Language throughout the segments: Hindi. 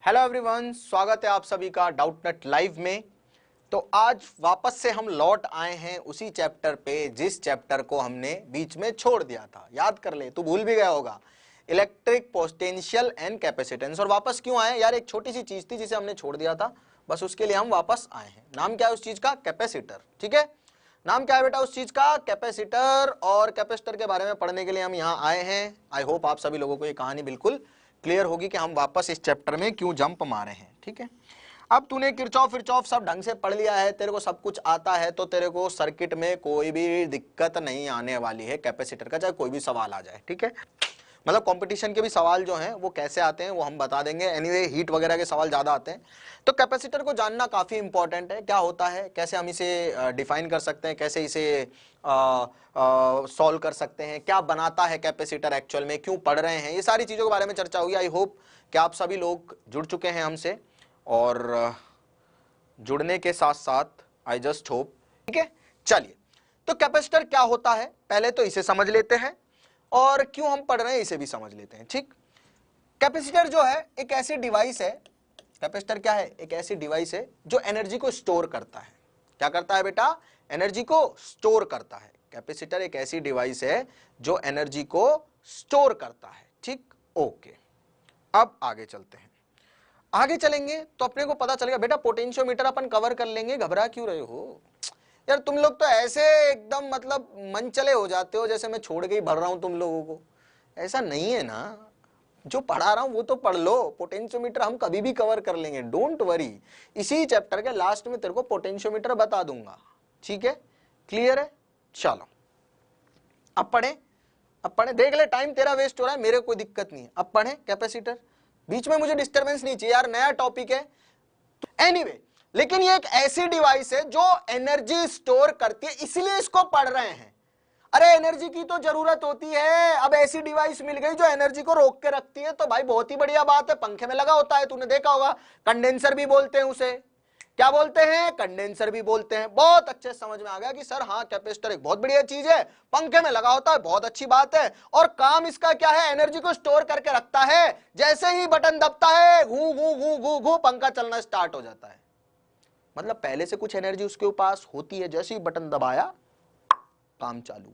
हेलो एवरीवन, स्वागत है आप सभी का डाउटनेट लाइव में। तो आज वापस से हम लौट आए हैं उसी चैप्टर पे जिस चैप्टर को हमने बीच में छोड़ दिया था। याद कर ले, तू भूल भी गया होगा, इलेक्ट्रिक पोटेंशियल एंड कैपेसिटेंस। और वापस क्यों आए यार? एक छोटी सी चीज थी जिसे हमने छोड़ दिया था, बस उसके लिए हम वापस आए हैं। नाम क्या है उस चीज का? कैपेसिटर। ठीक है, नाम क्या है बेटा उस चीज का? कैपेसिटर। और कैपेसिटर के बारे में पढ़ने के लिए हम यहाँ आए हैं। आई होप आप सभी लोगों को ये कहानी बिल्कुल क्लियर होगी कि हम वापस इस चैप्टर में क्यों जंप मारे हैं। ठीक है, अब तूने किरचॉफ फिरचॉफ सब ढंग से पढ़ लिया है, तेरे को सब कुछ आता है, तो तेरे को सर्किट में कोई भी दिक्कत नहीं आने वाली है कैपेसिटर का, चाहे कोई भी सवाल आ जाए। ठीक है, मतलब कंपटीशन के भी सवाल जो हैं वो कैसे आते हैं वो हम बता देंगे। एनीवे हीट वगैरह के सवाल ज्यादा आते हैं, तो कैपेसिटर को जानना काफी इंपॉर्टेंट है। क्या होता है, कैसे हम इसे डिफाइन कर सकते हैं, कैसे इसे सॉल्व कर सकते हैं, क्या बनाता है कैपेसिटर एक्चुअल में, क्यों पढ़ रहे हैं, ये सारी चीजों के बारे में चर्चा होगी। आई होप कि आप सभी लोग जुड़ चुके हैं हमसे, और जुड़ने के साथ साथ आई जस्ट होप। ठीक है, चलिए, तो कैपेसिटर क्या होता है पहले तो इसे समझ लेते हैं, और क्यों हम पढ़ रहे हैं इसे भी समझ लेते हैं। ठीक, कैपेसिटर जो है एक ऐसी डिवाइस है। कैपेसिटर क्या है? एक ऐसी डिवाइस है जो एनर्जी को स्टोर करता है। क्या करता है बेटा? एनर्जी को स्टोर करता है। कैपेसिटर एक ऐसी डिवाइस है जो एनर्जी को स्टोर करता है। ठीक, ओके, अब आगे चलते हैं। आगे चलेंगे तो अपने को पता चलेगा बेटा, पोटेंशियोमीटर अपन कवर कर लेंगे, घबरा क्यों रहे हो यार? तुम लोग तो ऐसे एकदम मतलब मन चले हो जाते हो जैसे मैं छोड़ के ही भर रहा हूं तुम लोगों को। ऐसा नहीं है ना, जो पढ़ा रहा हूं वो तो पढ़ लो। पोटेंशियोमीटर हम कभी भी कवर कर लेंगे, डोंट वरी। इसी चैप्टर के लास्ट में तेरे को पोटेंशियोमीटर बता दूंगा। ठीक है, क्लियर है? चलो अब पढ़े, अब पढ़े। देख ले टाइम तेरा वेस्ट हो रहा है, मेरे कोई दिक्कत नहीं है। अब पढ़े कैपेसिटर, बीच में मुझे डिस्टर्बेंस नहीं चाहिए यार, नया टॉपिक है। एनीवे, लेकिन ये एक ऐसी डिवाइस है जो एनर्जी स्टोर करती है, इसलिए इसको पढ़ रहे हैं। अरे एनर्जी की तो जरूरत होती है, अब ऐसी डिवाइस मिल गई जो एनर्जी को रोक के रखती है, तो भाई बहुत ही बढ़िया बात है। पंखे में लगा होता है, तूने देखा होगा, कंडेंसर भी बोलते हैं उसे। क्या बोलते हैं? कंडेंसर भी बोलते हैं। बहुत अच्छे समझ में आ गया कि सर हाँ, कैपेसिटर एक बहुत बढ़िया चीज है, पंखे में लगा होता है, बहुत अच्छी बात है। और काम इसका क्या है? एनर्जी को स्टोर करके रखता है। जैसे ही बटन दबता है, घू घू घू घू घू पंखा चलना स्टार्ट हो जाता है। मतलब पहले से कुछ एनर्जी उसके पास होती है, जैसे ही बटन दबाया काम चालू।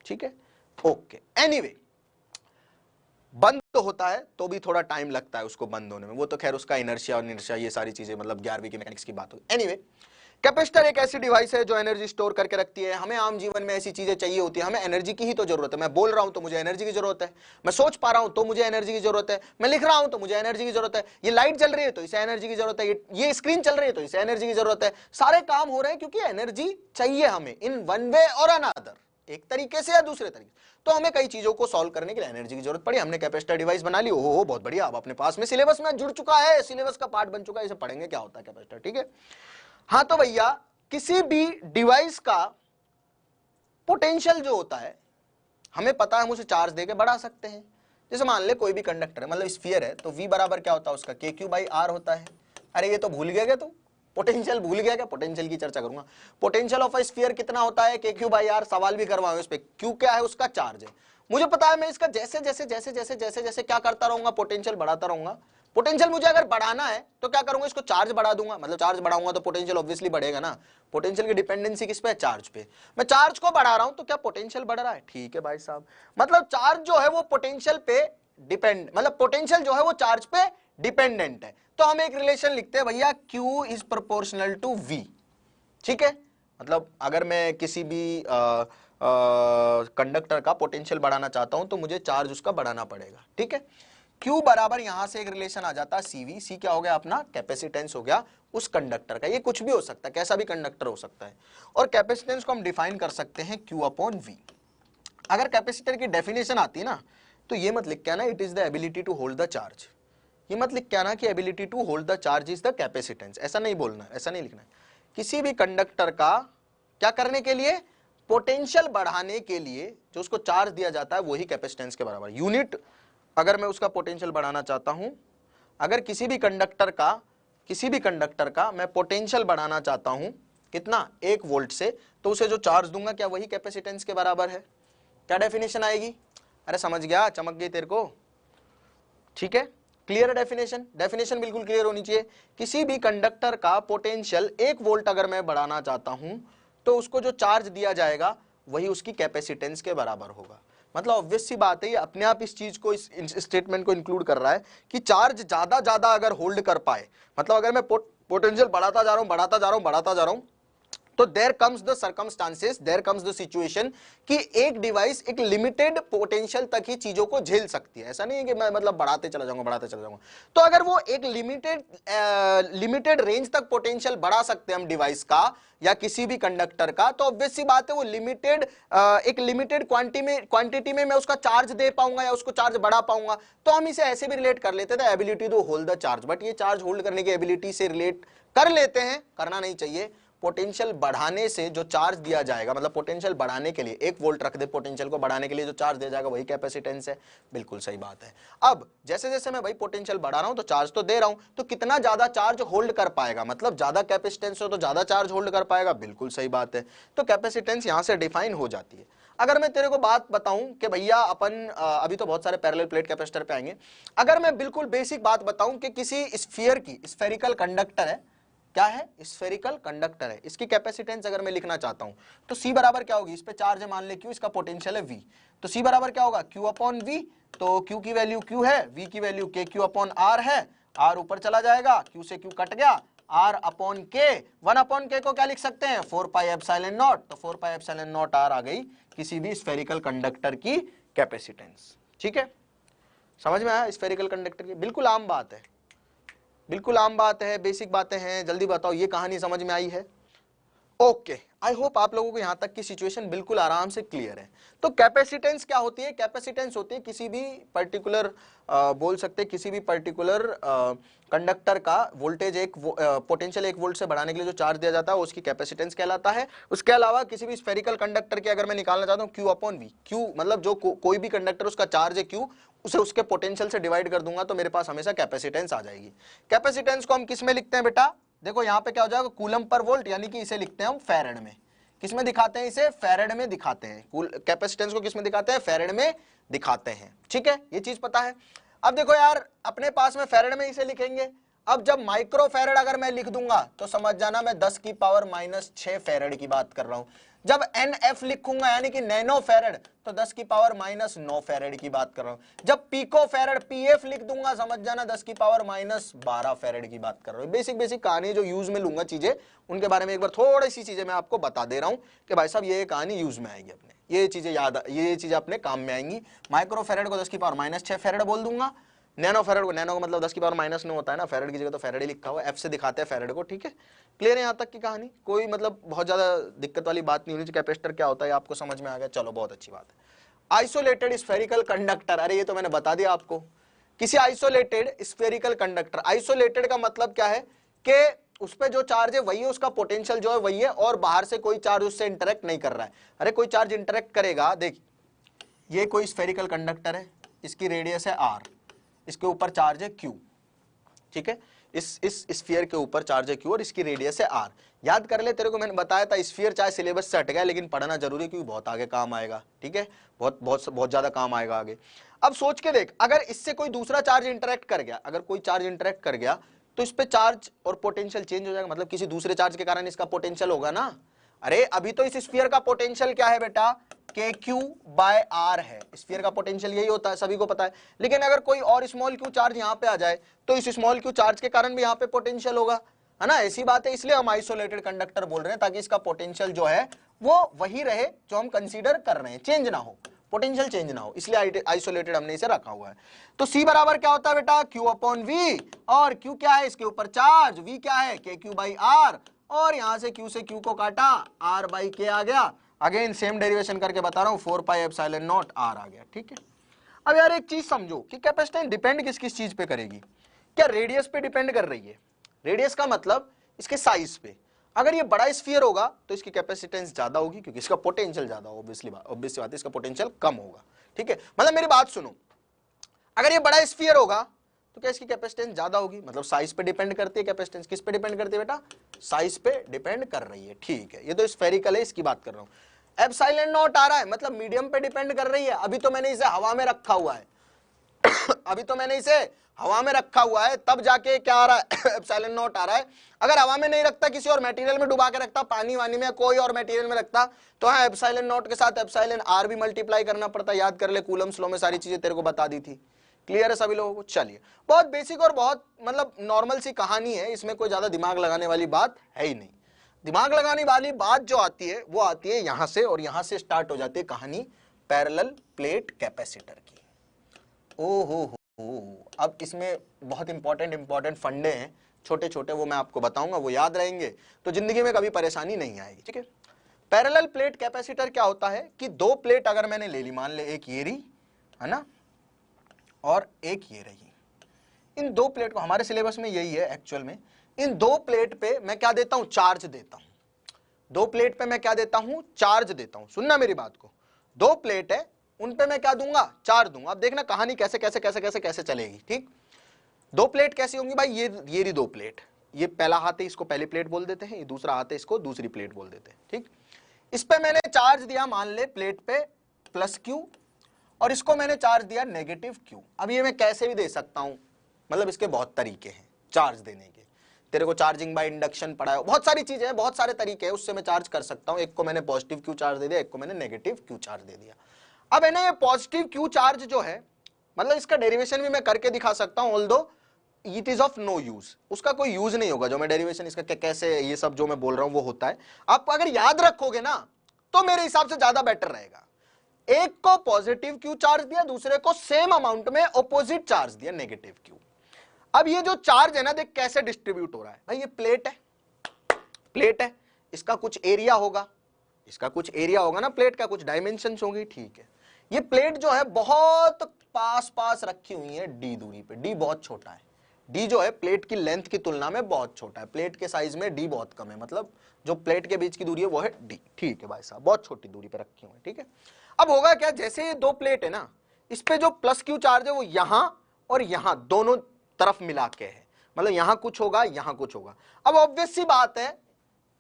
ठीक है, ओके। एनीवे, बंद तो होता है तो भी थोड़ा टाइम लगता है उसको बंद होने में, वो तो खैर उसका इनर्शिया और इनर्शिया ये सारी चीजें मतलब 11वीं की मैकेनिक्स की बात होगी। एनीवे, कैपेसिटर एक ऐसी डिवाइस है जो एनर्जी स्टोर करके रखती है। हमें आम जीवन में ऐसी चीजें चाहिए होती है, हमें एनर्जी की ही तो जरूरत है। मैं बोल रहा हूं तो मुझे एनर्जी की जरूरत है, मैं सोच पा रहा हूं तो मुझे एनर्जी की जरूरत है, मैं लिख रहा हूं तो मुझे एनर्जी की जरूरत है, ये लाइट जल रही है तो इसे एनर्जी की जरूरत है, ये स्क्रीन चल रही है तो इसे एनर्जी की जरूरत है। सारे काम हो रहे हैं क्योंकि एनर्जी चाहिए हमें, इन वन वे और अनदर, एक तरीके से या दूसरे तरीके। तो हमें कई चीजों को सॉल्व करने के लिए एनर्जी की जरूरत पड़ी, हमने कैपेसिटर डिवाइस बना ली। ओहो बहुत बढ़िया, अब अपने पास में सिलेबस में जुड़ चुका है, सिलेबस का पार्ट बन चुका है, इसे पढ़ेंगे क्या होता है कैपेसिटर। ठीक है, हाँ तो भैया, किसी भी डिवाइस का पोटेंशियल जो होता है हमें पता है, हम उसे चार्ज देके बढ़ा सकते हैं। जैसे मान ले कोई भी कंडक्टर है, मतलब स्फीयर है, तो V बराबर क्या होता है उसका? KQ/R होता है। अरे ये तो भूल गया क्या तू? पोटेंशियल भूल गया क्या? पोटेंशियल की चर्चा करूंगा। पोटेंशियल ऑफ अ स्फीयर कितना होता है? KQ/R। सवाल भी करवाओ इस पे, Q क्या है? उसका चार्ज है। मुझे पता है, मैं इसका जैसे जैसे जैसे जैसे जैसे जैसे क्या करता रहूंगा, पोटेंशियल बढ़ाता रहूंगा। पोटेंशियल मुझे अगर बढ़ाना है तो क्या करूंगा? इसको चार्ज बढ़ा दूंगा, मतलब चार्ज बढ़ाऊंगा तो पोटेंशियल ऑब्वियसली बढ़ेगा ना। पोटेंशियल की डिपेंडेंसी किस पे है? चार्ज पे। मैं चार्ज को बढ़ा रहा हूं तो क्या पोटेंशियल बढ़ रहा है? ठीक है भाई साहब, मतलब चार्ज जो है वो पोटेंशियल पे डिपेंड, मतलब पोटेंशियल जो है वो चार्ज पे डिपेंडेंट है। तो हम एक रिलेशन लिखते हैं भैया, Q is proportional to V। ठीक है, मतलब अगर मैं किसी भी कंडक्टर का पोटेंशियल बढ़ाना चाहता हूं तो मुझे चार्ज उसका बढ़ाना पड़ेगा। ठीक है, Q बराबर यहां से एक रिलेशन आ जाता है CV। C क्या हो गया अपना? कैपेसिटेंस हो गया उस कंडक्टर का। ये कुछ भी हो सकता है, कैसा भी कंडक्टर हो सकता है। और कैपेसिटेंस को हम डिफाइन कर सकते हैं Q/V। अगर कैपेसिटर की डेफिनेशन आती है ना, तो ये मत लिख के आना it is the ability to hold the charge. ये मत लिख के आना कि ability to hold the charge is the capacitance. ऐसा नहीं बोलना, ऐसा नहीं लिखना है। किसी भी कंडक्टर का क्या करने के लिए? पोटेंशियल बढ़ाने के लिए जो उसको चार्ज दिया जाता है वही कैपेसिटेंस के बराबर। यूनिट अगर मैं उसका पोटेंशियल बढ़ाना चाहता हूं, अगर किसी भी कंडक्टर का मैं पोटेंशियल बढ़ाना चाहता हूं, कितना? 1 वोल्ट से, तो उसे जो चार्ज दूंगा क्या वही कैपेसिटेंस के बराबर है? क्या डेफिनेशन आएगी? अरे समझ गया, चमक गई तेरे को? ठीक है, क्लियर है डेफिनेशन? डेफिनेशन बिल्कुल क्लियर होनी चाहिए। किसी भी कंडक्टर का पोटेंशियल 1 वोल्ट अगर मैं बढ़ाना चाहता हूं तो उसको जो चार्ज दिया जाएगा वही उसकी कैपेसिटेंस के बराबर होगा। मतलब ऑब्वियस सी बात है, ये अपने आप इस चीज को, इस स्टेटमेंट को इंक्लूड कर रहा है कि चार्ज ज्यादा अगर होल्ड कर पाए, मतलब अगर मैं पोटेंशियल बढ़ाता जा रहा हूं तो there comes the circumstances, there comes the situation कि एक डिवाइस एक लिमिटेड पोटेंशियल तक ही चीजों को झेल सकती है। ऐसा नहीं है कि मैं मतलब बढ़ाते चला जाऊंगा। तो अगर वो एक लिमिटेड रेंज तक पोटेंशियल बढ़ा सकते हैं हम डिवाइस का या किसी भी कंडक्टर का, तो ऑब्वियस सी बात है वो एक लिमिटेड क्वांटिटी में मैं उसका चार्ज दे पाऊंगा या उसको चार्ज बढ़ा पाऊंगा। तो हम इसे ऐसे भी रिलेट कर लेते थे, ability to hold the charge. But ये चार्ज होल्ड करने की एबिलिटी से रिलेट कर लेते हैं, करना नहीं चाहिए। पोटेंशियल बढ़ाने से जो चार्ज दिया जाएगा, मतलब पोटेंशियल बढ़ाने के लिए 1 वोल्ट रख दे, पोटेंशियल को बढ़ाने के लिए जो चार्ज दिया जाएगा वही कैपेसिटेंस है। बिल्कुल सही बात है। अब जैसे जैसे मैं भाई पोटेंशियल बढ़ा रहा हूं तो चार्ज तो दे रहा हूं, तो कितना ज्यादा चार्ज होल्ड कर पाएगा, मतलब ज्यादा कैपेसिटेंस हो तो ज्यादा चार्ज होल्ड कर पाएगा। बिल्कुल सही बात है। तो कैपेसिटेंस यहां से डिफाइन हो जाती है। अगर मैं तेरे को बात बताऊं कि भैया अपन अभी तो बहुत सारे पैरेलल प्लेट कैपेसिटर पे आएंगे, अगर मैं बिल्कुल बेसिक बात बताऊं कि किसी स्फीयर की, स्फेरिकल कंडक्टर है, क्या है, स्फेरिकल कंडक्टर है, इसकी कैपेसिटेंस अगर मैं लिखना चाहता हूं तो C बराबर क्या होगी, इस पे चार्ज है मान ले Q, इसका पोटेंशियल है V, तो C बराबर क्या होगा, Q अपॉन V। तो Q की वैल्यू Q है, V की वैल्यू KQ अपॉन R है, R ऊपर चला जाएगा, Q से Q कट गया, R upon K, 1 upon K को क्या लिख सकते हैं, 4 पाई एप्सिलॉन नॉट, तो 4 पाई एप्सिलॉन नॉट R आ गई किसी भी स्फेरिकल कंडक्टर की कैपेसिटेंस। ठीक है, समझ में आया स्फेरिकल कंडक्टर की? बिल्कुल आम बात है, बिल्कुल आम बात है, बेसिक बातें हैं। जल्दी बताओ ये कहानी समझ में आई है? ओके, आई होप आप लोगों को यहां तक की सिचुएशन बिल्कुल आराम से क्लियर है। तो कैपेसिटेंस क्या होती है? कैपेसिटेंस होती है किसी भी पर्टिकुलर बोल सकते हैं किसी भी पर्टिकुलर कंडक्टर का वोल्टेज पोटेंशियल 1 वोल्ट से बढ़ाने के लिए जो चार्ज दिया जाता है वो उसकी कैपेसिटेंस कहलाता है। उसके अलावा किसी भी स्फेरिकल कंडक्टर की अगर मैं निकालना चाहता हूँ Q अपॉन V, Q मतलब जो कोई भी कंडक्टर उसका चार्ज है Q, उसे उसके पोटेंशियल से डिवाइड कर दूंगा तो मेरे पास हमेशा कैपेसिटेंस आ जाएगी। कैपेसिटेंस को हम किस में लिखते हैं बेटा? देखो यहां पे क्या हो जाएगा, कूलम पर वोल्ट, यानी कि इसे लिखते हैं हम फैरेड में। किस में दिखाते हैं इसे? फैरेड में दिखाते हैं। कैपेसिटेंस को किस में दिखाते हैं? फैरेड में दिखाते हैं। ठीक है, ये चीज पता है। अब देखो यार, अपने पास में फैरेड में इसे लिखेंगे। अब जब माइक्रो फैरेड अगर मैं लिख दूंगा तो समझ जाना मैं 10 की पावर -6 फैरेड की बात कर रहा हूं। जब NF लिखूंगा यानी कि नैनो फैरेड, तो 10 की पावर -9 फैरेड की बात कर रहा हूं। जब पीको फैरेड PF लिख दूंगा समझ जाना 10 की पावर -12 फैरेड की बात कर रहा हूं। बेसिक कहानी जो यूज में लूंगा चीजें, उनके बारे में एक बार थोड़ी सी चीजें मैं आपको बता दे रहा हूं कि भाई साहब ये कहानी यूज में आएगी अपने, ये चीजें ये चीजें अपने काम में आएंगी। माइक्रो फैरेड को 10 की पावर -6 फैरेड बोल दूंगा। नैनो फैरेड को, नैनो का मतलब 10 की पावर -9 होता है ना, फैरेड की जगह तो फैरेड ही लिखा हुआ है, F से दिखाते हैं फैरेड को। ठीक है, क्लियर है यहाँ तक की कहानी? कोई मतलब बहुत ज्यादा दिक्कत वाली बात नहीं होनी चाहिए। कैपेसिटर क्या होता है आपको समझ में आ गया, चलो बहुत अच्छी बात है। आइसोलेटेड स्फेरिकल कंडक्टर, अरे ये तो मैंने बता दिया आपको। किसी आइसोलेटेड स्फेरिकल कंडक्टर, आइसोलेटेड का मतलब क्या है कि उस पर जो चार्ज है वही है, उसका पोटेंशियल जो है वही है, और बाहर से कोई चार्ज उससे इंटरेक्ट नहीं कर रहा है। अरे कोई चार्ज इंटरेक्ट करेगा, देख ये कोई स्फेरिकल कंडक्टर है, इसकी रेडियस है R, इसके ऊपर चार्ज है Q। ठीक है, इस स्फीयर के ऊपर चार्ज है Q और इसकी रेडियस है R। याद कर ले, तेरे को मैंने बताया था स्फीयर चाहे सिलेबस से हट गया लेकिन पढ़ना जरूरी है क्योंकि बहुत आगे काम आएगा। ठीक है, बहुत ज्यादा काम आएगा आगे। अब सोच के देख, अगर इससे कोई दूसरा चार्ज इंटरेक्ट कर गया, अगर कोई चार्ज इंटरेक्ट कर गया तो इस पे चार्ज और पोटेंशियल चेंज हो जाएगा, मतलब किसी दूसरे चार्ज के कारण इसका पोटेंशियल होगा ना। अरे अभी तो इस स्फीयर का पोटेंशियल क्या है बेटा, KQ/R है। स्फीयर का पोटेंशियल यही होता है, सभी को पता है। लेकिन अगर कोई और स्मॉल q चार्ज यहाँ पे आ जाए तो इस स्मॉल q चार्ज के कारण भी यहाँ पे पोटेंशियल होगा, है ना। ऐसी बात है, इसलिए हम आइसोलेटेड कंडक्टर बोल रहे हैं, ताकि इसका पोटेंशियल जो है वो वही रहे जो हम कंसीडर कर रहे हैं, चेंज ना हो, पोटेंशियल चेंज ना हो, इसलिए आइसोलेटेड हमने इसे रखा हुआ है। तो C बराबर क्या होता है बेटा, Q अपॉन V, और Q क्या है, इसके ऊपर चार्ज, V क्या है, KQ/R, और यहां से Q से Q को काटा, R/K आ गया। अगेन सेम डेरिवेशन करके बता रहा हूं, 4 पाई एप्सिलॉन नॉट R आ गया। ठीक है, अब यार एक चीज समझो कि कैपेसिटेंस डिपेंड किस किस चीज पे करेगी? क्या रेडियस पे डिपेंड कर रही है? रेडियस का मतलब इसके साइज पे। अगर ये बड़ा स्फीयर होगा तो इसकी कैपेसिटेंस ज्यादा होगी क्योंकि इसका पोटेंशियल ज्यादा, ऑब्वियसली बात है, इसका पोटेंशियल कम होगा। ठीक है, मतलब मेरी बात सुनो, अगर ये बड़ा स्फीयर होगा तो क्या इसकी कैपेसिटेंस ज्यादा होगी, मतलब साइज पे डिपेंड करती है कैपेसिटेंस। किस पे डिपेंड करती है बेटा, साइज पे डिपेंड कर रही है। ठीक है, ये तो स्फेरिकल है, इसकी बात कर रहा हूं। एप्सिलॉन नॉट आ रहा है मतलब मीडियम पे डिपेंड कर रही है। अभी तो मैंने इसे हवा में रखा हुआ है अभी तो मैंने इसे हवा में रखा हुआ है, तब जाके क्या आ रहा है एप्सिलॉन नॉट आ रहा है। अगर हवा में नहीं रखता, किसी और मटेरियल में डुबा के रखता, पानी वानी में, कोई और मटेरियल में रखता, तो हाँ एप्सिलॉन नॉट के साथ एप्सिलॉन आर भी मल्टीप्लाई करना पड़ता। याद कर ले, कूलम्स लॉ में सारी चीजें तेरे को बता दी थी। क्लियर है सभी लोगों को? चलिए, बहुत बेसिक और बहुत मतलब नॉर्मल सी कहानी है, इसमें कोई ज्यादा दिमाग लगाने वाली बात है ही नहीं। दिमाग लगाने वाली बात जो आती है वो आती है यहां से, और यहां से स्टार्ट हो जाती है कहानी पैरेलल प्लेट कैपेसिटर की। ओहो, अब इसमें बहुत इंपॉर्टेंट फंडे हैं छोटे छोटे, वो मैं आपको बताऊंगा, वो याद रहेंगे तो जिंदगी में कभी परेशानी नहीं आएगी। ठीक है, पैरेलल प्लेट कैपेसिटर क्या होता है कि दो प्लेट अगर मैंने ले ली, मान ले एक ये रही है ना, और एक ये रही, इन दो प्लेट को, हमारे सिलेबस में यही है एक्चुअल में, इन दो प्लेट पे मैं क्या देता हूं, चार्ज देता हूं। दो प्लेट पे मैं क्या देता हूं, चार्ज देता हूं। सुनना मेरी बात को, दो प्लेट है, उन पे मैं क्या दूंगा, चार्ज दूंगा। अब देखना कहानी कैसे कैसे कैसे कैसे कैसे चलेगी। ठीक, दो प्लेट कैसी होंगी भाई, ये रही दो प्लेट, ये पहला हाथ है, इसको पहली प्लेट बोल देते हैं, ये दूसरा हाथ है, इसको दूसरी प्लेट बोल देते हैं। ठीक, इस पे मैंने चार्ज दिया, मान ले प्लेट पे प्लस क्यू, और इसको मैंने चार्ज दिया नेगेटिव क्यू। अब ये मैं कैसे भी दे सकता हूं, मतलब इसके बहुत तरीके हैं चार्ज देने के। तेरे को चार्जिंग बाय इंडक्शन पढ़ा है, बहुत सारी चीजें हैं, बहुत सारे तरीके हैं, उससे मैं चार्ज कर सकता हूं। एक को मैंने पॉजिटिव क्यू चार्ज दे दिया, एक को मैंने नेगेटिव क्यू चार्ज दे दिया। अब है ना, ये पॉजिटिव क्यू चार्ज जो है, मतलब इसका डेरिवेशन भी मैं करके दिखा सकता हूं, although it is of no use, उसका कोई यूज नहीं होगा। जो मैं डेरिवेशन इसका कैसे ये सब जो मैं बोल रहा हूं वो होता है, आप अगर याद रखोगे ना तो मेरे हिसाब से ज्यादा बेटर रहेगा। एक को पॉजिटिव क्यू चार्ज दिया, दूसरे को सेम अमाउंट में ऑपोजिट चार्ज दिया, नेगेटिव क्यू। अब ये जो चार्ज है ना, देख कैसे डिस्ट्रीब्यूट हो रहा है भाई। ये प्लेट है, प्लेट है, इसका कुछ एरिया होगा, इसका कुछ एरिया होगा ना, प्लेट का कुछ डायमेंशंस होंगी। ठीक है, ये प्लेट जो है बहुत पास पास रखी हुई है डी दूरी पे, डी बहुत छोटा है। डी जो है प्लेट की लेंथ की तुलना में बहुत छोटा है, प्लेट के साइज में डी बहुत कम है, मतलब जो प्लेट के बीच की दूरी है वो है डी। ठीक है भाई साहब, बहुत छोटी दूरी पे रखी हुई है। ठीक है, अब होगा क्या, जैसे ये दो प्लेट है ना, इस पे जो प्लस क्यू चार्ज है वो यहां और यहां दोनों तरफ मिला के है, मतलब यहां कुछ होगा, यहां कुछ होगा। अब ऑब्वियस सी बात है,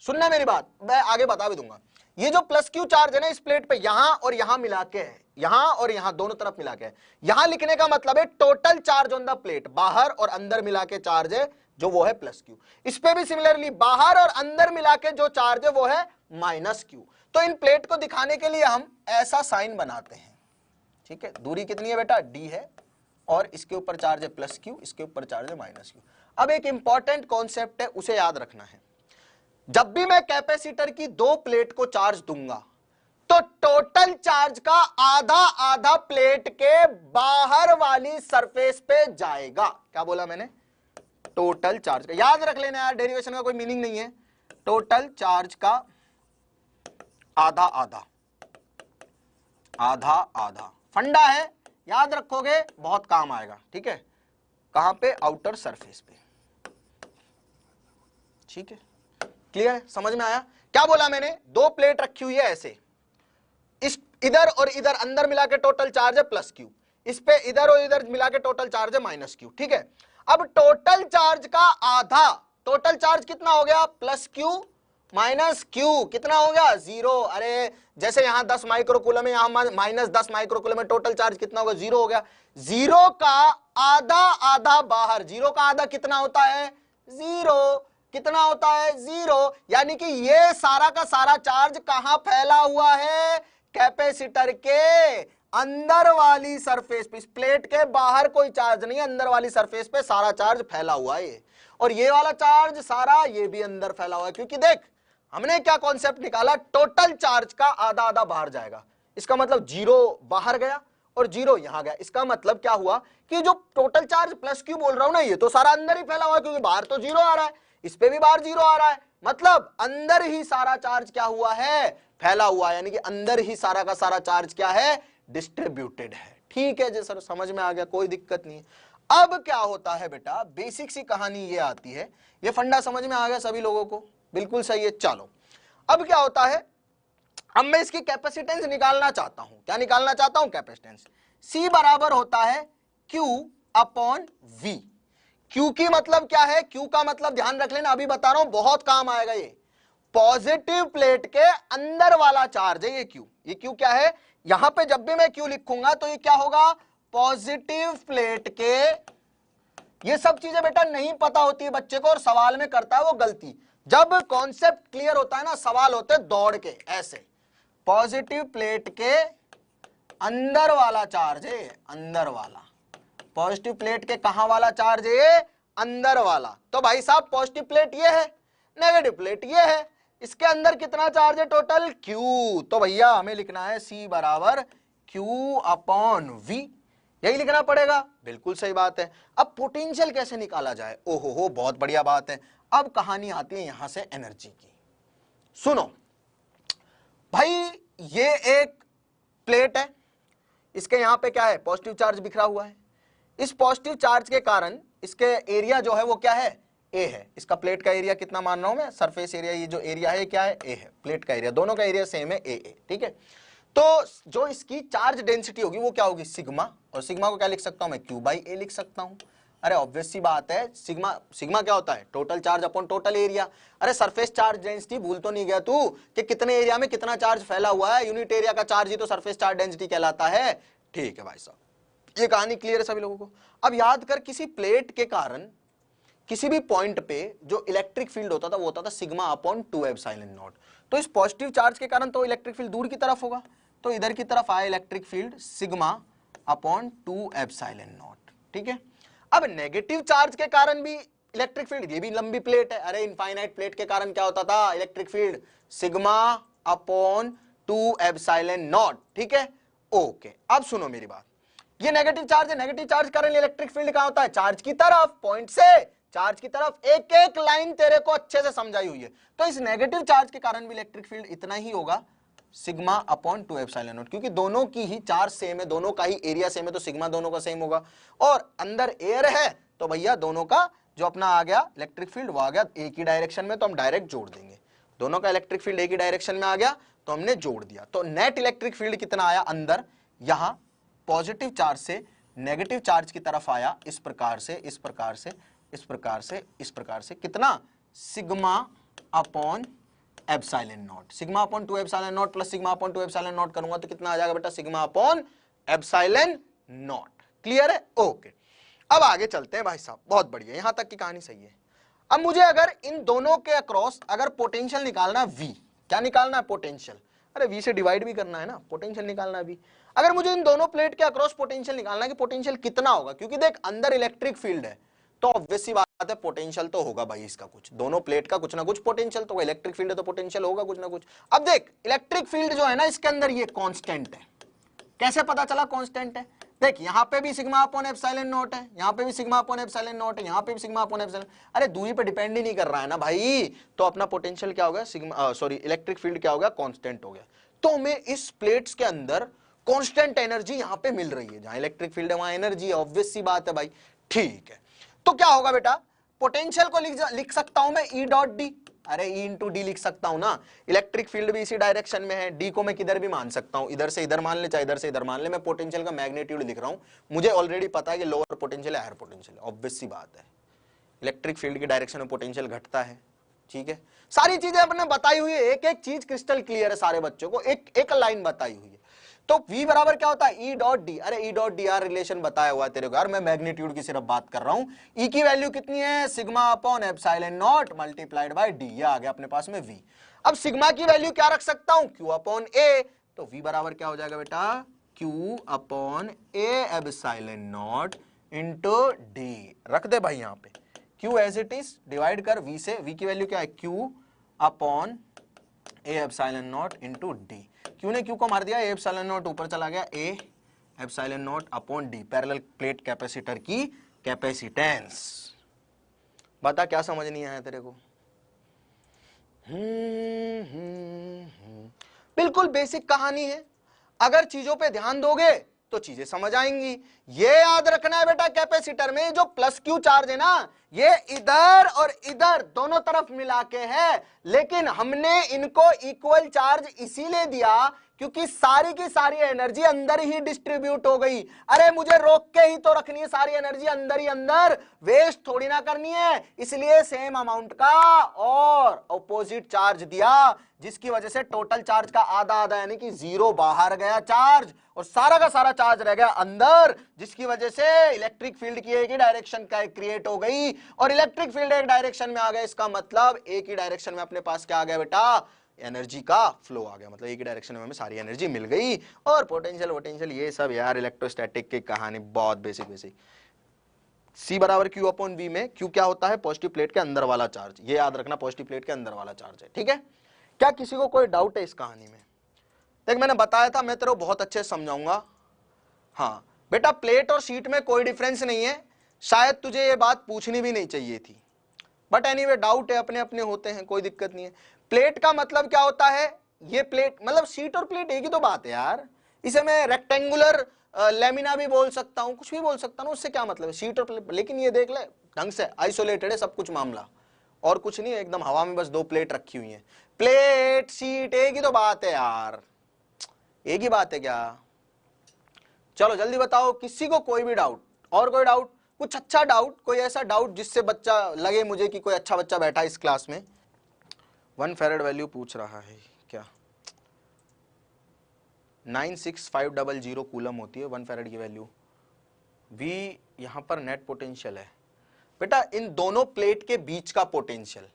सुनना मेरी बात, मैं आगे बता भी दूंगा। ये जो प्लस क्यू चार्ज है ना, इस प्लेट पे यहां और यहां मिला के है, यहां और यहां दोनों तरफ मिला के है। यहां लिखने का मतलब है total charge on the plate, बाहर और अंदर मिला के चार्ज है जो वो है प्लस क्यू। इस पे भी सिमिलरली बाहर और अंदर मिला के जो चार्ज है वो है माइनस क्यू। तो इन प्लेट को दिखाने के लिए हम ऐसा साइन बनाते हैं। ठीक है, दूरी कितनी है बेटा, डी है, और इसके ऊपर चार्ज है प्लस क्यू, इसके ऊपर चार्ज है माइनस क्यू। अब एक इंपॉर्टेंट कॉन्सेप्ट है, उसे याद रखना है। जब भी मैं कैपेसिटर की दो प्लेट को चार्ज दूंगा तो टोटल चार्ज का आधा आधा प्लेट के बाहर वाली सरफेस पे जाएगा। क्या बोला मैंने, टोटल चार्ज का, याद रख लेना यार, डेरिवेशन का कोई मीनिंग नहीं है। टोटल चार्ज का आधा आधा, आधा आधा फंडा है, याद रखोगे बहुत काम आएगा। ठीक है, कहां पे, आउटर सरफेस पे। ठीक है, क्लियर है, समझ में आया? क्या बोला मैंने, दो प्लेट रखी हुई है ऐसे, इस इधर और इधर अंदर मिला के टोटल चार्ज है प्लस क्यू, इस पे इधर और इधर मिला के टोटल चार्ज है माइनस क्यू। ठीक है, अब टोटल चार्ज का आधा, टोटल चार्ज कितना हो गया, प्लस क्यू माइनस क्यू, कितना हो गया, जीरो। अरे जैसे यहां 10 माइक्रोकूलम है, यहां माइनस 10 माइक्रोकूलम है, टोटल चार्ज कितना होगा, जीरो हो गया। जीरो का आधा आधा बाहर, जीरो का आधा कितना होता है, जीरो, कितना होता है, जीरो। यानी कि ये सारा का सारा चार्ज कहां फैला हुआ है, कैपेसिटर के अंदर वाली सरफेस पे। इस प्लेट के बाहर कोई चार्ज नहीं है, अंदर वाली सरफेस पे सारा चार्ज फैला हुआ है। और ये वाला चार्ज सारा ये भी अंदर फैला हुआ है, क्योंकि देख हमने क्या कॉन्सेप्ट निकाला, टोटल चार्ज का आधा आधा बाहर जाएगा। इसका मतलब जीरो बाहर गया और जीरो यहां गया। इसका मतलब क्या हुआ कि जो टोटल चार्ज प्लस क्यू बोल रहा हूं ना, ये तो सारा अंदर ही फैला हुआ है, क्योंकि बाहर तो जीरो आ रहा है, इस पे भी बाहर जीरो आ रहा है, मतलब अंदर ही सारा चार्ज क्या हुआ है, फैला हुआ है। यानी कि अंदर ही सारा का सारा चार्ज क्या है, डिस्ट्रीब्यूटेड है। ठीक है जी सर, समझ में आ गया, कोई दिक्कत नहीं है। अब क्या होता है बेटा, बेसिक सी कहानी ये आती है, ये फंडा समझ में आ गया सभी लोगों को, बिल्कुल सही है। चलो अब क्या होता है, अब मैं इसकी कैपेसिटेंस निकालना चाहता हूं। क्या निकालना चाहता हूं, कैपेसिटेंस। C बराबर होता है Q अपॉन V। Q की मतलब क्या है, Q का मतलब ध्यान रख लेना, अभी बता रहा हूं, बहुत काम आएगा। ये पॉजिटिव प्लेट के अंदर वाला चार्ज है ये Q। ये Q क्या है, यहां पे जब भी मैं Q लिखूंगा तो ये क्या होगा, पॉजिटिव प्लेट के, ये सब चीजें बेटा नहीं पता होती है बच्चे को और सवाल में करता है वो गलती। जब कॉन्सेप्ट क्लियर होता है ना, सवाल होते हैं दौड़ के ऐसे। पॉजिटिव प्लेट के अंदर वाला चार्ज है, अंदर वाला। पॉजिटिव प्लेट के कहां वाला चार्ज है? अंदर वाला। तो भाई साहब पॉजिटिव प्लेट ये है, नेगेटिव प्लेट ये है, इसके अंदर कितना चार्ज है टोटल? Q। तो भैया हमें लिखना है C बराबर Q अपॉन V, यही लिखना पड़ेगा। बिल्कुल सही बात है। अब पोटेंशियल कैसे निकाला जाए? ओहो हो, बहुत बढ़िया बात है। अब कहानी आती है यहां से एनर्जी की। सुनो भाई, ये एक प्लेट है, इसके यहां पे क्या है? पॉजिटिव चार्ज बिखरा हुआ है। इस पॉजिटिव चार्ज के कारण इसके एरिया जो है वो क्या है? ए है। इसका प्लेट का एरिया कितना मान रहा हूं मैं? सरफेस एरिया, ये जो एरिया है क्या है? ए है। प्लेट का एरिया, दोनों का एरिया सेम है, ए। ठीक है। तो जो इसकी चार्ज डेंसिटी होगी वो क्या होगी? सिग्मा। और सिग्मा को क्या लिख सकता हूं मैं? Q बाई ए लिख सकता हूं। अरे ऑब्वियस सी बात है, सिग्मा क्या होता है? Total charge upon total area. अरे सरफेस चार्ज डेंसिटी भूल तो नहीं गया तू कि कितने एरिया में कितना चार्ज फैला हुआ है? यूनिट एरिया का चार्ज ही तो सरफेस चार्ज डेंसिटी कहलाता है। ठीक है भाई साहब, ये कहानी क्लियर है सभी लोगों को। अब याद कर, किसी प्लेट के कारण किसी भी पॉइंट पे जो इलेक्ट्रिक फील्ड होता था वो होता था सिग्मा अपॉन 2 एप्सिलॉन नॉट। तो इस पॉजिटिव चार्ज के कारण तो इलेक्ट्रिक फील्ड दूर की तरफ होगा, तो इधर की तरफ आया electric field sigma upon 2 epsilon not. ठीक है। अब नेगेटिव चार्ज के कारण भी इलेक्ट्रिक फील्ड, ये भी लंबी प्लेट है, अरे इनफाइनाइट प्लेट के कारण क्या होता था? Electric field sigma upon 2 epsilon not. ठीक है, ओके। अब सुनो मेरी बात, ये नेगेटिव चार्ज है, नेगेटिव चार्ज कारण इलेक्ट्रिक फील्ड कहां होता है? चार्ज की तरफ, पॉइंट से चार्ज की तरफ। एक एक लाइन तेरे को अच्छे से समझाई हुई है। तो इस नेगेटिव चार्ज के कारण भी इलेक्ट्रिक फील्ड इतना ही होगा, सिग्मा अपॉन 2 एप्सिलॉन नॉट, क्योंकि दोनों की ही चार्ज सेम है, दोनों का ही एरिया सेम है, तो सिग्मा दोनों का सेम होगा। और अंदर एयर है तो भैया दोनों का जो अपना आ गया इलेक्ट्रिक फील्ड वो आ गया एक ही डायरेक्शन में, तो हम डायरेक्ट जोड़ देंगे। दोनों का इलेक्ट्रिक फील्ड एक ही डायरेक्शन में आ गया तो हमने जोड़ दिया। तो नेट इलेक्ट्रिक फील्ड कितना आया? अंदर यहां पॉजिटिव चार्ज से नेगेटिव चार्ज की तरफ आया, इस प्रकार से, इस प्रकार से, इस प्रकार से, इस प्रकार से। कितना? Sigma upon epsilon not. Sigma upon 2 epsilon not plus sigma upon 2 epsilon not करूंगा तो कितना आ जाएगा बेटा? Sigma upon epsilon not. Clear है? ओके। अब आगे चलते हैं भाई साहब, बहुत बढ़िया, यहां तक की कहानी सही है। अब मुझे अगर इन दोनों के अक्रॉस अगर पोटेंशियल निकालना है V, क्या निकालना है? पोटेंशियल। अरे V से डिवाइड भी करना है ना, पोटेंशियल निकालना है V। अगर मुझे इन दोनों प्लेट के अक्रॉस पोटेंशियल निकालना है कि पोटेंशियल कितना होगा, क्योंकि देख अंदर इलेक्ट्रिक फील्ड है तो ऑब्वियस सी बात है पोटेंशियल तो होगा भाई इसका कुछ, दोनों प्लेट का कुछ ना कुछ पोटेंशियल तो, इलेक्ट्रिक फील्ड है तो पोटेंशियल होगा कुछ ना कुछ। अब देख इलेक्ट्रिक फील्ड जो है ना इसके अंदर ये कांस्टेंट है। कैसे पता चला कांस्टेंट है? देख यहां पे भी सिग्मा अपॉन एप्सिलॉन नॉट है, यहां पे भी सिग्मा अपॉन एप्सिलॉन नॉट है, यहां पे भी सिग्मा अपॉन एप्सिलॉन। अरे दूरी पे डिपेंड ही नहीं कर रहा है ना भाई, तो अपना पोटेंशियल क्या हो गया? सिग्मा सॉरी इलेक्ट्रिक फील्ड क्या हो गया? कांस्टेंट हो गया। तो हमें इस प्लेट्स के अंदर कांस्टेंट एनर्जी यहां पे मिल रही है, जहां इलेक्ट्रिक फील्ड है वहां एनर्जी है, ऑब्वियस सी बात है भाई। ठीक है, तो क्या होगा बेटा? पोटेंशियल को लिख सकता हूं मैं E डॉट डी। अरे E इंटू डी लिख सकता हूं ना, इलेक्ट्रिक फील्ड भी इसी डायरेक्शन में है, डी को मैं किधर भी मान सकता हूं, इधर से इधर मान ले चाहे इधर से इधर मान ले। मैं पोटेंशियल का मैग्नीट्यूड लिख रहा हूं, मुझे ऑलरेडी पता है कि लोअर पोटेंशियल है हायर पोटेंशियल है, ऑब्वियस सी बात है। इलेक्ट्रिक फील्ड की डायरेक्शन में पोटेंशियल घटता है। ठीक है, सारी चीजें अपने बताई हुई है, एक एक चीज क्रिस्टल क्लियर है सारे बच्चों को, एक एक लाइन बताई हुई है। तो V बराबर क्या होता है? E dot D. अरे E dot D R relation बताया हुआ है तेरे को यार, मैं मैग्नीट्यूड की सिर्फ बात कर रहा हूं। E की वैल्यू कितनी है? Sigma upon epsilon not multiplied by D, ये आ गया अपने पास में V। अब सिग्मा की वैल्यू क्या रख सकता हूं? Q upon A। तो V बराबर क्या हो जाएगा बेटा? Q upon A epsilon not into D. रख दे भाई यहां पे Q as it is, divide कर V से। V की वैल्यू क्या है? Q upon A epsilon not into D. Q ने Q को मार दिया, A एप्सिलॉन नॉट ऊपर चला गया, A epsilon not upon D, parallel plate capacitor की कैपेसिटेंस। बता क्या समझ नहीं आया तेरे को? बिल्कुल बेसिक कहानी है, अगर चीजों पे ध्यान दोगे तो चीजें समझ आएंगी। ये याद रखना है बेटा, कैपेसिटर में जो प्लस क्यू चार्ज है ना, ये इधर और इधर दोनों तरफ मिला के है, लेकिन हमने इनको इक्वल चार्ज इसीलिए दिया क्योंकि सारी की सारी एनर्जी अंदर ही डिस्ट्रीब्यूट हो गई। अरे मुझे रोक के ही तो रखनी है, सारी एनर्जी अंदर ही अंदर, वेस्ट थोड़ी ना करनी है। इसलिए सेम अमाउंट का और ऑपोजिट चार्ज दिया, जिसकी वजह से टोटल चार्ज का आधा आधा यानी कि 0 बाहर गया चार्ज और सारा का सारा चार्ज रह गया अंदर, जिसकी वजह से इलेक्ट्रिक फील्ड की एक ही डायरेक्शन का क्रिएट हो गई और इलेक्ट्रिक फील्ड एक डायरेक्शन में आ गया। इसका मतलब एक ही डायरेक्शन में अपने पास क्या आ गया बेटा, एनर्जी का फ्लो आ गया। मतलब एक ही डायरेक्शन में हमें सारी एनर्जी मिल गई। और पोटेंशियल ये सब यार इलेक्ट्रोस्टैटिक की कहानी बहुत बेसिक। C बराबर Q अपॉन V में Q क्या होता है, पॉजिटिव प्लेट के अंदर वाला चार्ज। ये याद रखना, पॉजिटिव प्लेट के अंदर वाला चार्ज है, ठीक है। क्या किसी को कोई डाउट है इस कहानी में? देख मैंने बताया था, मैं तेरे को बहुत अच्छे से समझाऊंगा। हाँ बेटा, प्लेट और शीट में कोई डिफरेंस नहीं है, शायद तुझे ये बात पूछनी भी नहीं चाहिए थी, बट एनीवे डाउट है, अपने अपने होते हैं, कोई दिक्कत नहीं है। प्लेट का मतलब क्या होता है, ये प्लेट मतलब शीट और प्लेट एक ही तो बात है यार। इसे मैं रेक्टेंगुलर लेमिना भी बोल सकता हूं, कुछ भी बोल सकता हूं, उससे क्या मतलब है शीट और प्लेट। लेकिन ये देख ले ढंग से आइसोलेटेड है सब कुछ मामला, और कुछ नहीं है, एकदम हवा में बस 2 प्लेट रखी हुई है। प्लेट शीट एक ही तो बात है यार, एक ही बात है क्या? चलो जल्दी बताओ, किसी को कोई भी डाउट? और कोई डाउट, कुछ अच्छा डाउट, कोई ऐसा डाउट जिससे बच्चा लगे मुझे कि कोई अच्छा बच्चा बैठा इस क्लास में। 1 फैरेड वैल्यू पूछ रहा है क्या? 96500 कूलम होती है 1 फैरेड की वैल्यू। V यहां पर नेट पोटेंशियल है बेटा, इन दोनों प्लेट के बीच का पोटेंशियल,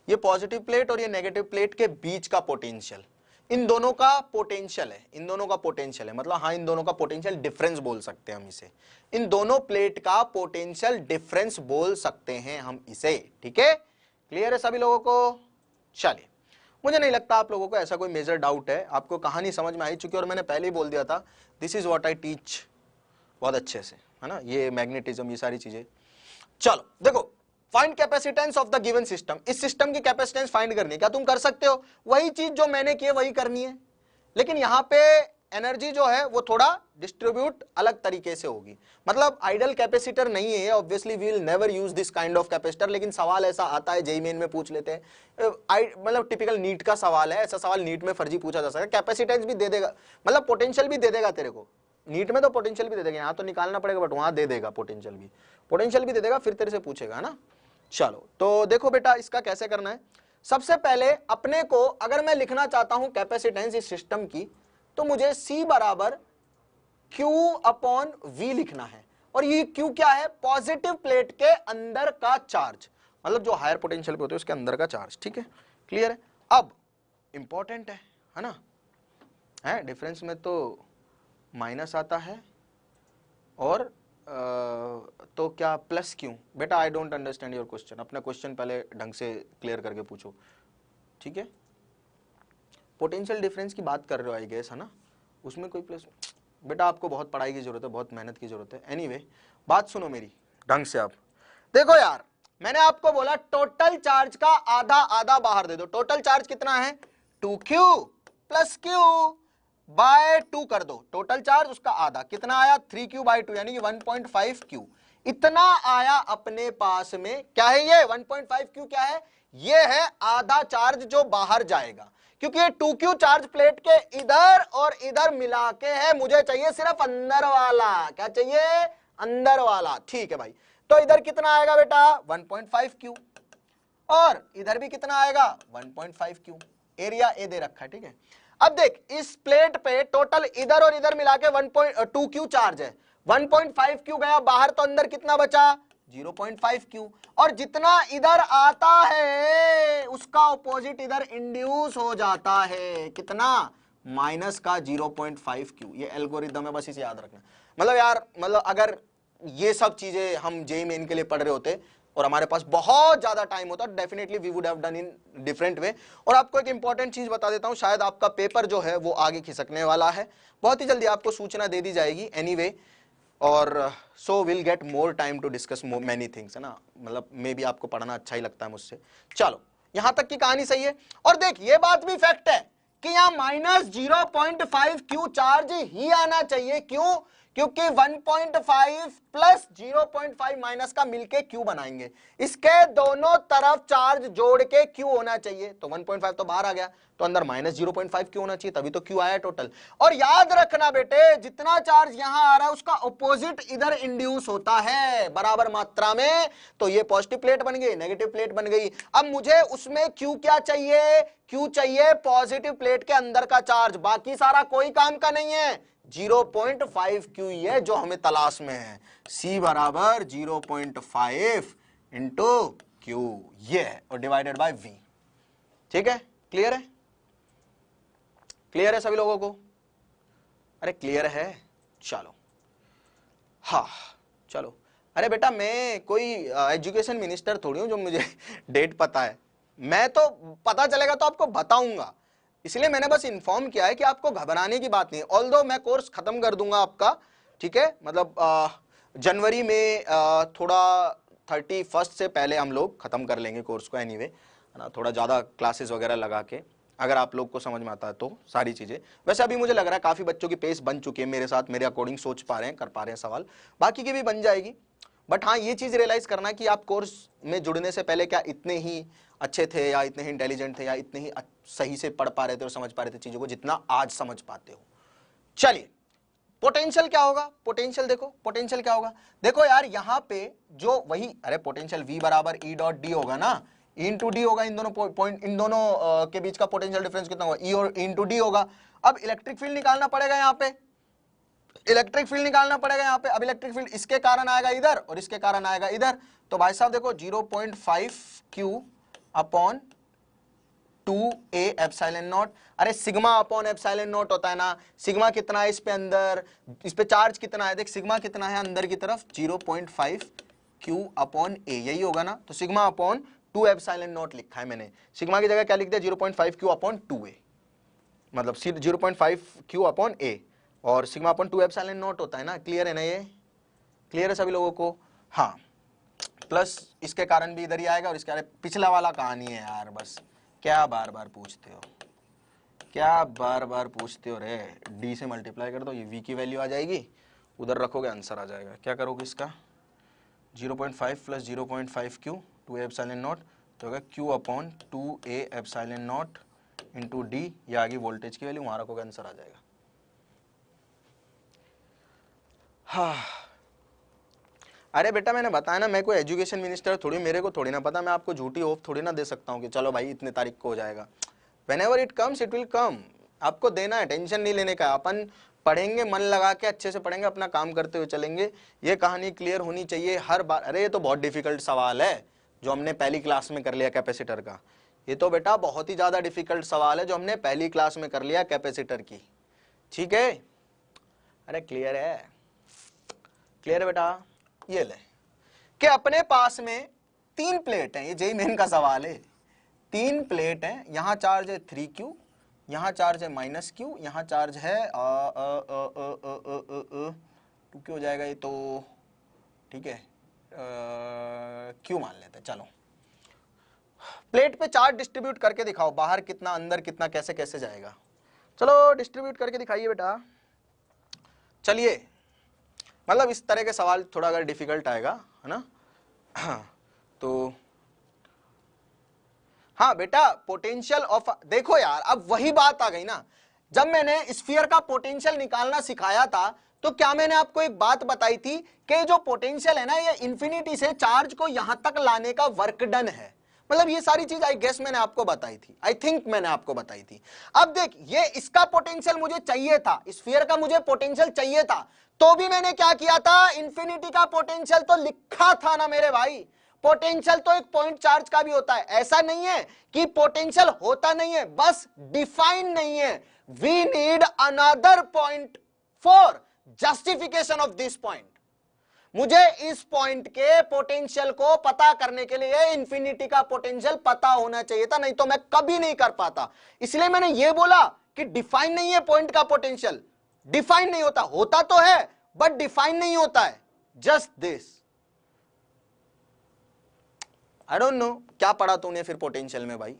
ये पॉजिटिव प्लेट और ये नेगेटिव प्लेट के बीच का पोटेंशियल, इन दोनों का पोटेंशियल है, इन दोनों का पोटेंशियल है। मतलब हाँ, इन दोनों का पोटेंशियल डिफरेंस बोल सकते हैं हम इसे, इन दोनों प्लेट का पोटेंशियल डिफरेंस बोल सकते हैं हम इसे, ठीक है। क्लियर है सभी लोगों को? चलिए, मुझे नहीं लगता आप लोगों को ऐसा कोई मेजर डाउट है, आपको कहानी समझ में आई चुकी है। और मैंने पहले ही बोल दिया था, this is what I teach, बहुत अच्छे से, है ना, ये मैग्नेटिज्म, ये सारी चीजें। चलो देखो, find capacitance of the given system, इस सिस्टम की कैपेसिटेंस फाइंड करनी है। क्या तुम कर सकते हो? वही चीज जो मैंने की है वही करनी है, लेकिन यहां पे एनर्जी जो है वो थोड़ा डिस्ट्रीब्यूट अलग तरीके से होगी। मतलब आइडल कैपेसिटर नहीं है, obviously we will never use this kind of capacitor, लेकिन सवाल ऐसा आता है, जेईई मेन में पूछ लेते हैं, मतलब टिपिकल नीट का सवाल है, ऐसा सवाल नीट में फर्जी पूछा जा सकता है। कैपेसिटेंस भी दे देगा, मतलब पोटेंशियल भी दे देगा तेरे को, नीट में तो पोटेंशियल भी दे देगा, यहाँ तो निकालना पड़ेगा, बट वहां दे देगा पोटेंशियल भी दे देगा, फिर तेरे से पूछेगा, है ना। चलो तो देखो बेटा, इसका कैसे करना है। सबसे पहले अपने को, अगर मैं लिखना चाहता हूं कैपेसिटेंस इस सिस्टम की, तो मुझे C बराबर Q अपॉन V लिखना है। और ये Q क्या है? पॉजिटिव प्लेट के अंदर का चार्ज, मतलब जो हायर पोटेंशियल पे होते हैं उसके अंदर का चार्ज, ठीक है, क्लियर है। अब इंपॉर्टेंट है ना, है डिफरेंस में तो माइनस आता है, और तो क्या प्लस क्यों? बेटा I don't understand your question, अपना क्वेश्चन पहले ढंग से क्लियर करके पूछो, ठीक है। पोटेंशियल डिफरेंस की बात कर रहे हो आई गेस, है ना, उसमें कोई प्लस? बेटा आपको बहुत पढ़ाई की जरूरत है, बहुत मेहनत की जरूरत है। एनीवे बात सुनो मेरी ढंग से। आप देखो यार, मैंने आपको बोला टोटल चार्ज का आधा आधा बाहर दे दो। टोटल चार्ज कितना है? 2Q प्लस Q बाय 2 कर दो, टोटल चार्ज उसका आधा, कितना आया? 3Q बाय 2 यानी कि 1.5Q, इतना आया अपने पास में। क्या है ये 1.5Q? क्या है ये? है आधा चार्ज जो बाहर जाएगा, क्योंकि ये 2Q चार्ज प्लेट के इधर और इधर मिला के है, मुझे चाहिए सिर्फ अंदर वाला। क्या चाहिए? अंदर वाला, ठीक है भाई। तो इधर कितना आएगा बेटा? 1.5Q, और इधर भी कितना आएगा? 1.5Q। एरिया ए दे रखा है, ठीक है। अब देख, इस प्लेट पे टोटल इधर और इधर मिला के 1.2Q चार्ज है, 1.5Q गया बाहर, तो अंदर कितना बचा? 0.5Q। और जितना इधर आता है उसका ऑपोजिट इधर इंड्यूस हो जाता है, कितना? माइनस का 0.5Q। ये एल्गोरिदम है, बस इसे याद रखना। मतलब यार, मतलब अगर ये सब चीजें हम जेईई मेन के लिए पढ़ रहे होते और हमारे पास बहुत ज्यादा टाइम होता, definitely we would have done in different way. और आपको एक इंपॉर्टेंट चीज बता देता हूं, शायद आपका पेपर जो है वो आगे खिसकने वाला है, बहुत ही जल्दी आपको सूचना दे दी जाएगी एनीवे, और so will get more time to discuss many things, है ना। मतलब मे बी आपको पढ़ना अच्छा ही लगता है मुझसे। चलो यहां तक की कहानी सही है। और देख, ये बात भी फैक्ट है कि यहां -0.5Q चार्ज ही आना चाहिए। क्यों? क्योंकि 1.5 प्लस 0.5 माइनस का मिलके Q बनाएंगे, इसके दोनों तरफ चार्ज जोड़ के Q होना चाहिए, तो 1.5 तो बाहर आ गया, तो अंदर माइनस 0.5 Q होना चाहिए, तभी तो Q आया टोटल। और याद रखना बेटे, जितना चार्ज यहां आ रहा है उसका ऑपोजिट इधर इंड्यूस होता है बराबर मात्रा में, तो ये पॉजिटिव प्लेट बन गई, नेगेटिव प्लेट बन गई। अब मुझे उसमें Q क्या चाहिए, Q चाहिए पॉजिटिव प्लेट के अंदर का चार्ज, बाकी सारा कोई काम का नहीं है, 0.5 Q है जो हमें तलाश में है, C बराबर 0.5 इंटू Q ये है, और डिवाइडेड बाय V। ठीक है, क्लियर है? क्लियर है सभी लोगों को? अरे क्लियर है, चलो। हाँ चलो। अरे बेटा मैं कोई एजुकेशन मिनिस्टर थोड़ी हूं जो मुझे डेट पता है, मैं तो पता चलेगा तो आपको बताऊंगा, इसलिए मैंने बस इन्फॉर्म किया है कि आपको घबराने की बात नहीं। ऑल्दो मैं कोर्स खत्म कर दूंगा आपका, ठीक है, मतलब जनवरी में थोड़ा 31 से पहले हम लोग खत्म कर लेंगे कोर्स को, एनीवे है ना, थोड़ा ज़्यादा क्लासेस वगैरह लगा के, अगर आप लोग को समझ में आता है तो सारी चीज़ें। वैसे अभी मुझे लग रहा है काफ़ी बच्चों की पेस बन चुकी है मेरे साथ, मेरे अकॉर्डिंग सोच पा रहे हैं, कर पा रहे हैं सवाल, बाकी की भी बन जाएगी। बट हाँ, ये चीज़ रियलाइज़ करना कि आप कोर्स में जुड़ने से पहले क्या इतने ही अच्छे थे, या इतने ही इंटेलिजेंट थे, या इतने ही सही से पढ़ पा रहे थे और समझ पा रहे थे चीज़ों को जितना आज समझ पाते हो। चलिए, पोटेंशियल क्या होगा? पोटेंशियल देखो, पोटेंशियल क्या होगा, देखो यार यहां पे जो वही, अरे पोटेंशियल V बराबर E डॉट डी होगा ना, E इंटू डी होगा, इन दोनों पॉइंट, इन दोनों के बीच का पोटेंशियल डिफरेंस कितना होगा, E और E इंटू डी होगा। अब इलेक्ट्रिक फील्ड निकालना पड़ेगा यहाँ पे, इलेक्ट्रिक फील्ड निकालना पड़ेगा यहाँ पे। अब इलेक्ट्रिक फील्ड इसके कारण आएगा इधर और इसके कारण आएगा इधर, तो भाई साहब देखो 0.5 Q upon 2a epsilon not, अरे सिग्मा अपॉन एप्सिलॉन नॉट होता है ना, सिग्मा कितना है इस पे अंदर, इस पे चार्ज कितना है, देख सिग्मा कितना है अंदर की तरफ, 0.5 Q अपॉन a, यही होगा ना, तो सिग्मा अपॉन 2 एप्सिलॉन नॉट लिखा है मैंने, सिग्मा की जगह क्या लिख दिया 0.5 Q अपॉन 2a, मतलब 0.5 Q अपॉन a, और सिग्मा अपॉन 2 एप्सिलॉन नॉट होता है ना। क्लियर है ना, ये क्लियर है सभी लोगों को? हाँ, प्लस इसके कारण भी इधर ही आएगा, और इसके कारण पिछला वाला कहानी है यार, बस क्या बार बार पूछते हो, क्या बार बार पूछते हो रे, d से मल्टीप्लाई कर दो, ये v की वैल्यू आ जाएगी, उधर रखोगे आंसर आ जाएगा। क्या करोगे इसका, 0.5 plus 0.5 Q 2a epsilon not, तो होगा Q upon 2a epsilon not into D, ये आ गई वोल्टेज की वैल्यू, वहां रखोगे आंसर आ जाएगा। हाँ, अरे बेटा मैंने बताया ना, मैं कोई एजुकेशन मिनिस्टर थोड़ी, मेरे को थोड़ी ना पता, मैं आपको झूठी होप थोड़ी ना दे सकता हूँ कि चलो भाई इतने तारीख को हो जाएगा। Whenever it comes it will come, आपको देना है, टेंशन नहीं लेने का, अपन पढ़ेंगे मन लगा के, अच्छे से पढ़ेंगे, अपना काम करते हुए चलेंगे। ये कहानी क्लियर होनी चाहिए हर बार। अरे ये तो बहुत डिफिकल्ट सवाल है जो हमने पहली क्लास में कर लिया कैपेसिटर का, ये तो बेटा बहुत ही ज्यादा डिफिकल्ट सवाल है जो हमने पहली क्लास में कर लिया कैपेसिटर की, ठीक है? अरे क्लियर है, क्लियर है बेटा? ये ले कि अपने पास में 3 प्लेट हैं, ये जेई मेन का सवाल है, 3 प्लेट हैं, यहां चार्ज है 3Q, यहां चार्ज है -Q, यहां चार्ज है 2Q हो जाएगा ये तो, ठीक है, Q मान लेते हैं। चलो प्लेट पे चार्ज डिस्ट्रीब्यूट करके दिखाओ, बाहर कितना अंदर कितना, कैसे कैसे जाएगा, चलो डिस्ट्रीब्यूट करके दिखाइए बेटा। चलिए, मतलब इस तरह के सवाल थोड़ा अगर डिफिकल्ट आएगा, है ना, तो हाँ बेटा पोटेंशियल ऑफ, देखो यार अब वही बात आ गई ना, जब मैंने स्फीयर का पोटेंशियल निकालना सिखाया था तो क्या मैंने आपको एक बात बताई थी कि जो पोटेंशियल है ना, ये इंफिनिटी से चार्ज को यहां तक लाने का वर्क डन है, मतलब ये सारी चीज आई गेस मैंने आपको बताई थी, आई थिंक मैंने आपको बताई थी। अब देख, ये इसका पोटेंशियल मुझे चाहिए था, स्फीयर का मुझे पोटेंशियल चाहिए था, तो भी मैंने क्या किया था, इंफिनिटी का पोटेंशियल तो लिखा था ना मेरे भाई। पोटेंशियल तो एक पॉइंट चार्ज का भी होता है, ऐसा नहीं है कि पोटेंशियल होता नहीं है, बस डिफाइन नहीं है। We need another point for justification of this point. मुझे इस पॉइंट के पोटेंशियल को पता करने के लिए इंफिनिटी का पोटेंशियल पता होना चाहिए था, नहीं तो मैं कभी नहीं कर पाता। इसलिए मैंने यह बोला कि डिफाइन नहीं है पॉइंट का पोटेंशियल, डिफाइन नहीं होता, होता तो है बट डिफाइन नहीं होता है, just this. I don't know क्या पढ़ा तूने फिर पोटेंशियल में भाई,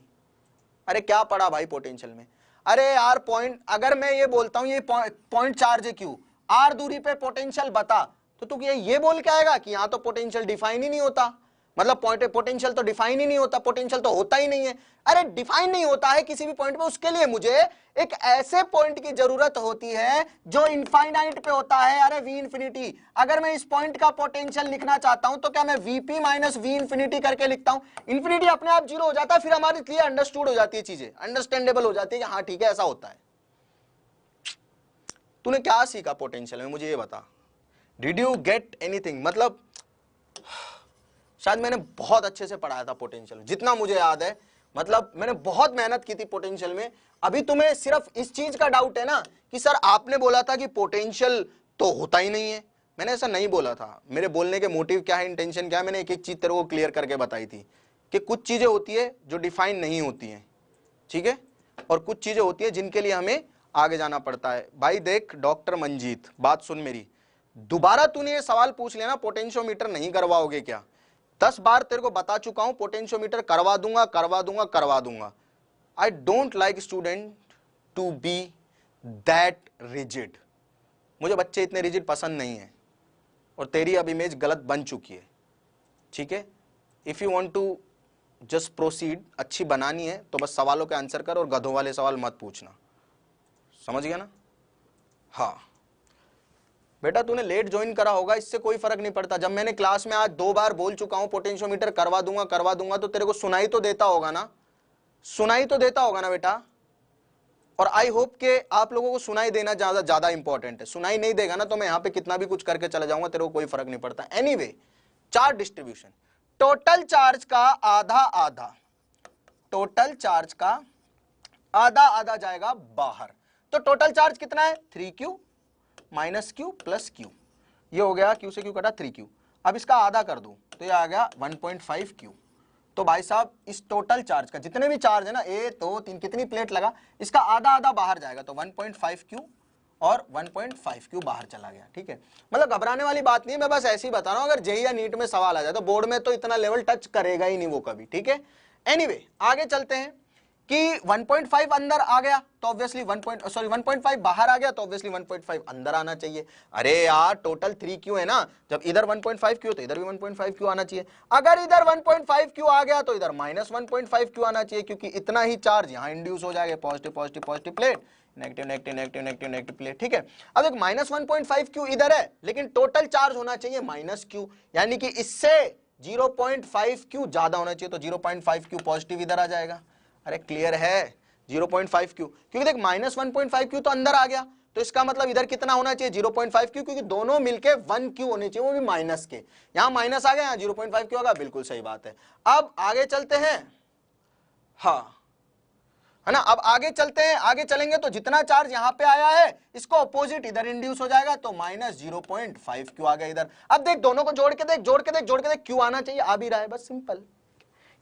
अरे क्या पढ़ा भाई पोटेंशियल में? अरे यार पॉइंट, अगर मैं ये बोलता हूं ये पॉइंट चार्ज है क्यों, r दूरी पे पोटेंशियल बता, तो तू ये बोल के आएगा कि यहां तो पोटेंशियल डिफाइन ही नहीं होता, मतलब पोटेंशियल तो डिफाइन ही नहीं होता, पोटेंशियल तो होता ही नहीं है। अरे डिफाइन नहीं होता है किसी भी पॉइंट पे, उसके लिए मुझे एक ऐसे पॉइंट की जरूरत होती है जो इनफाइनाइट पे होता है। अरे वी इंफिनिटी, अगर मैं इस पॉइंट का पोटेंशियल लिखना चाहता हूं तो क्या मैं वीपी माइनस वी इंफिनिटी करके लिखता हूं? इंफिनिटी अपने आप जीरो हो जाता है, फिर हमारे लिए अंडरस्टूड हो जाती है, चीजें अंडरस्टैंडेबल हो जाती है कि हाँ ठीक है ऐसा होता है। तूने क्या सीखा पोटेंशियल में, मुझे ये बता। Did you get anything? मतलब शायद मैंने बहुत अच्छे से पढ़ाया था पोटेंशियल, जितना मुझे याद है, मतलब मैंने बहुत मेहनत की थी पोटेंशियल में। अभी तुम्हें सिर्फ इस चीज का डाउट है ना कि सर आपने बोला था कि पोटेंशियल तो होता ही नहीं है। मैंने ऐसा नहीं बोला था, मेरे बोलने के मोटिव क्या है, इंटेंशन क्या है, मैंने एक एक चीज तेरे को क्लियर करके बताई थी कि कुछ चीजें होती है जो डिफाइन नहीं होती हैं, ठीक है, और कुछ चीजें होती है जिनके लिए हमें आगे जाना पड़ता है। भाई देख डॉक्टर मंजीत, बात सुन मेरी, दोबारा तूने ये सवाल पूछ लिया ना पोटेंशियोमीटर नहीं करवाओगे क्या, 10 बार तेरे को बता चुका हूं पोटेंशियोमीटर करवा दूंगा करवा दूंगा करवा दूंगा। I don't like student to be that rigid, मुझे बच्चे इतने रिजिड पसंद नहीं है, और तेरी अब इमेज गलत बन चुकी है, ठीक है। If you want to just proceed, अच्छी बनानी है तो बस सवालों के आंसर कर और गधों वाले सवाल मत पूछना, समझ गया ना? हाँ बेटा तूने लेट ज्वाइन करा होगा, इससे कोई फर्क नहीं पड़ता। जब मैंने क्लास में आज 2 बार बोल चुका हूं पोटेंशियोमीटर करवा दूंगा तो तेरे को सुनाई तो देता होगा ना, सुनाई तो देता होगा ना बेटा। और आई होप के आप लोगों को सुनाई देना ज्यादा इंपॉर्टेंट है। सुनाई नहीं देगा ना तो मैं यहां पे कितना भी कुछ करके चला जाऊंगा, तेरे को कोई फर्क नहीं पड़ता। Anyway, charge distribution, total charge का आधा आधा, टोटल चार्ज का आधा आधा जाएगा बाहर, तो टोटल चार्ज कितना है 3q minus Q plus Q, ये हो गया q से q कटा 3q। अब इसका आधा कर दूं तो ये आ गया 1.5q। तो भाई साहब इस टोटल चार्ज का जितने भी चार्ज है ना, 1 2 3 कितनी प्लेट लगा, इसका आधा आधा बाहर जाएगा, तो 1.5q और 1.5q बाहर चला गया, ठीक है। मतलब घबराने वाली बात नहीं है, मैं बस ऐसे ही बता रहा हूं, अगर जेईई या नीट में सवाल आ जाए तो बोर्ड में तो इतना लेवल टच करेगा ही नहीं वो कभी, ठीक है। एनीवे आगे चलते हैं कि 1.5 अंदर आ गया तो ऑब्वियसली 1.5 बाहर आ गया तो ऑब्वियसली 1.5 अंदर आना चाहिए। अरे यार टोटल 3q है ना, जब इधर 1.5q तो इधर भी 1.5q आना चाहिए। अगर इधर 1.5q आ गया तो इधर माइनस 1.5q आना चाहिए, क्योंकि इतना ही चार्ज यहां इंड्यूस हो जाएगा, positive positive positive plate, negative negative negative negative negative plate, ठीक है। अब एक माइनस 1.5q इधर है, लेकिन टोटल चार्ज होना चाहिए माइनस q, यानी कि इससे 0.5q ज्यादा होना चाहिए, तो 0.5q पॉजिटिव इधर आ जाएगा। अरे क्लियर है, 0.5q, क्योंकि देख माइनस 1.5q तो अंदर आ गया, तो इसका मतलब इधर कितना होना चाहिए 0.5q, क्योंकि दोनों मिलके 1q होने चाहिए, वो भी माइनस के। यहां माइनस आ गया, यहां 0.5q होगा, बिल्कुल सही बात है। अब आगे चलते हैं, हाँ है ना, अब आगे चलते हैं, आगे चलेंगे तो जितना चार्ज यहां पे आया है इसको अपोजिट इधर इंड्यूस हो जाएगा, तो माइनस 0.5q आ गया इधर। अब देख दोनों को जोड़ के देख, जोड़ के देख, जोड़ के देख, क्यू आना चाहिए, आ भी रहा है, बस सिंपल।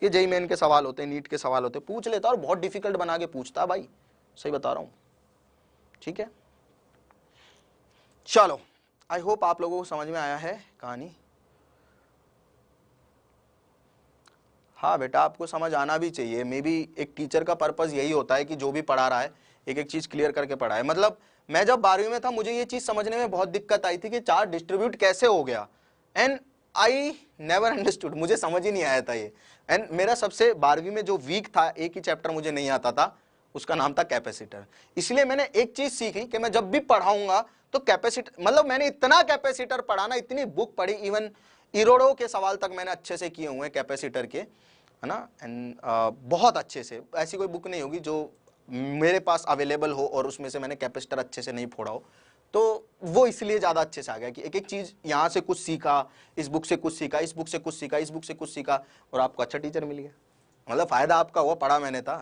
ये जेईई मेन के सवाल होते हैं, नीट के सवाल होते हैं, पूछ लेता और बहुत डिफिकल्ट बना के पूछता भाई, सही बता रहा हूं, ठीक है। चलो आई होप आप लोगों को समझ में आया है कहानी। हाँ बेटा आपको समझ आना भी चाहिए, मे बी एक टीचर का पर्पस यही होता है कि जो भी पढ़ा रहा है एक एक चीज क्लियर करके पढ़ाए। मतलब मैं जब 12वीं में था मुझे ये चीज समझने में बहुत दिक्कत आई थी कि चार्ज डिस्ट्रीब्यूट कैसे हो गया, एंड आई नेवर अंडरस्टूड, मुझे समझ ही नहीं आया था ये। एंड मेरा सबसे 12वीं में जो वीक था, एक ही चैप्टर मुझे नहीं आता था, उसका नाम था कैपेसिटर। इसलिए मैंने एक चीज सीखी कि मैं जब भी पढ़ाऊंगा तो कैपेसिटर, मतलब मैंने इतना कैपेसिटर पढ़ा ना, इतनी बुक पढ़ी, इवन इरोडो के सवाल तक मैंने अच्छे से किए हुए हैं कैपेसिटर के, है ना। एंड बहुत अच्छे से, ऐसी कोई बुक नहीं होगी जो मेरे पास अवेलेबल हो और उसमें से मैंने कैपेसिटर अच्छे से नहीं फोड़ा हो, तो वो इसलिए ज़्यादा अच्छे से आ गया कि एक एक चीज़ यहाँ से कुछ सीखा, इस बुक से कुछ सीखा, इस बुक से कुछ सीखा, इस बुक से कुछ सीखा, और आपको अच्छा टीचर मिल गया। मतलब फ़ायदा आपका हुआ, पढ़ा मैंने था।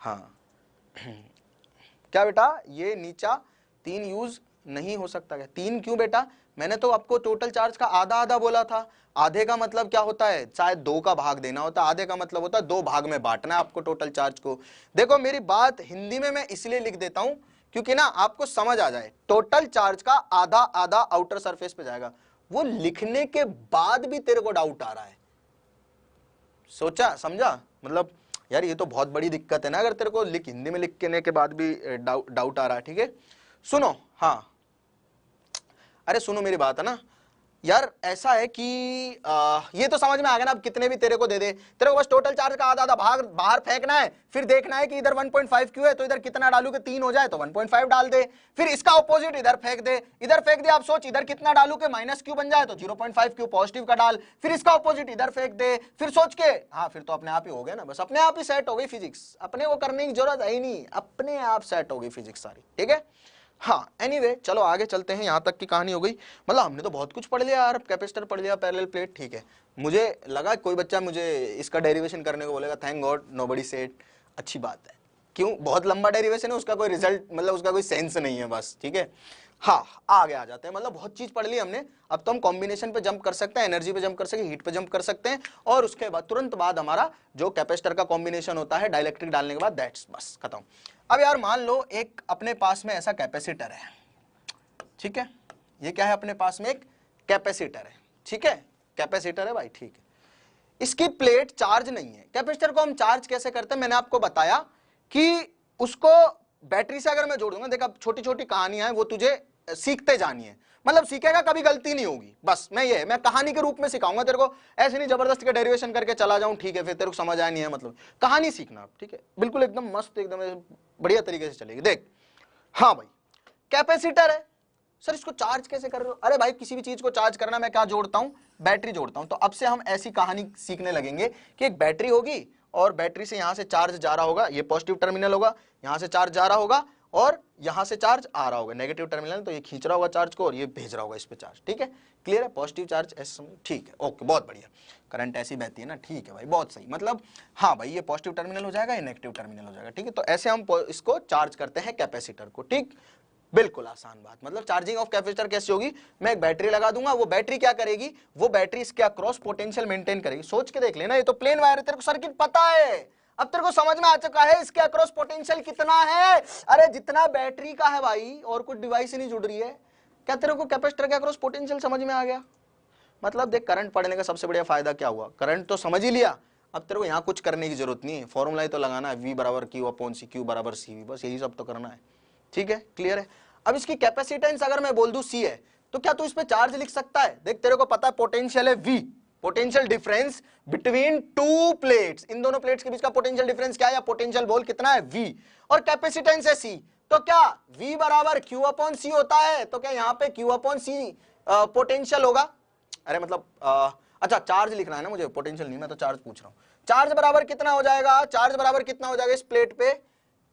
हाँ क्या बेटा ये नीचा 3 यूज़ नहीं हो सकता क्या? 3 क्यों बेटा? मैंने तो आपको टोटल चार्ज का आधा आधा बोला था। आधे का मतलब क्या होता है, शायद 2 का भाग देना होता है, आधे का मतलब होता है 2 भाग में बांटना है आपको टोटल चार्ज को। देखो मेरी बात हिंदी में मैं इसलिए लिख देता हूं क्योंकि ना आपको समझ आ जाए, टोटल चार्ज का आधा आधा आउटर सरफेस पे जाएगा। वो लिखने के बाद भी तेरे को डाउट आ रहा है, सोचा समझा? मतलब यार ये तो बहुत बड़ी दिक्कत है ना, अगर तेरे को हिंदी में लिखने के बाद भी डाउट आ रहा है, ठीक है। सुनो, हाँ अरे सुनो मेरी बात है ना यार, ऐसा है कि ये तो समझ में आ गया ना। अब कितने भी तेरे को दे दे, तेरे को बस टोटल चार्ज का आधा आधा भाग बाहर फेंकना है, फिर देखना है कि इधर 1.5 क्यों है, तो इधर कितना डालू कि 3 हो जाए तो 1.5 डाल दे, फिर इसका ऑपोजिट इधर फेंक दे, इधर फेंक दे। आप सोच इधर कितना डालू कि माइनस क्यू बन जाए तो 0.5 क्यू पॉजिटिव का डाल, फिर इसका ऑपोजिट इधर फेंक दे, फिर सोच के हाँ फिर तो अपने आप ही हो गया ना, बस अपने आप ही सेट हो गई फिजिक्स, अपने को करने की जरूरत है ही नहीं, अपने आप सेट हो गई फिजिक्स सारी, ठीक है। हाँ एनीवे चलो आगे चलते हैं, यहां तक की कहानी हो गई। मतलब हमने तो बहुत कुछ पढ़ लिया यार, कैपेसिटर पढ़ लिया, पैरेलल प्लेट, ठीक है। मुझे लगा कोई बच्चा मुझे इसका डेरिवेशन करने को बोलेगा, थैंक गॉड नोबडी सेड, अच्छी बात है। क्यों, बहुत लंबा डेरिवेशन है, उसका कोई रिजल्ट मतलब उसका कोई सेंस नहीं है, बस ठीक है। हाँ आगे आ जाते हैं, मतलब बहुत चीज पढ़ ली हमने। अब तो हम कॉम्बिनेशन पे जंप कर सकते हैं, एनर्जी पे जंप कर सकते हैं, हीट पे जंप कर सकते हैं, और उसके बाद तुरंत बाद हमारा जो कैपेसिटर का कॉम्बिनेशन होता है डाइलेक्ट्रिक डालने के बाद, दैट्स बस खत्म। अब यार मान लो एक अपने पास में ऐसा कैपेसिटर है, ठीक है, ये क्या है अपने पास में एक कैपेसिटर है, ठीक है, कैपेसिटर है भाई, ठीक है। इसकी प्लेट चार्ज नहीं है। कैपेसिटर को हम चार्ज कैसे करते हैं, मैंने आपको बताया कि उसको बैटरी से अगर मैं जोड़ दूंगा, देख अब छोटी छोटी कहानियां हैं वो तुझे सीखते जानी है, मतलब सीखेगा कभी गलती नहीं होगी, बस मैं कहानी के रूप में सिखाऊंगा तेरे को, ऐसे नहीं जबरदस्ती का डेरिवेशन करके चला जाऊं, ठीक है, फिर तेरे को समझ आया नहीं है, मतलब कहानी सीखना, ठीक है, बिल्कुल एकदम मस्त, एकदम बढ़िया तरीके से चलेगी। देख हाँ भाई कैपेसिटर है, सर इसको चार्ज कैसे कर रहे हो, अरे भाई किसी भी चीज को चार्ज करना मैं क्या जोड़ता हूं, बैटरी जोड़ता हूं। तो अब से हम ऐसी कहानी सीखने लगेंगे कि एक बैटरी होगी और बैटरी से यहां से चार्ज जा रहा होगा, ये पॉजिटिव टर्मिनल होगा, यहां से चार्ज जा रहा होगा और यहां से चार्ज आ रहा होगा, नेगेटिव टर्मिनल, तो ये खींच रहा होगा चार्ज को और ये भेज रहा होगा इस पे चार्ज, ठीक है, क्लियर है, पॉजिटिव चार्ज ऐसे, ठीक है, ओके बहुत बढ़िया, करंट ऐसी बहती है ना, ठीक है भाई बहुत सही, मतलब हाँ भाई ये पॉजिटिव टर्मिनल हो जाएगा, ये नेगेटिव टर्मिनल हो जाएगा, ठीक है। तो ऐसे हम इसको चार्ज करते हैं कैपेसिटर को, ठीक, बिल्कुल आसान बात। मतलब चार्जिंग ऑफ कैपेसिटर कैसे होगी, मैं एक बैटरी लगा दूंगा, वो बैटरी क्या करेगी, वो बैटरी इसके अक्रॉस पोटेंशियल मेंटेन करेगी। सोच के देख लेना, ये तो प्लेन वायर है, तेरे को सर्किट पता है, अब तेरे को समझ में आ चुका है इसके अक्रॉस पोटेंशियल कितना है, अरे जितना बैटरी का है भाई, और कुछ डिवाइस ही नहीं जुड़ रही है, क्या तेरे को कैपेसिटर के अक्रॉस पोटेंशियल समझ में आ गया। मतलब देख करंट पढ़ने का सबसे बढ़िया फायदा क्या हुआ, करंट तो समझ ही लिया, अब तेरे को यहाँ कुछ करने की जरूरत नहीं है, फॉर्मूला ही तो लगाना है, V बराबर Q अपॉन C, Q बराबर CV, बस यही सब तो करना है, ठीक है, क्लियर है। अब इसकी कैपेसिटेंस अगर मैं बोल दूं C है, तो क्या तू इस पे चार्ज लिख सकता है, देख तेरे को पता है पोटेंशियल है V, potential difference between two plates, इन दोनों प्लेट्स के बीच का पोटेंशियल डिफरेंस क्या है, या पोटेंशियल बोल कितना है V, और कैपेसिटेंस है C, तो क्या V बराबर Q अपॉन C होता है, तो क्या यहाँ पे Q अपॉन C पोटेंशियल होगा, अरे मतलब अच्छा चार्ज लिखना है ना मुझे, पोटेंशियल नहीं, मैं तो चार्ज पूछ रहा हूं। चार्ज बराबर कितना हो जाएगा, चार्ज बराबर कितना हो जाएगा इस प्लेट पे,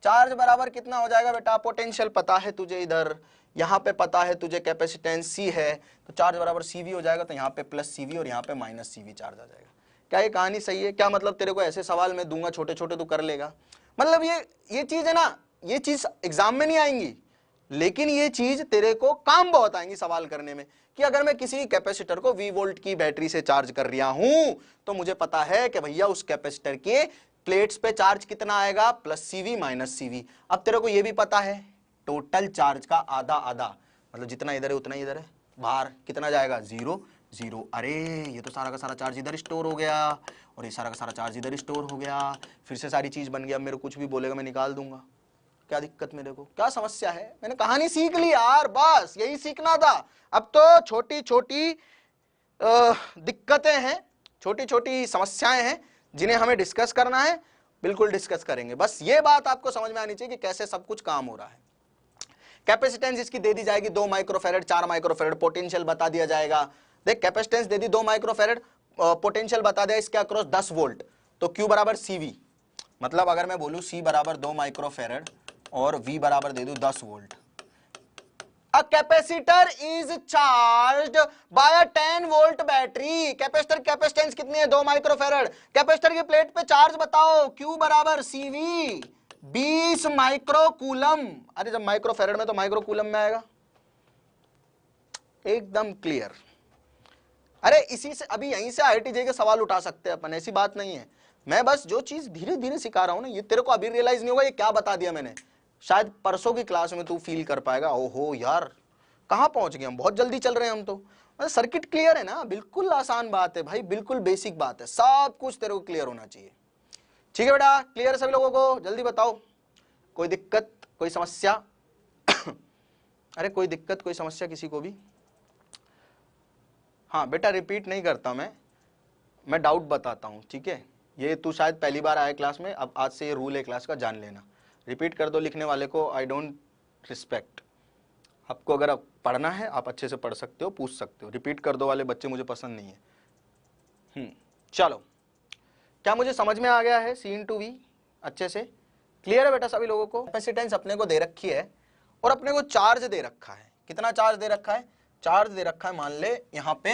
चार्ज बराबर कितना हो जाएगा बेटा, पोटेंशियल पता है तुझे, इधर यहां पे पता है तुझे कैपेसिटेंस C है, तो चार्ज बराबर CV हो जाएगा, तो यहाँ पे प्लस CV और यहाँ पे माइनस CV चार्ज आ जाएगा। क्या ये कहानी सही है, क्या मतलब तेरे को ऐसे सवाल मैं दूंगा छोटे छोटे तू कर लेगा, मतलब ये चीज है ना, ये चीज एग्जाम में नहीं आएंगी, लेकिन ये चीज तेरे को काम बहुत आएंगी सवाल करने में, कि अगर मैं किसी कैपेसिटर को V वोल्ट की बैटरी से चार्ज कर रहा हूं, तो मुझे पता है कि भैया उस कैपेसिटर के प्लेट्स पे चार्ज कितना आएगा, प्लस CV माइनस CV। अब तेरे को ये भी पता है टोटल चार्ज का आधा आधा, मतलब जितना इधर है उतना ही इधर है, बाहर कितना जाएगा, 0 0, अरे ये तो सारा का सारा चार्ज इधर स्टोर हो गया और ये सारा का सारा चार्ज इधर स्टोर हो गया, फिर से सारी चीज बन गया, मेरे कुछ भी बोलेगा मैं निकाल दूंगा, क्या दिक्कत मेरे को, क्या समस्या है, मैंने कहानी सीख ली यार, बस यही सीखना था। अब तो छोटी छोटी दिक्कतें हैं, छोटी छोटी समस्याएं हैं जिन्हें हमें डिस्कस करना है, बिल्कुल डिस्कस करेंगे, बस ये बात आपको समझ में आनी चाहिए कि कैसे सब कुछ काम हो रहा है। कैपेसिटेंस इसकी दे दी जाएगी 2 माइक्रोफेरेड 4 माइक्रोफेरेड, पोटेंशियल बता दिया जाएगा, देख कैपेसिटेंस दे दी 2 माइक्रोफेरेड, पोटेंशियल बता दिया इसके अक्रॉस 10 वोल्ट, तो Q बराबर CV, मतलब अगर मैं बोलूं C बराबर 2 माइक्रोफेरेड और V बराबर दे दूं 10 volt, a capacitor is charged bye a 10 volt battery, capacitor capacitance कितनी है, 2 माइक्रोफेरेड, कैपेसिटर की प्लेट पे चार्ज बताओ, Q बराबर CV 20 माइक्रोकूलम, अरे जब माइक्रोफेरेड में तो माइक्रोकूलम में आएगा, एकदम क्लियर। अरे इसी से अभी यहीं से IIT के सवाल उठा सकते हैं अपन, ऐसी बात नहीं है, मैं बस जो चीज धीरे धीरे सिखा रहा हूं ना, ये तेरे को अभी रियलाइज नहीं होगा ये क्या बता दिया मैंने, शायद परसों की क्लास में तू फील कर पाएगा, ओहो यार कहां पहुंच गए हम, बहुत जल्दी चल रहे हैं हम तो, मतलब सर्किट क्लियर है ना, बिल्कुल आसान बात है भाई, बिल्कुल बेसिक बात है, सब कुछ तेरे को क्लियर होना चाहिए, ठीक है बेटा, क्लियर है सभी लोगों को, जल्दी बताओ, कोई दिक्कत कोई समस्या अरे कोई दिक्कत कोई समस्या किसी को भी, हाँ बेटा रिपीट नहीं करता मैं डाउट बताता हूँ, ठीक है। ये तू शायद पहली बार आया क्लास में, अब आज से ये रूल है क्लास का, जान लेना। रिपीट कर दो लिखने वाले को, आई डोंट रिस्पेक्ट। आपको अगर आप पढ़ना है आप अच्छे से पढ़ सकते हो, पूछ सकते हो। रिपीट कर दो वाले बच्चे मुझे पसंद नहीं है। चलो, क्या मुझे समझ में आ गया है C into V अच्छे से? क्लियर है बेटा सभी लोगों को? कैपेसिटेंस अपने को दे रखी है और अपने को चार्ज दे रखा है। कितना चार्ज दे रखा है? चार्ज दे रखा है, मान ले यहाँ पे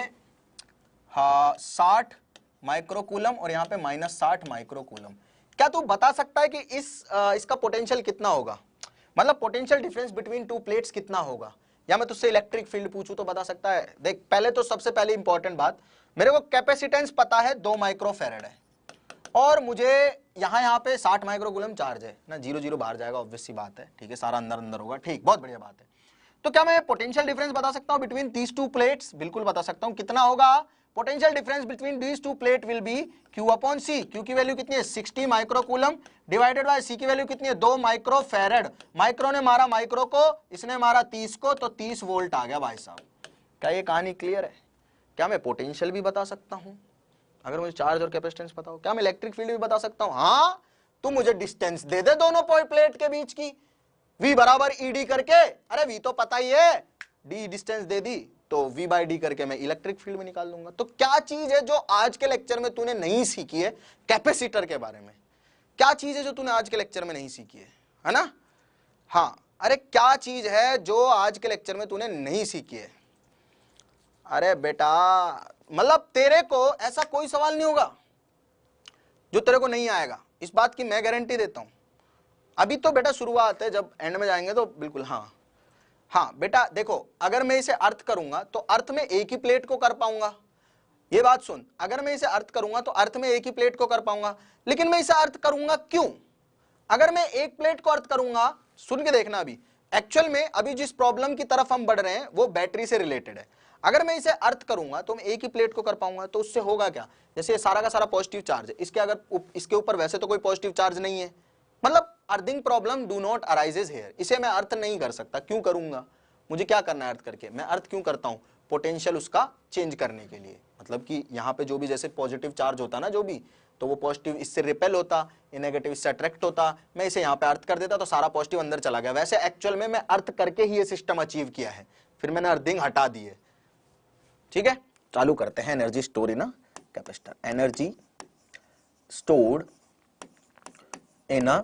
60 माइक्रोकूलम और यहाँ पे -60 माइक्रोकूलम। क्या तू बता सकता है कि इसका पोटेंशियल कितना होगा? मतलब potential difference between two plates कितना होगा? या मैं तुझसे इलेक्ट्रिक फील्ड पूछूं तो बता सकता है? देख, पहले तो सबसे पहले इंपॉर्टेंट बात, मेरे को कैपेसिटेंस पता है 2 माइक्रोफेरेड है और मुझे यहाँ पे 60 माइक्रोकूलम चार्ज है ना। 0 बाहर जाएगा, ऑब्वियस सी बात है, ठीक है, सारा अंदर अंदर होगा, ठीक, बहुत बढ़िया बात है। तो क्या मैं पोटेंशियल डिफरेंस बता सकता हूँ बिटवीन दीज टू प्लेट्स? बिल्कुल बता सकता हूँ। कितना होगा? Potential difference between these two plate will be Q upon C। Q की वैल्यू कितनी है? 60 माइक्रोकूलम डिवाइडेड बाय C की वैल्यू कितनी है? 2 माइक्रोफेरेड। माइक्रो ने मारा माइक्रो को, इसने मारा 30 को, तो 30 वोल्ट आ गया भाई साहब। क्या ये कहानी क्लियर है? क्या मैं पोटेंशियल भी बता सकता हूँ अगर मुझे चार्ज और कैपेसिटेंस पता हो? क्या मैं इलेक्ट्रिक फील्ड भी बता सकता हूँ? हाँ, तू मुझे डिस्टेंस दे दे दोनों प्लेट के बीच की, V बराबर ED करके। अरे V तो पता ही है, D डिस्टेंस दे दी तो V बाई डी करके मैं इलेक्ट्रिक फील्ड में निकाल दूंगा। तो क्या चीज है जो आज के लेक्चर में तूने नहीं सीखी है कैपेसिटर के बारे में? क्या चीज है जो तूने आज के लेक्चर में नहीं सीखी है ना? हाँ, अरे क्या चीज है जो आज के लेक्चर में तूने नहीं सीखी है? अरे बेटा, मतलब तेरे को ऐसा कोई सवाल नहीं होगा जो तेरे को नहीं आएगा, इस बात की मैं गारंटी देता हूं। अभी तो बेटा शुरुआत है, जब एंड में जाएंगे तो बिल्कुल। हाँ बेटा देखो, अगर मैं इसे अर्थ करूंगा तो अर्थ में एक ही प्लेट को कर पाऊंगा। ये बात सुन, अगर मैं इसे अर्थ करूंगा तो अर्थ में एक ही प्लेट को कर पाऊंगा, लेकिन मैं इसे अर्थ करूंगा क्यों? अगर मैं एक प्लेट को अर्थ करूंगा, सुन के देखना, अभी एक्चुअल में अभी जिस प्रॉब्लम की तरफ हम बढ़ रहे हैं वो बैटरी से रिलेटेड है। अगर मैं इसे अर्थ करूंगा तो मैं एक ही प्लेट को कर पाऊंगा, तो उससे होगा क्या? जैसे सारा का सारा पॉजिटिव चार्ज है, इसके ऊपर वैसे तो कोई पॉजिटिव चार्ज नहीं है, मतलब earthing problem do not arises here. इसे मैं अर्थ नहीं कर सकता। क्यों करूंगा? मुझे क्या करना है अर्थ करके? मैं अर्थ क्यों करता हूं? पोटेंशियल उसका चेंज करने के लिए। मतलब कि यहाँ पे जो भी जैसे पॉजिटिव चार्ज होता ना, जो भी, तो वो पॉजिटिव इससे रिपेल होता, ये नेगेटिव इससे अट्रैक्ट होता। मैं इसे यहाँ पे अर्थ कर देता तो सारा पॉजिटिव अंदर चला गया। वैसे एक्चुअल में मैं अर्थ करके ही ये सिस्टम अचीव किया है, फिर मैंने अर्थिंग हटा दी है। ठीक है, चालू करते हैं। Energy store in a capacitor, energy stored in a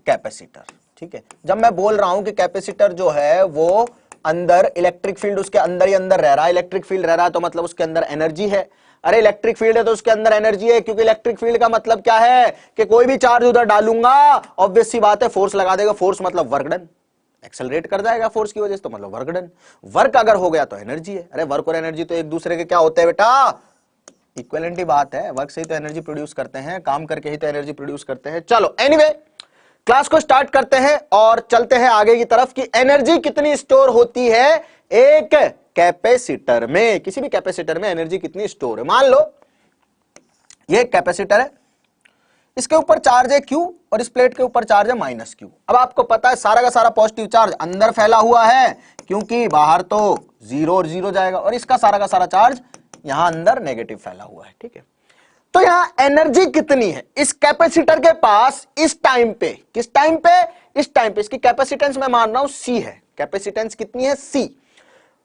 capacitor. ठीक है, जब मैं बोल रहा हूं कि कैपेसिटर जो है वो अंदर इलेक्ट्रिक फील्ड उसके अंदर ही अंदर रह रहा है, इलेक्ट्रिक फील्ड रह रहा है तो मतलब उसके अंदर एनर्जी है। अरे इलेक्ट्रिक फील्ड है तो उसके अंदर एनर्जी है, क्योंकि इलेक्ट्रिक फील्ड का मतलब क्या है कि कोई भी चार्ज उधर डालूंगा, ऑब्वियस सी बात है फोर्स लगा देगा। फोर्स मतलब वर्क डन, एक्सेलरेट कर जाएगा फोर्स की वजह से, तो मतलब वर्क डन। वर्क अगर हो गया तो एनर्जी है। अरे वर्क और एनर्जी तो एक दूसरे के क्या होते हैं बेटा? इक्विवेलेंट ही बात है। वर्क से ही तो एनर्जी प्रोड्यूस करते हैं, काम करके ही तो एनर्जी प्रोड्यूस करते हैं। चलो एनीवे, क्लास को स्टार्ट करते हैं और चलते हैं आगे की तरफ कि एनर्जी कितनी स्टोर होती है एक कैपेसिटर में। किसी भी कैपेसिटर में एनर्जी कितनी स्टोर है? मान लो ये कैपेसिटर है, इसके ऊपर चार्ज है Q और इस प्लेट के ऊपर चार्ज है -Q। अब आपको पता है सारा का सारा पॉजिटिव चार्ज अंदर फैला हुआ है, क्योंकि बाहर तो 0 और 0 जाएगा, और इसका सारा का सारा चार्ज यहां अंदर नेगेटिव फैला हुआ है। ठीक है, तो यहां एनर्जी कितनी है इस कैपेसिटर के पास इस टाइम पे? किस टाइम पे? इस टाइम पे। इसकी कैपेसिटेंस मैं मान रहा हूं C है। कैपेसिटेंस कितनी है? C।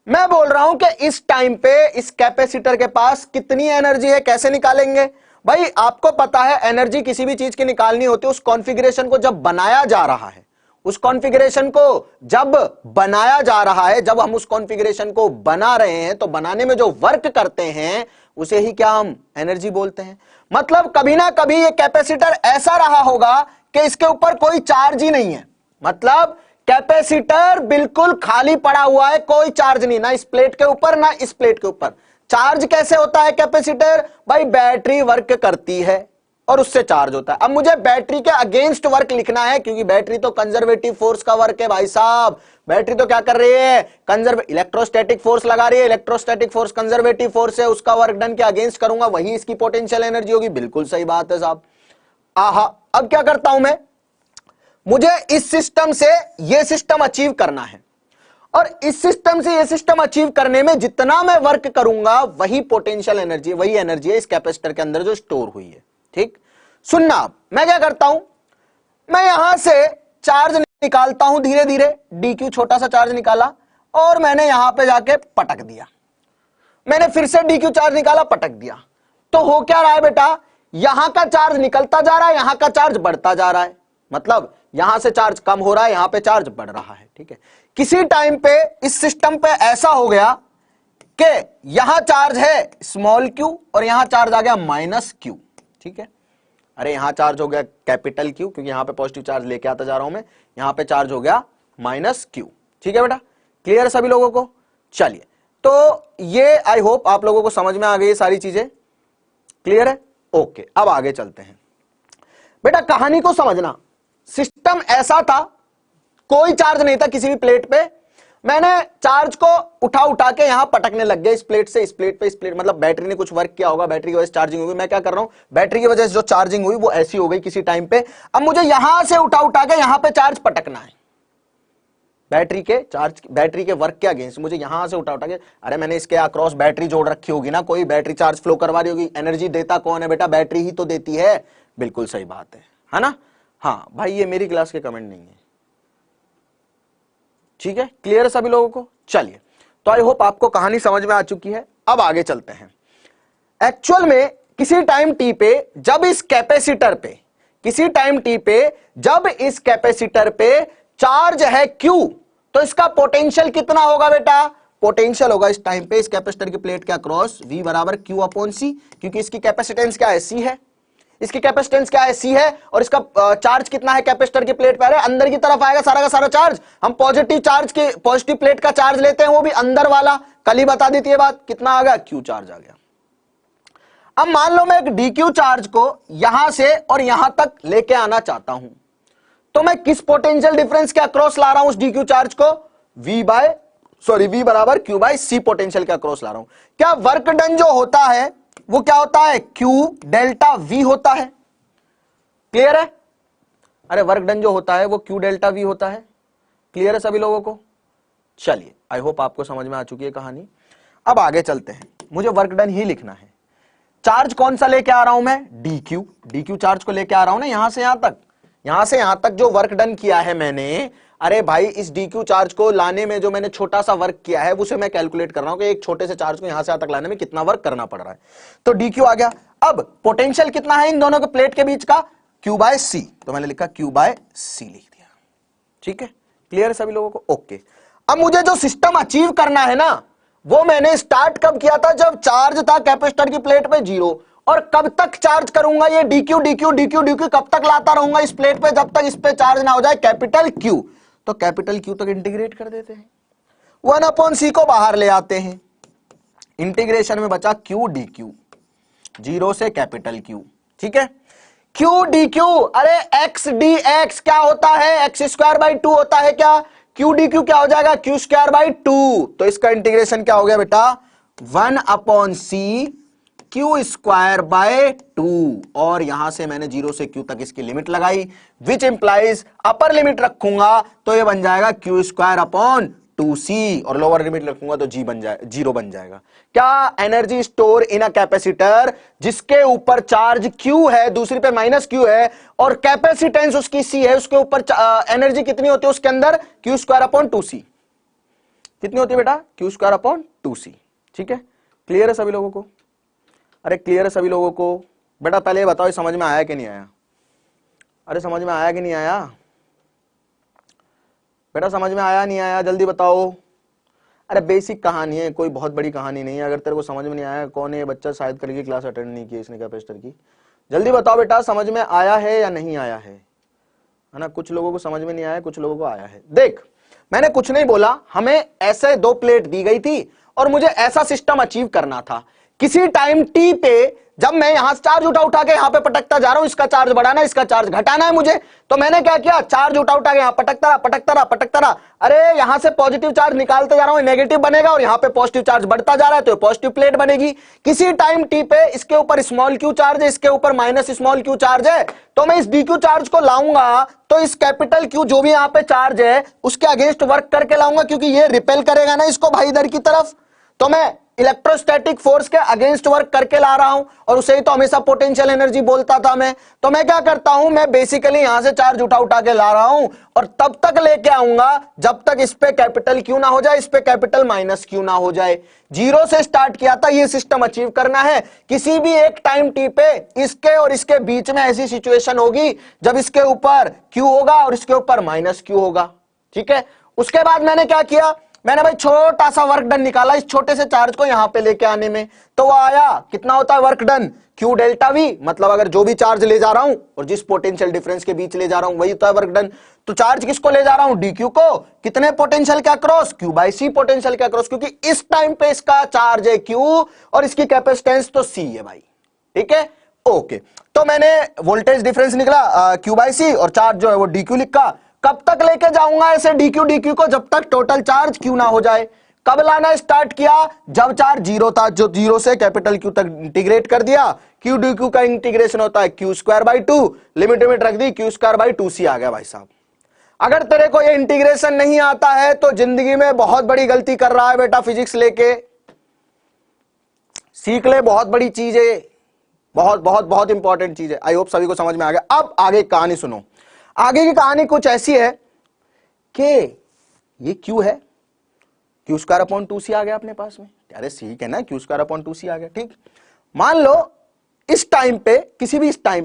मैं बोल रहा हूं कि इस टाइम पे इस कैपेसिटर के पास कितनी एनर्जी है। कैसे निकालेंगे भाई? आपको पता है एनर्जी किसी भी चीज की निकालनी होती है उस कॉन्फ़िगरेशन को जब बनाया जा रहा है, उस कॉन्फ़िगरेशन को जब बनाया जा रहा है, जब हम उस कॉन्फ़िगरेशन को बना रहे हैं तो बनाने में जो वर्क करते हैं उसे ही क्या हम एनर्जी बोलते हैं। मतलब कभी ना कभी ये कैपेसिटर ऐसा रहा होगा कि इसके ऊपर कोई चार्ज ही नहीं है, मतलब कैपेसिटर बिल्कुल खाली पड़ा हुआ है, कोई चार्ज नहीं, ना इस प्लेट के ऊपर ना इस प्लेट के ऊपर। चार्ज कैसे होता है कैपेसिटर? भाई बैटरी वर्क करती है और उससे चार्ज होता है। अब मुझे बैटरी के अगेंस्ट वर्क लिखना है, क्योंकि बैटरी तो कंजर्वेटिव फोर्स का वर्क है भाई साहब। बैटरी तो क्या कर रही है? इलेक्ट्रोस्टैटिक फोर्स लगा रही है। इलेक्ट्रोस्टैटिक फोर्स कंजर्वेटिव फोर्स है, उसका वर्क डन के अगेंस्ट करूंगा, वही इसकी पोटेंशियल एनर्जी होगी। बिल्कुल सही बात है साहब। आहा, अब क्या करता हूं मैं? मुझे इस सिस्टम से यह सिस्टम अचीव करना है, और इस सिस्टम से ये सिस्टम अचीव करने में जितना मैं वर्क करूंगा वही पोटेंशियल एनर्जी, वही एनर्जी है इस कैपेसिटर के अंदर जो स्टोर हुई है। ठीक, सुनना आप, मैं क्या करता हूं, मैं यहां से चार्ज निकालता हूं धीरे धीरे, dq छोटा सा चार्ज निकाला और मैंने यहां पे जाके पटक दिया, मैंने फिर से dq चार्ज निकाला, पटक दिया, तो हो क्या रहा है बेटा, यहां का चार्ज निकलता जा रहा है, यहां का चार्ज बढ़ता जा रहा है, मतलब यहां से चार्ज कम हो रहा है, यहां पे चार्ज बढ़ रहा है। ठीक है, किसी टाइम पे इस सिस्टम पे ऐसा हो गया कि यहां चार्ज है स्मॉल q और यहां चार्ज आ गया माइनस q। ठीक है, अरे यहां चार्ज हो गया कैपिटल Q क्योंकि यहां पे पॉजिटिव चार्ज लेके आता जा रहा हूं मैं, यहां पे चार्ज हो गया माइनस Q। ठीक है बेटा, क्लियर है सभी लोगों को? चलिए, तो ये आई होप आप लोगों को समझ में आ गई सारी चीजें, क्लियर है? ओके, अब आगे चलते हैं बेटा, कहानी को समझना। सिस्टम ऐसा था, कोई चार्ज नहीं था किसी भी प्लेट पे, मैंने चार्ज को उठा उठा के यहां पटकने लग गया, इस प्लेट से इस प्लेट पे, इस प्लेट, मतलब बैटरी ने कुछ वर्क किया होगा, बैटरी की वजह से चार्जिंग हुई। मैं क्या कर रहा हूं, बैटरी की वजह से जो चार्जिंग हुई वो ऐसी हो गई किसी टाइम पे, अब मुझे यहां से उठा उठा के यहां पे चार्ज पटकना है, बैटरी के चार्ज, बैटरी के वर्क के अगेंस्ट मुझे यहां से उठा उठा के, अरे मैंने इसके अक्रॉस बैटरी जोड़ रखी होगी ना, कोई बैटरी चार्ज फ्लो करवा रही होगी, एनर्जी देता कौन है बेटा, बैटरी ही तो देती है। बिल्कुल सही बात है ना? हाँ भाई, ये मेरी क्लास के कमेंट नहीं है। ठीक है, क्लियर है सभी लोगों को? चलिए, तो आई होप आपको कहानी समझ में आ चुकी है। अब आगे चलते हैं। एक्चुअल में किसी टाइम टी पे जब इस कैपेसिटर पे, किसी टाइम टी पे जब इस कैपेसिटर पे चार्ज है Q, तो इसका पोटेंशियल कितना होगा बेटा, पोटेंशियल होगा इस टाइम पे इस कैपेसिटर की प्लेट के अक्रॉस V बराबर Q अपॉन C, क्योंकि इसकी कैपेसिटेंस क्या है, C है, इसकी कैपेसिटेंस क्या है, C है, और इसका चार्ज कितना है कैपेसिटर की प्लेट पे, अरे अंदर की तरफ आएगा सारा का सारा चार्ज, हम पॉजिटिव चार्ज के, पॉजिटिव प्लेट का चार्ज लेते हैं, वो भी अंदर वाला, कल ही बता दी थी ये बात, कितना आ गया, Q चार्ज आ गया। अब मान लो मैं एक dq चार्ज को यहां से और यहां तक लेके आना चाहता हूं, तो मैं किस पोटेंशियल डिफरेंस के अक्रॉस ला रहा हूं उस dq चार्ज को, V बराबर Q बाय C पोटेंशियल के अक्रॉस ला रहा हूं। क्या वर्क डन जो होता है वो क्या होता है, Q डेल्टा V होता है, क्लियर है? अरे वर्क डन जो होता है वो Q डेल्टा V होता है, क्लियर है सभी लोगों को? चलिए, आई होप आपको समझ में आ चुकी है कहानी। अब आगे चलते हैं, मुझे वर्क डन ही लिखना है। चार्ज कौन सा लेके आ रहा हूं मैं, dq चार्ज को लेके आ रहा हूं ना, यहां से यहां तक, यहां से यहां तक जो वर्क डन किया है मैंने, अरे भाई इस dq चार्ज को लाने में जो मैंने छोटा सा वर्क किया है उसे मैं कैलकुलेट कर रहा हूं कि एक छोटे से चार्ज को यहां से यहां तक लाने में कितना वर्क करना पड़ रहा है, तो dq आ गया। अब पोटेंशियल कितना है इन दोनों के प्लेट के बीच का, q बाय c, तो मैंने लिखा q बाय c लिख दिया। ठीक है, क्लियर है सभी लोगों को? ओके, अब मुझे जो सिस्टम अचीव करना है ना, वो मैंने स्टार्ट कब किया था, जब चार्ज था कैपेसिटर की प्लेट पे 0, और कब तक चार्ज करूंगा ये dq कब तक लाता रहूंगा इस प्लेट पे, जब तक इस पे चार्ज ना हो जाए कैपिटल Q, तो कैपिटल Q तक इंटीग्रेट कर देते हैं, 1 अपॉन C को बाहर ले आते हैं, इंटीग्रेशन में बचा Q dq, 0 से कैपिटल Q। ठीक है, Q dq, अरे x dx क्या होता है, x स्क्वायर बाई 2 होता है क्या, Q dq क्या हो जाएगा, Q स्क्वायर बाई 2, तो इसका इंटीग्रेशन क्या हो गया बेटा, 1 upon C Q square by 2, और यहां से मैंने 0 से Q तक इसकी लिमिट लगाई, विच इंप्लाइज अपर लिमिट रखूंगा तो ये बन जाएगा Q स्क्वायर अपॉन 2C, और लोअर लिमिट रखूंगा तो जीरो बन जाएगा। क्या energy store in a capacitor जिसके ऊपर चार्ज Q है, दूसरी पे माइनस Q है, और कैपेसिटेंस उसकी C है, उसके ऊपर एनर्जी कितनी होती है उसके अंदर, Q स्क्वायर अपॉन 2C, कितनी होती है बेटा, Q स्क्वायर अपॉन 2C। ठीक है, क्लियर है सभी लोगों को? अरे क्लियर है सभी लोगों को? बेटा पहले ये बताओ समझ में आया कि नहीं आया, अरे समझ में आया कि नहीं आया बेटा, समझ में आया नहीं आया, जल्दी बताओ। अरे बेसिक कहानी है, कोई बहुत बड़ी कहानी नहीं है, अगर तेरे को समझ में नहीं आया, कौन है ये बच्चा, शायद कल की क्लास अटेंड नहीं की इसने कैपेसिटर की, जल्दी बताओ बेटा समझ में आया है या नहीं आया है ना? कुछ लोगों को समझ में नहीं आया, कुछ लोगों को आया है। देख मैंने कुछ नहीं बोला, हमें ऐसे 2 प्लेट दी गई थी और मुझे ऐसा सिस्टम अचीव करना था। किसी टाइम t पे जब मैं यहां से चार्ज उठा के यहां पे पटकता जा रहा हूं, इसका चार्ज बढ़ाना, इसका चार्ज घटाना है मुझे, तो मैंने क्या किया, चार्ज उठा के यहां पटकता रहा। अरे यहां से पॉजिटिव चार्ज निकालते जा रहा हूं, नेगेटिव बनेगा, और यहां पे पॉजिटिव चार्ज बढ़ता जा रहा है तो पॉजिटिव प्लेट बनेगी। किसी टाइम टी पे इसके ऊपर स्मॉल क्यू चार्ज है, इसके ऊपर माइनस स्मॉल क्यू चार्ज है, तो मैं इस डी क्यू चार्ज को लाऊंगा तो इस कैपिटल क्यू जो भी यहां पे चार्ज है उसके अगेंस्ट वर्क करके लाऊंगा, क्योंकि ये रिपेल करेगा ना इसको भाई इधर की तरफ, तो मैं इलेक्ट्रोस्टैटिक फोर्स के अगेंस्ट वर्क करके ला रहा हूं, और उसे ही तो हमेशा पोटेंशियल एनर्जी बोलता था मैं। तो मैं क्या करता हूं, मैं बेसिकली यहां से चार्ज उठा के ला रहा हूं, और तब तक लेके आऊंगा जब तक इस पे कैपिटल क्यू ना हो जाए, इस पे कैपिटल माइनस क्यू ना हो जाए। जीरो से स्टार्ट किया था, ये सिस्टम अचीव करना है। किसी भी एक टाइम टी पे इसके और इसके बीच में ऐसी सिचुएशन होगी जब इसके ऊपर क्यू होगा और इसके ऊपर माइनस क्यू होगा, ठीक है। उसके बाद मैंने क्या किया, मैंने भाई छोटा सा वर्क डन निकाला इस छोटे से चार्ज को यहां पे लेके आने में, तो वो आया, कितना होता है work done, Q delta we, मतलब अगर जो भी चार्ज ले जा रहा हूं और जिस पोटेंशियल डिफरेंस के बीच ले जा रहा हूं वही होता है वर्क डन। तो चार्ज किसको ले जा रहा हूं, डी क्यू को, कितने पोटेंशियल के across, Q by C potential के अक्रॉस, क्योंकि इस टाइम पे इसका चार्ज है क्यू और इसकी कैपेसिटेंस तो सी है भाई, ठीक है, ओके। तो मैंने वोल्टेज डिफरेंस निकला क्यू बाई सी, और चार्ज जो है वो डी क्यू लिखा। कब तक लेके जाऊंगा ऐसे डी क्यू को, जब तक टोटल चार्ज क्यू ना हो जाए। कब लाना स्टार्ट किया, जब चार्ज जीरो था, जो जीरो से कैपिटल क्यू तक इंटीग्रेट कर दिया। क्यू डी क्यू का इंटीग्रेशन होता है क्यू स्क्वायर बाई 2, लिमिट रख दी, क्यू स्क्वायर बाई 2c आ गया भाई साहब। अगर तेरे को ये इंटीग्रेशन नहीं आता है तो जिंदगी में बहुत बड़ी गलती कर रहा है बेटा, फिजिक्स लेके सीख ले, बहुत बड़ी चीज है, बहुत बहुत बहुत इंपॉर्टेंट चीज है। आई होप सभी को समझ में आ गया। अब आगे कहानी सुनो। आगे की कहानी कुछ ऐसी है कि ये क्यू है, क्यू स्क्वायर अपॉन 2c आ गया अपने पास में, अरे ठीक है ना, क्यू स्क्वायर अपॉन 2c आ गया, ठीक। मान लो इस टाइम पे, किसी भी इस टाइम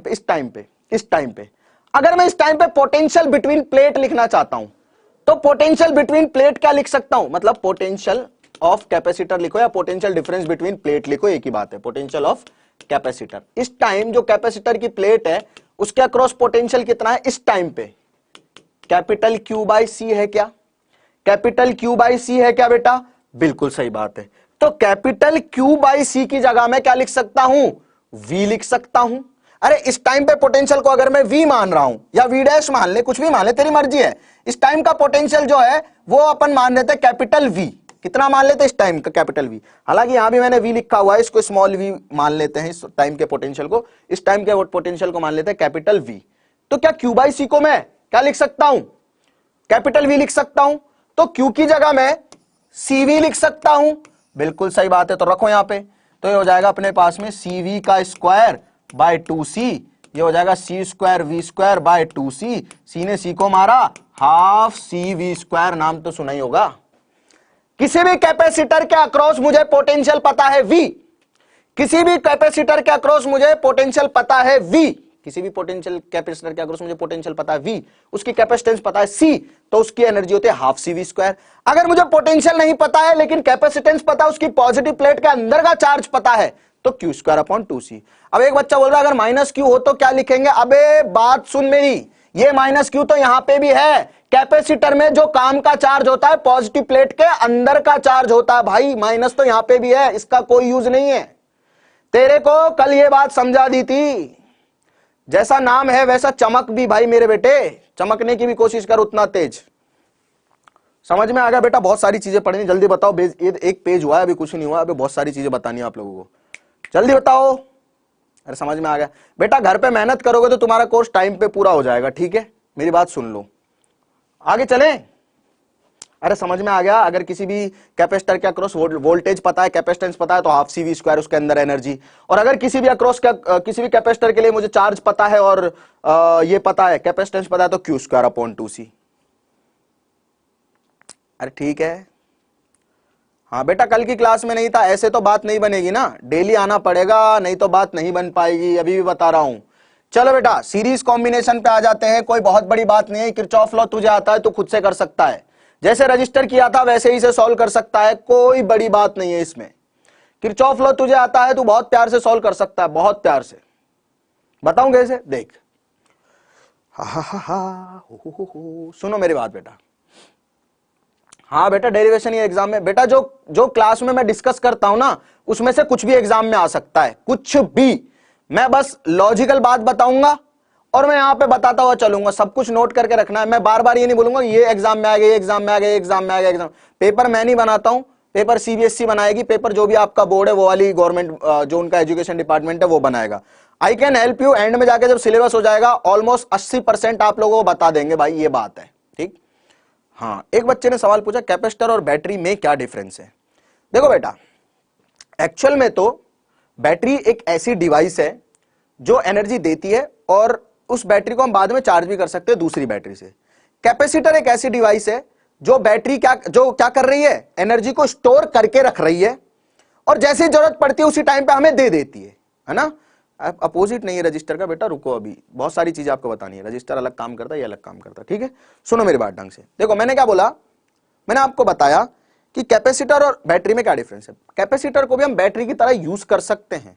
पे अगर मैं इस टाइम पे पोटेंशियल बिटवीन प्लेट लिखना चाहता हूं, तो पोटेंशियल बिटवीन प्लेट क्या लिख सकता हूं, मतलब पोटेंशियल ऑफ कैपेसिटर लिखो या पोटेंशियल डिफरेंस बिटवीन प्लेट लिखो, एक ही बात है, पोटेंशियल ऑफ कैपेसिटर। इस टाइम जो कैपेसिटर की प्लेट है उसके अक्रॉस पोटेंशियल कितना है इस टाइम पे, कैपिटल क्यू बाई सी है क्या, कैपिटल क्यू बाई सी है क्या बेटा, बिल्कुल सही बात है। तो कैपिटल क्यू बाई सी की जगह मैं क्या लिख सकता हूं, वी लिख सकता हूं। अरे इस टाइम पे पोटेंशियल को अगर मैं वी मान रहा हूं या वी डैश मान ले, कुछ भी मान ले, तेरी मर्जी है। इस टाइम का पोटेंशियल जो है वो अपन मान लेते हैं कैपिटल वी, कितना मान लेते हैं इस टाइम का कैपिटल वी, हालांकि यहां भी मैंने वी लिखा हुआ है, इसको स्मॉल वी मान लेते हैं, इस टाइम के पोटेंशियल को, इस टाइम के पोटेंशियल को मान लेते हैं कैपिटल वी। तो क्या क्यू बाई सी को मैं क्या लिख सकता हूं, कैपिटल वी लिख सकता हूं, तो क्यू की जगह मैं सी वी लिख सकता हूं, बिल्कुल सही बात है। तो रखो यहां पे, तो ये हो जाएगा अपने पास में सी वी का स्क्वायर बाय 2c, ये हो जाएगा C square V square by 2c, C ने सी को मारा, हाफ सी वी स्क्वायर, नाम तो सुना ही होगा। किसी भी कैपेसिटर के अक्रॉस मुझे पोटेंशियल पता है v, किसी भी कैपेसिटर के अक्रॉस मुझे पोटेंशियल पता है v, किसी भी पोटेंशियल कैपेसिटर के अक्रॉस मुझे पोटेंशियल पता है v, उसकी कैपेसिटेंस पता है c, तो उसकी एनर्जी होती है हाफ सी वी स्क्वायर। अगर मुझे पोटेंशियल नहीं पता है लेकिन कैपेसिटेंस पता है, उसकी पॉजिटिव प्लेट के अंदर का चार्ज पता है, तो क्यू स्क्वायर अपॉन 2c। अब एक बच्चा बोल रहा है अगर माइनस क्यू हो तो क्या लिखेंगे, अबे बात सुन मेरी, ये माइनस क्यू तो यहां पे भी है, कैपेसिटर में जो काम का चार्ज होता है पॉजिटिव प्लेट के अंदर का चार्ज होता है भाई, माइनस तो यहां पे भी है, इसका कोई यूज नहीं है। तेरे को कल ये बात समझा दी थी, जैसा नाम है वैसा चमक भी भाई मेरे बेटे, चमकने की भी कोशिश कर उतना तेज। समझ में आ गया बेटा, बहुत सारी चीजें पढ़नी, जल्दी बताओ, एक पेज हुआ है अभी, कुछ नहीं हुआ, अभी बहुत सारी चीजें बतानी है आप लोगों को, जल्दी बताओ। अरे समझ में आ गया बेटा, घर पे मेहनत करोगे तो तुम्हारा कोर्स टाइम पे पूरा हो जाएगा, ठीक है, मेरी बात सुन लो, आगे चले। अरे समझ में आ गया, अगर किसी भी कैपेसिटर के अक्रॉस वोल्टेज पता है, कैपेसिटेंस पता है, तो हाफ सी वी स्क्वायर उसके अंदर एनर्जी, और अगर किसी भी अक्रॉस किसी भी कैपेसिटर के लिए मुझे चार्ज पता है और ये पता है, कैपेसिटेंस पता है, तो क्यू स्क्वायर अपॉन 2c। अरे ठीक है, हाँ बेटा, कल की क्लास में नहीं था, ऐसे तो बात नहीं बनेगी ना, डेली आना पड़ेगा, नहीं तो बात नहीं बन पाएगी, अभी भी बता रहा हूं। चलो बेटा सीरीज कॉम्बिनेशन पे आ जाते हैं, कोई बहुत बड़ी बात नहीं है, किरचॉफ लॉ तुझे आता है तो खुद से कर सकता है, जैसे रजिस्टर किया था वैसे ही से सॉल्व कर सकता है, कोई बड़ी बात नहीं है इसमें। किरचॉफ लॉ तुझे आता है तो बहुत प्यार से सॉल्व कर सकता है, बहुत प्यार से। बताऊं कैसे, देख, हा हा हा हा, हो, सुनो मेरी बात बेटा, हाँ बेटा डेरिवेशन ये एग्जाम में, बेटा जो क्लास में मैं डिस्कस करता हूं ना उसमें से कुछ भी एग्जाम में आ सकता है, कुछ भी। मैं बस लॉजिकल बात बताऊंगा और मैं यहां पे बताता हुआ चलूंगा, सब कुछ नोट करके रखना है। मैं बार बार ये नहीं बोलूंगा ये एग्जाम में आ गया, ये एग्जाम में आ गया, ये एग्जाम में आ गया। एग्जाम पेपर मैं नहीं बनाता हूं, पेपर सीबीएसई बनाएगी, पेपर जो भी आपका बोर्ड है वो वाली गवर्नमेंट जो उनका एजुकेशन डिपार्टमेंट है वो बनाएगा। I can help you, and में जाके जब सिलेबस हो जाएगा ऑलमोस्ट 80% आप लोगों को बता देंगे भाई, ये बात है, ठीक। हाँ, एक बच्चे ने सवाल पूछा कैपेसिटर और बैटरी में क्या डिफरेंस है। देखो बेटा, एक्चुअल में तो बैटरी एक ऐसी डिवाइस है जो एनर्जी देती है और उस बैटरी को हम बाद में चार्ज भी कर सकते हैं दूसरी बैटरी से। कैपेसिटर एक ऐसी डिवाइस है जो बैटरी जो क्या कर रही है, एनर्जी को स्टोर करके रख रही है और जैसी जरूरत पड़ती है उसी टाइम पे हमें दे देती है ना। अपोजिट नहीं है रजिस्टर का बेटा, रुको अभी बहुत सारी चीजें आपको बतानी है। रजिस्टर अलग काम करता है, ये अलग काम करता है, ठीक है। सुनो मेरी बात ढंग से। देखो मैंने क्या बोला, मैंने आपको बताया कि कैपेसिटर और बैटरी में क्या डिफरेंस है। कैपेसिटर को भी हम बैटरी की तरह यूज कर सकते हैं,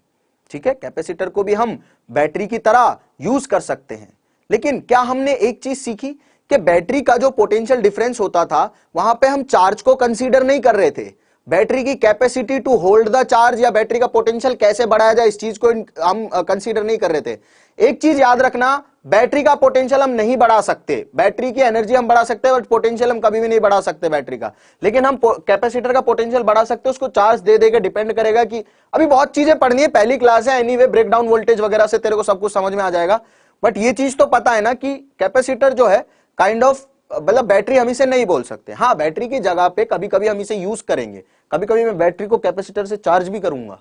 ठीक है, कैपेसिटर को भी हम बैटरी की तरह यूज कर सकते हैं। लेकिन क्या हमने एक चीज सीखी कि बैटरी का जो पोटेंशियल डिफरेंस होता था वहां पे हम चार्ज को कंसीडर नहीं कर रहे थे, बैटरी की capacity to hold the charge या बैटरी का पोटेंशियल कैसे बढ़ाया जाए इस चीज को हम कंसीडर नहीं कर रहे थे। एक चीज याद रखना, बैटरी का पोटेंशियल हम नहीं बढ़ा सकते, बैटरी की एनर्जी हम बढ़ा सकते हैं बट पोटेंशियल हम कभी भी नहीं बढ़ा सकते बैटरी का। लेकिन हम कैपेसिटर का पोटेंशियल बढ़ा सकते हैं, उसको चार्ज दे देके डिपेंड करेगा कि अभी बहुत चीजें पढ़नी है, पहली क्लास है, एनीवे ब्रेकडाउन वोल्टेज वगैरह से तेरे को सब कुछ समझ में आ जाएगा। बट ये चीज तो पता है ना कि कैपेसिटर जो है काइंड ऑफ मतलब बैटरी हम इसे नहीं बोल सकते। हाँ, बैटरी की जगह पे कभी कभी हम इसे यूज करेंगे, कभी कभी मैं बैटरी को कैपेसिटर से चार्ज भी करूंगा,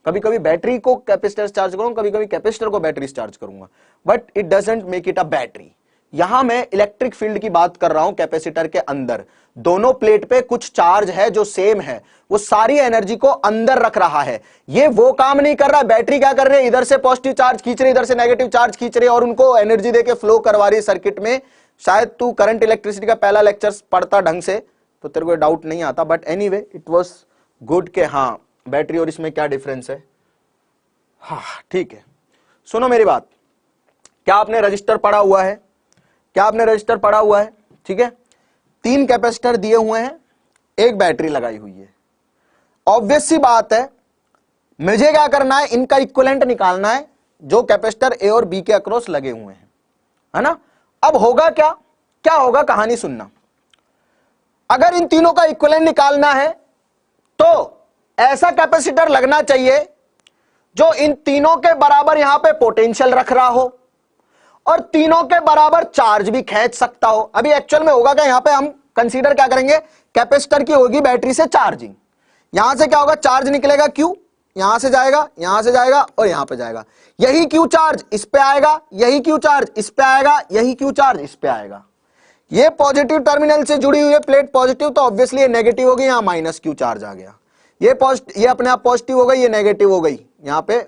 कभी कभी बैटरी को कैपेसिटर से चार्ज करूंगा, कभी कभी कैपेसिटर को बैटरी से चार्ज करूंगा, but it doesn't make it a battery. यहां मैं इलेक्ट्रिक फील्ड की बात कर रहा हूं। कैपेसिटर के अंदर दोनों प्लेट पे कुछ चार्ज है जो सेम है, वो सारी एनर्जी को अंदर रख रहा है। ये वो काम नहीं कर रहा, बैटरी क्या कर रही है, इधर से पॉजिटिव चार्ज खींच रही है, इधर से नेगेटिव चार्ज खींच रही है और उनको एनर्जी देके फ्लो करवा रही है सर्किट में। शायद तू करंट इलेक्ट्रिसिटी का पहला लेक्चर पढ़ता ढंग से तो तेरे को डाउट नहीं आता, but anyway it was good के हाँ बैटरी और इसमें क्या डिफरेंस है। हाँ ठीक है, सुनो मेरी बात, क्या आपने रजिस्टर पढ़ा हुआ है, क्या आपने रजिस्टर पढ़ा हुआ है, ठीक है। 3 कैपेसिटर दिए हुए हैं, एक बैटरी लगाई हुई है। ऑब्वियस सी बात है, मुझे क्या करना है, इनका इक्विवेलेंट निकालना है जो कैपेसिटर ए और बी के अक्रॉस लगे हुए हैं, है ना। अब होगा क्या, क्या होगा, कहानी सुनना। अगर इन तीनों का इक्विवेलेंट निकालना है तो ऐसा कैपेसिटर लगना चाहिए जो इन तीनों के बराबर यहां पे पोटेंशियल रख रहा हो और तीनों के बराबर चार्ज भी खींच सकता हो। अभी एक्चुअल में होगा क्या, यहां पे हम कंसीडर क्या करेंगे, कैपेसिटर की होगी बैटरी से चार्जिंग, यहां से क्या होगा, चार्ज निकलेगा क्यू, यहां से जाएगा, यहां से जाएगा और यहां पे जाएगा। यही क्यू चार्ज इस पे आएगा, यही क्यू चार्ज इस पे आएगा, यही क्यू चार्ज इस पे आएगा। ये पॉजिटिव टर्मिनल से जुड़ी हुई है प्लेट पॉजिटिव, तो ऑब्वियसली ये नेगेटिव हो गई, यहां माइनस क्यू चार्ज आ गया। ये अपने आप पॉजिटिव हो गई, ये नेगेटिव हो गई, यहां पे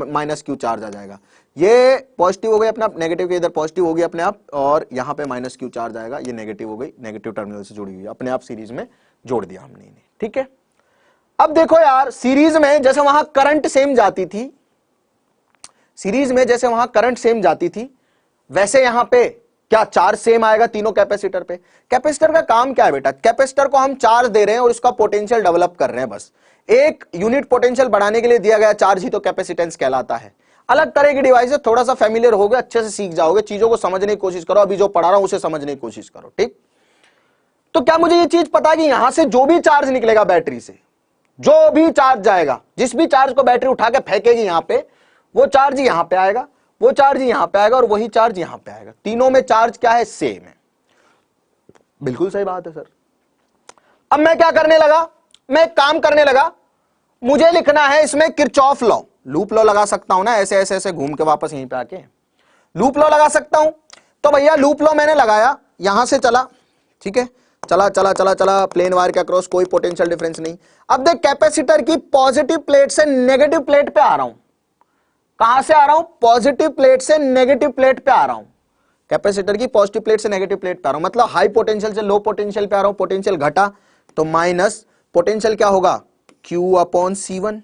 माइनस क्यू चार्ज आ जाएगा। ये पॉजिटिव हो गई अपने आप, नेगेटिव के इधर पॉजिटिव हो गई अपने आप, और यहां पे माइनस क्यू चार्ज आएगा, ये नेगेटिव हो गई, नेगेटिव टर्मिनल से जुड़ी हुई है, अपने आप सीरीज में जोड़ दिया हमने इन्हें, ठीक है। अब देखो यार, सीरीज में जैसे वहां करंट सेम जाती थी, सीरीज में जैसे वहां करंट सेम जाती थी, वैसे यहां पे क्या चार्ज सेम आएगा तीनों कैपेसिटर पे। कैपेसिटर का काम क्या है बेटा, कैपेसिटर को हम चार्ज दे रहे हैं और उसका पोटेंशियल डेवलप कर रहे हैं बस। एक यूनिट पोटेंशियल बढ़ाने के लिए दिया गया चार्ज ही तो कैपेसिटेंस कहलाता है। अलग तरह की डिवाइस है, थोड़ा सा फेमिलियर हो गए, अच्छे से सीख जाओगे, चीजों को समझने की कोशिश करो, अभी जो पढ़ा रहा हूं उसे समझने की कोशिश करो, ठीक। तो क्या मुझे ये चीज पता है कि यहां से जो भी चार्ज निकलेगा बैटरी से, जो भी चार्ज जाएगा, जिस भी चार्ज को बैटरी उठा के फेंकेगी यहां पे, वो चार्ज यहां पे आएगा, वो चार्ज यहां पे आएगा और वही चार्ज यहां पे आएगा। तीनों में चार्ज क्या है, सेम है। बिल्कुल सही बात है सर। अब मैं क्या करने लगा, मैं एक काम करने लगा, मुझे लिखना है इसमें किरचॉफ लॉ, लूप लॉ लगा सकता हूं ना, ऐसे ऐसे ऐसे घूम के वापस यहीं पे आके लूप लॉ लगा सकता हूं। तो भैया लूप लॉ मैंने लगाया, यहां से चला, ठीक है, चला चला चला चला प्लेन वायर के अक्रॉस, कोई पोटेंशियल डिफरेंस नहीं। अब देख, कैपेसिटर की पॉजिटिव प्लेट से नेगेटिव प्लेट पे आ रहा हूं। कहां से आ रहा हूं, पॉजिटिव प्लेट से नेगेटिव प्लेट पे आ रहा हूं। कैपेसिटर की पॉजिटिव प्लेट से नेगेटिव प्लेट पे आ रहा हूं, मतलब हाई पोटेंशियल से लो पोटेंशियल पे आ रहा हूं। पोटेंशियल घटा तो माइनस पोटेंशियल क्या होगा, Q/C1,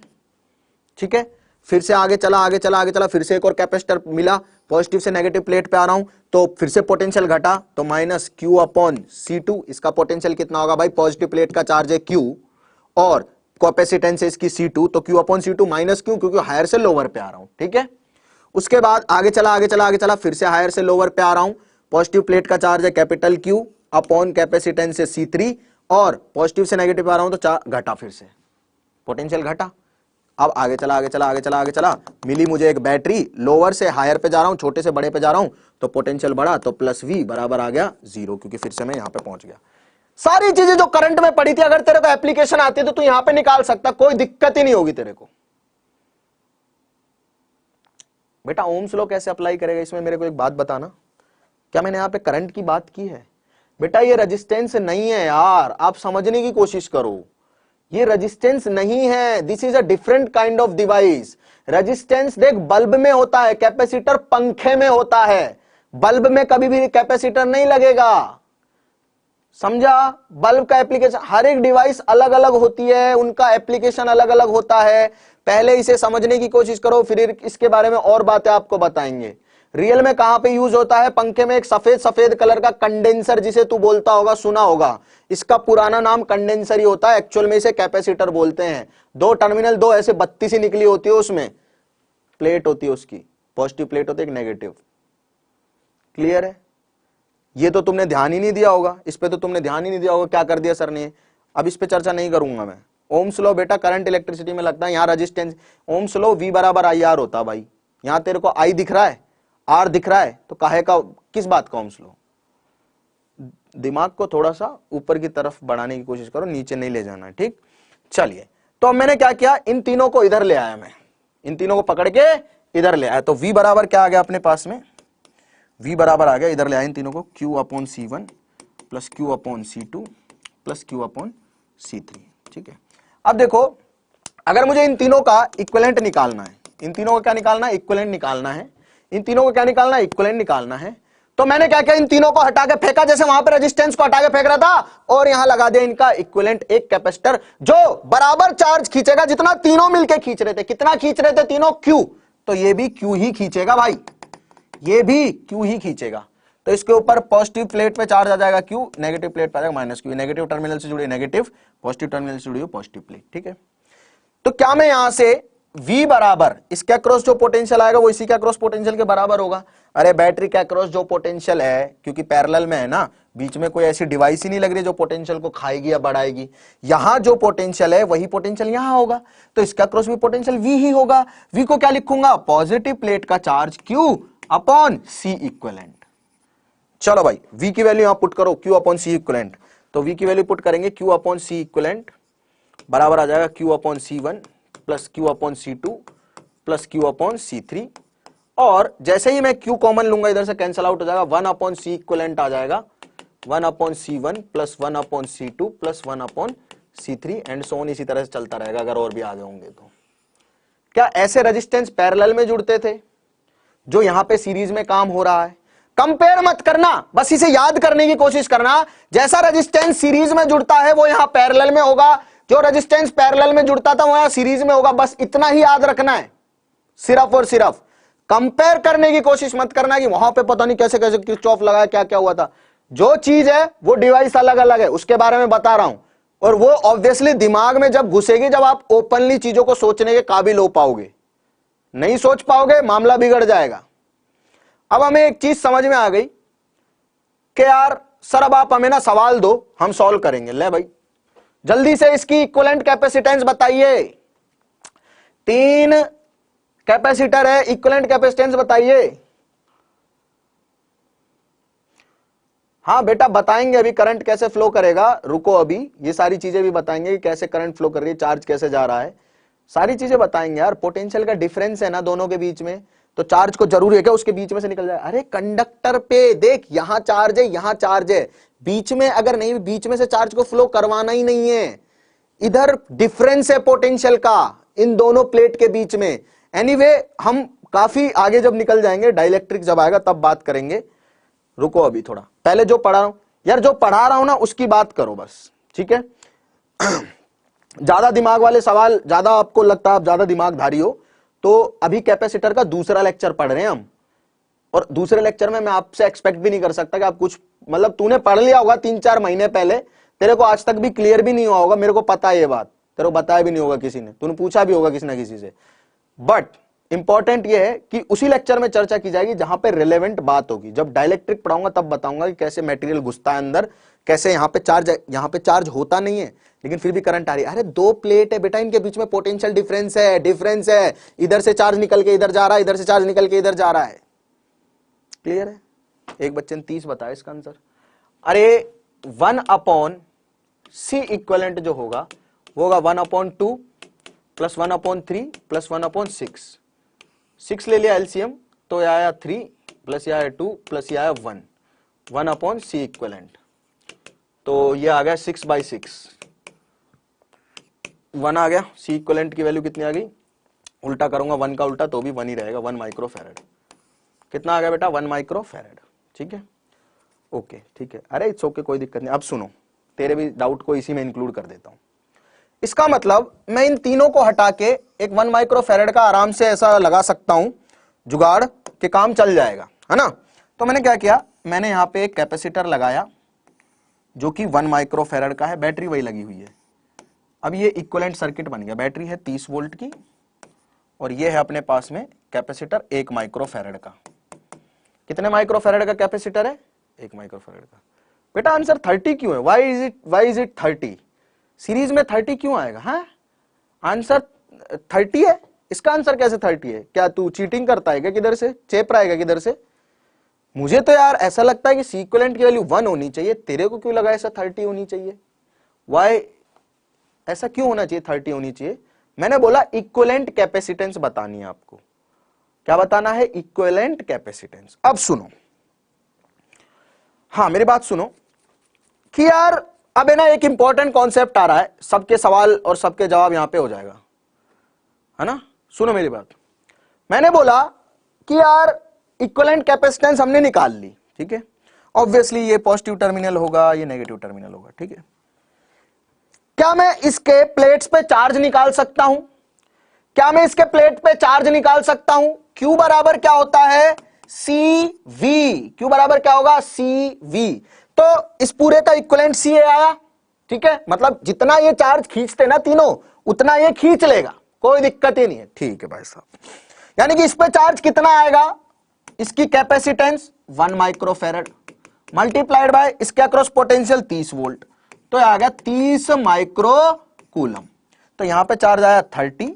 ठीक है। फिर से आगे चला आगे चला आगे चला, फिर से एक और कैपेसिटर मिला, पॉजिटिव से नेगेटिव प्लेट पे आ रहा हूं तो फिर से पोटेंशियल घटा, तो माइनस Q अपॉन C2, इसका पोटेंशियल कितना होगा भाई, पॉजिटिव प्लेट का चार्ज है Q और कैपेसिटेंस है इसकी C2, तो Q upon C2 minus Q, क्योंकि हायर से लोअर पे आ रहा हूं, ठीक है। उसके बाद आगे चला, फिर से हायर से लोअर पे आ रहा हूं, पॉजिटिव प्लेट का चार्ज है कैपिटल Q अपॉन कैपेसिटेंस है C3 और पॉजिटिव से नेगेटिव आ रहा हूं तो घटा, फिर से पोटेंशियल घटा। अब आगे चला, मिली मुझे एक बैटरी, लोअर से हायर पे जा रहा हूं, छोटे से बड़े पे जा रहा हूं, तो पोटेंशियल बढ़ा, तो प्लस V बराबर आ गया 0, क्योंकि फिर से मैं यहां पे पहुंच गया। सारी चीजें जो करंट में पड़ी थी, अगर तेरे को एप्लीकेशन आती है तो तू यहां पे निकाल सकता, कोई दिक्कत ही नहीं होगी तेरे को। बेटा ओम्स लॉ कैसे अप्लाई करेगा इसमें, मेरे को एक बात बताना। क्या मैंने यहां पे करंट की बात की है? बेटा ये रेजिस्टेंस नहीं है यार, आप समझने की कोशिश करो, ये रेजिस्टेंस नहीं है, this is a different kind of device. Resistance देख बल्ब में होता है, कैपेसिटर पंखे में होता है, बल्ब में कभी भी कैपेसिटर नहीं लगेगा, समझा। बल्ब का एप्लीकेशन, हर एक डिवाइस अलग अलग होती है, उनका एप्लीकेशन अलग अलग होता है। पहले इसे समझने की कोशिश करो, फिर इसके बारे में और बातें आपको बताएंगे। रियल में कहां पे यूज होता है? पंखे में एक सफेद सफेद कलर का कंडेंसर, जिसे तू बोलता होगा, सुना होगा, इसका पुराना नाम कंडेंसर ही होता है, एक्चुअल में इसे कैपेसिटर बोलते हैं। दो टर्मिनल, दो ऐसे बत्ती सी निकली होती है, उसमें प्लेट होती है, उसकी पॉजिटिव प्लेट होती है, एक नेगेटिव। क्लियर है? ये तो तुमने ध्यान ही नहीं दिया होगा, इस पे तो तुमने ध्यान ही नहीं दिया होगा, क्या कर दिया सर ने। अब इस पे चर्चा नहीं करूंगा मैं। ओम्स लॉ बेटा करंट इलेक्ट्रिसिटी में लगता है, यहां रेजिस्टेंस, ओम्स लॉ V बराबर IR होता है भाई। यहां तेरे को I दिख रहा है, R दिख रहा है, तो काहे का, किस बात का ओम्स लॉ? दिमाग को थोड़ा सा ऊपर की तरफ बढ़ाने की कोशिश करो, नीचे नहीं ले जाना है, ठीक। चलिए, तो अब मैंने क्या किया, इन तीनों को इधर ले आया, मैं इन तीनों को पकड़ के इधर ले आया, तो V बराबर क्या आ गया अपने पास में, V बराबर आ गया, इधर ले आए इन तीनों को, Q upon C1 plus Q upon C2 plus Q upon C3, ठीक है। अब देखो, अगर मुझे इन तीनों का इक्विवेलेंट निकालना है, इन तीनों का क्या निकालना है, इक्विवेलेंट निकालना है, इन तीनों को क्या निकालना है, इक्विवेलेंट निकालना है। तो मैंने क्या किया, इन तीनों को हटा के फेंका, जैसे वहां पे रेजिस्टेंस को हटा के फेंक रहा था, और यहां लगा दिया इनका इक्विवेलेंट, एक कैपेसिटर जो बराबर चार्ज खींचेगा जितना तीनों मिलके खींच रहे थे। कितना खींच रहे थे तीनों? Q, तो ये भी Q ही खींचेगा भाई, ये भी Q ही खींचेगा। तो इसके ऊपर पॉजिटिव प्लेट पे चार्ज आ जाएगा Q, नेगेटिव प्लेट पे आ जाएगा माइनस Q, नेगेटिव टर्मिनल से जुड़ी नेगेटिव, पॉजिटिव टर्मिनल से जुड़ी पॉजिटिव प्लेट, ठीक है। तो क्या मैं यहां से V बराबर इसके अक्रॉस जो पोटेंशियल आएगा वो इसी के अक्रॉस पोटेंशियल के बराबर होगा। अरे बैटरी के अक्रॉस जो पोटेंशियल है, क्योंकि पैरेलल में है ना, बीच में कोई ऐसी डिवाइस ही नहीं लग रही जो पोटेंशियल को खाएगी या बढ़ाएगी, यहां जो पोटेंशियल है वही पोटेंशियल यहां होगा, तो इसका अक्रॉस भी पोटेंशियल V ही होगा। V को क्या लिखूंगा, पॉजिटिव प्लेट का charge Q upon C equivalent. चलो भाई, V की वैल्यू यहां पुट करो, Q अपॉन C इक्विवेलेंट, तो V की वैल्यू पुट करेंगे, Q अपॉन C इक्विवेलेंट बराबर आ जाएगा Q upon C1 plus Q upon C2 plus Q upon C3, और जैसे ही मैं Q कॉमन लूंगा इधर से कैंसिल आउट हो जाएगा, 1 अपॉन C इक्विवेलेंट आ जाएगा, 1 upon C1 plus 1 upon C2 plus 1 upon C3 and so on, इसी तरह से चलता रहेगा अगर और भी आगे होंगे तो। क्या ऐसे रेजिस्टेंस पैरेलल में जुड़ते थे जो यहां पे सीरीज में काम हो रहा है? कंपेयर मत करना, बस इसे याद करने की कोशिश करना, जैसा रेजिस्टेंस सीरीज में जुड़ता है वो यहां पैरेलल में होगा, जो रेजिस्टेंस पैरेलल में जुड़ता था वो यहां सीरीज में होगा, बस इतना ही याद रखना है, सिर्फ और सिर्फ। कंपेयर करने की कोशिश मत करना कि वहां पे पता नहीं कैसे कैसे किरचॉफ लगाया, क्या क्या हुआ था। जो चीज है वो डिवाइस अलग अलग है, उसके बारे में बता रहा हूं, और वो ऑब्वियसली दिमाग में जब घुसेगी, जब आप ओपनली चीजों को सोचने के काबिल हो पाओगे, नहीं सोच पाओगे मामला बिगड़ जाएगा। अब हमें एक चीज समझ में आ गई कि यार सर अब आप हमें ना सवाल दो, हम सॉल्व करेंगे। ले भाई जल्दी से इसकी इक्विवेलेंट कैपेसिटेंस बताइए, 3 कैपेसिटर है, इक्विवेलेंट कैपेसिटेंस बताइए। हाँ बेटा बताएंगे, अभी करंट कैसे फ्लो करेगा, रुको अभी ये सारी चीजें भी बताएंगे कि कैसे करंट फ्लो कर रही है, चार्ज कैसे जा रहा है, सारी चीजें बताएंगे यार। पोटेंशियल का डिफरेंस है ना दोनों के बीच में, तो चार्ज को जरूरी है क्या उसके बीच में से निकल जाए? अरे कंडक्टर पे देख, यहां चार्ज है, यहां चार्ज है, बीच में अगर नहीं, बीच में से चार्ज को फ्लो करवाना ही नहीं है, इधर डिफरेंस है पोटेंशियल का इन दोनों प्लेट के बीच में। एनीवे हम काफी आगे जब निकल जाएंगे, डाइलेक्ट्रिक जब आएगा तब बात करेंगे, रुको अभी थोड़ा, पहले जो पढ़ा रहा हूं यार, जो पढ़ा रहा हूं ना उसकी बात करो बस, ठीक है। ज्यादा दिमाग वाले सवाल, ज्यादा आपको लगता है आप ज्यादा दिमागधारी हो, तो अभी कैपेसिटर का दूसरा लेक्चर पढ़ रहे हैं हम, और दूसरे लेक्चर में मैं आपसे एक्सपेक्ट भी नहीं कर सकता कि आप कुछ, मतलब तूने पढ़ लिया होगा 3-4 महीने पहले, तेरे को आज तक भी क्लियर भी नहीं हुआ होगा, मेरे को पता है ये बात, तेरे को बताया भी नहीं होगा किसी ने, तूने पूछा भी होगा किसी ना किसी से। बट इंपॉर्टेंट ये है कि उसी लेक्चर में चर्चा की जाएगी जहां पे रिलेवेंट बात होगी। जब डाइलेक्ट्रिक पढ़ाऊंगा तब बताऊंगा कि कैसे मटेरियल घुसता है अंदर, कैसे यहाँ पे चार्ज होता नहीं है लेकिन फिर भी करंट आ रही है। अरे 2 प्लेट है बेटा, इनके बीच में पोटेंशियल डिफरेंस है, इधर से चार्ज निकल के इधर जा रहा है, इधर से चार्ज निकल के इधर जा रहा है। क्लियर है? एक बच्चे ने 30 बताया इसका आंसर। अरे 1/c इक्वलेंट जो होगा वो होगा 1/2 प्लस 1/3 प्लस 1/6। 6 ले लिया एलसीएम तो यह आया 3 प्लस यह आया 2 प्लस यह आया 1/c इक्वलेंट, तो ये आ गया 6/6। 1 आ गया, c इक्वलेंट की वैल्यू कितनी आ गई, उल्टा करूंगा 1 का उल्टा तो भी 1 ही रहेगा, 1 माइक्रोफैरड। कितना आ गया बेटा, 1 माइक्रोफैरड। ठीक है, ओके ठीक है। अरे इट्स ओके, कोई दिक्कत नहीं। अब सुनो, तेरे भी डाउट को इसी में इंक्लूड कर देता हूं। इसका मतलब मैं इन तीनों को हटा के एक 1 माइक्रोफैरड का आराम से ऐसा लगा सकता हूं जुगाड़ के काम चल जाएगा, है ना। तो मैंने क्या किया, मैंने यहां पे एक कैपेसिटर लगाया जो कि 1 माइक्रोफैरड का है, बैटरी वही लगी हुई है। अब ये इक्विवेलेंट सर्किट बन गया, बैटरी है 30 वोल्ट की और ये है अपने पास में कैपेसिटर 1 माइक्रोफैरड का। कितने माइक्रोफैरड का कैपेसिटर है, 1 माइक्रोफैरड का। बेटा आंसर 30 क्यों है, वाई इज इट 30, सीरीज में 30 क्यों आएगा, हाँ आंसर 30 है, इसका आंसर कैसे 30 है, क्या तू चीटिंग करता है क्या, किधर से चेप रहा है किधर से। मुझे तो यार ऐसा लगता है कि सी इक्विवेलेंट की वैल्यू 1 होनी चाहिए, तेरे को क्यों लगा ऐसा 30 होनी चाहिए, वाई ऐसा क्यों होना चाहिए, 30 होनी चाहिए। मैंने बोला इक्विवेलेंट कैपेसिटेंस बतानी है आपको, क्या बताना है, इक्विवेलेंट कैपेसिटेंस। अब सुनो, हाँ मेरी बात सुनो कि यार अब है ना एक इंपॉर्टेंट कॉन्सेप्ट आ रहा है, सबके सवाल और सबके जवाब यहां पे हो जाएगा, है ना। सुनो मेरी बात, मैंने बोला कि यार इक्विवेलेंट कैपेसिटेंस हमने निकाल ली, ठीक है, ऑब्वियसली ये पॉजिटिव टर्मिनल होगा, ये नेगेटिव टर्मिनल होगा, ठीक है। क्या मैं इसके प्लेट्स पे चार्ज निकाल सकता हूं, क्या मैं इसके प्लेट पे चार्ज निकाल सकता हूं। Q बराबर क्या होता है, CV। Q बराबर क्या होगा, CV। तो इस पूरे का इक्विवेलेंट C आया, ठीक है, मतलब जितना ये चार्ज खींचते ना तीनों उतना ये खींच लेगा, कोई दिक्कत ही नहीं है, ठीक है भाई साहब। यानी कि इस पे चार्ज कितना आएगा, इसकी कैपेसिटेंस 1 माइक्रोफैरड मल्टीप्लाइड बाय इसके अक्रॉस पोटेंशियल 30 वोल्ट, तो आ गया 30 माइक्रो कूलम। तो यहां पे चार्ज आया 30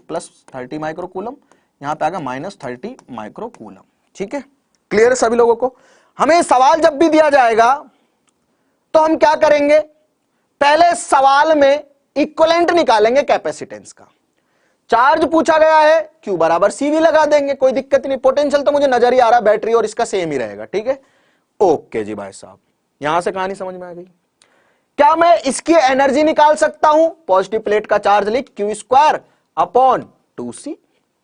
प्लस 30 माइक्रो कूलम, यहां पे आ गया -30 माइक्रो कूलम। ठीक है, क्लियर है सभी लोगों को। हमें सवाल जब भी दिया जाएगा तो हम क्या करेंगे, पहले सवाल में इक्विवेलेंट निकालेंगे कैपेसिटेंस का। चार्ज पूछा गया है, Q बराबर CV लगा देंगे, कोई दिक्कत नहीं। पोटेंशियल तो मुझे नजर ही आ रहा है, बैटरी और इसका सेम ही रहेगा, ठीक है। ओके जी भाई साहब, यहां से कहानी समझ में आ गई। क्या मैं इसकी एनर्जी निकाल सकता हूं, पॉजिटिव प्लेट का चार्ज लिख Q² अपॉन 2C,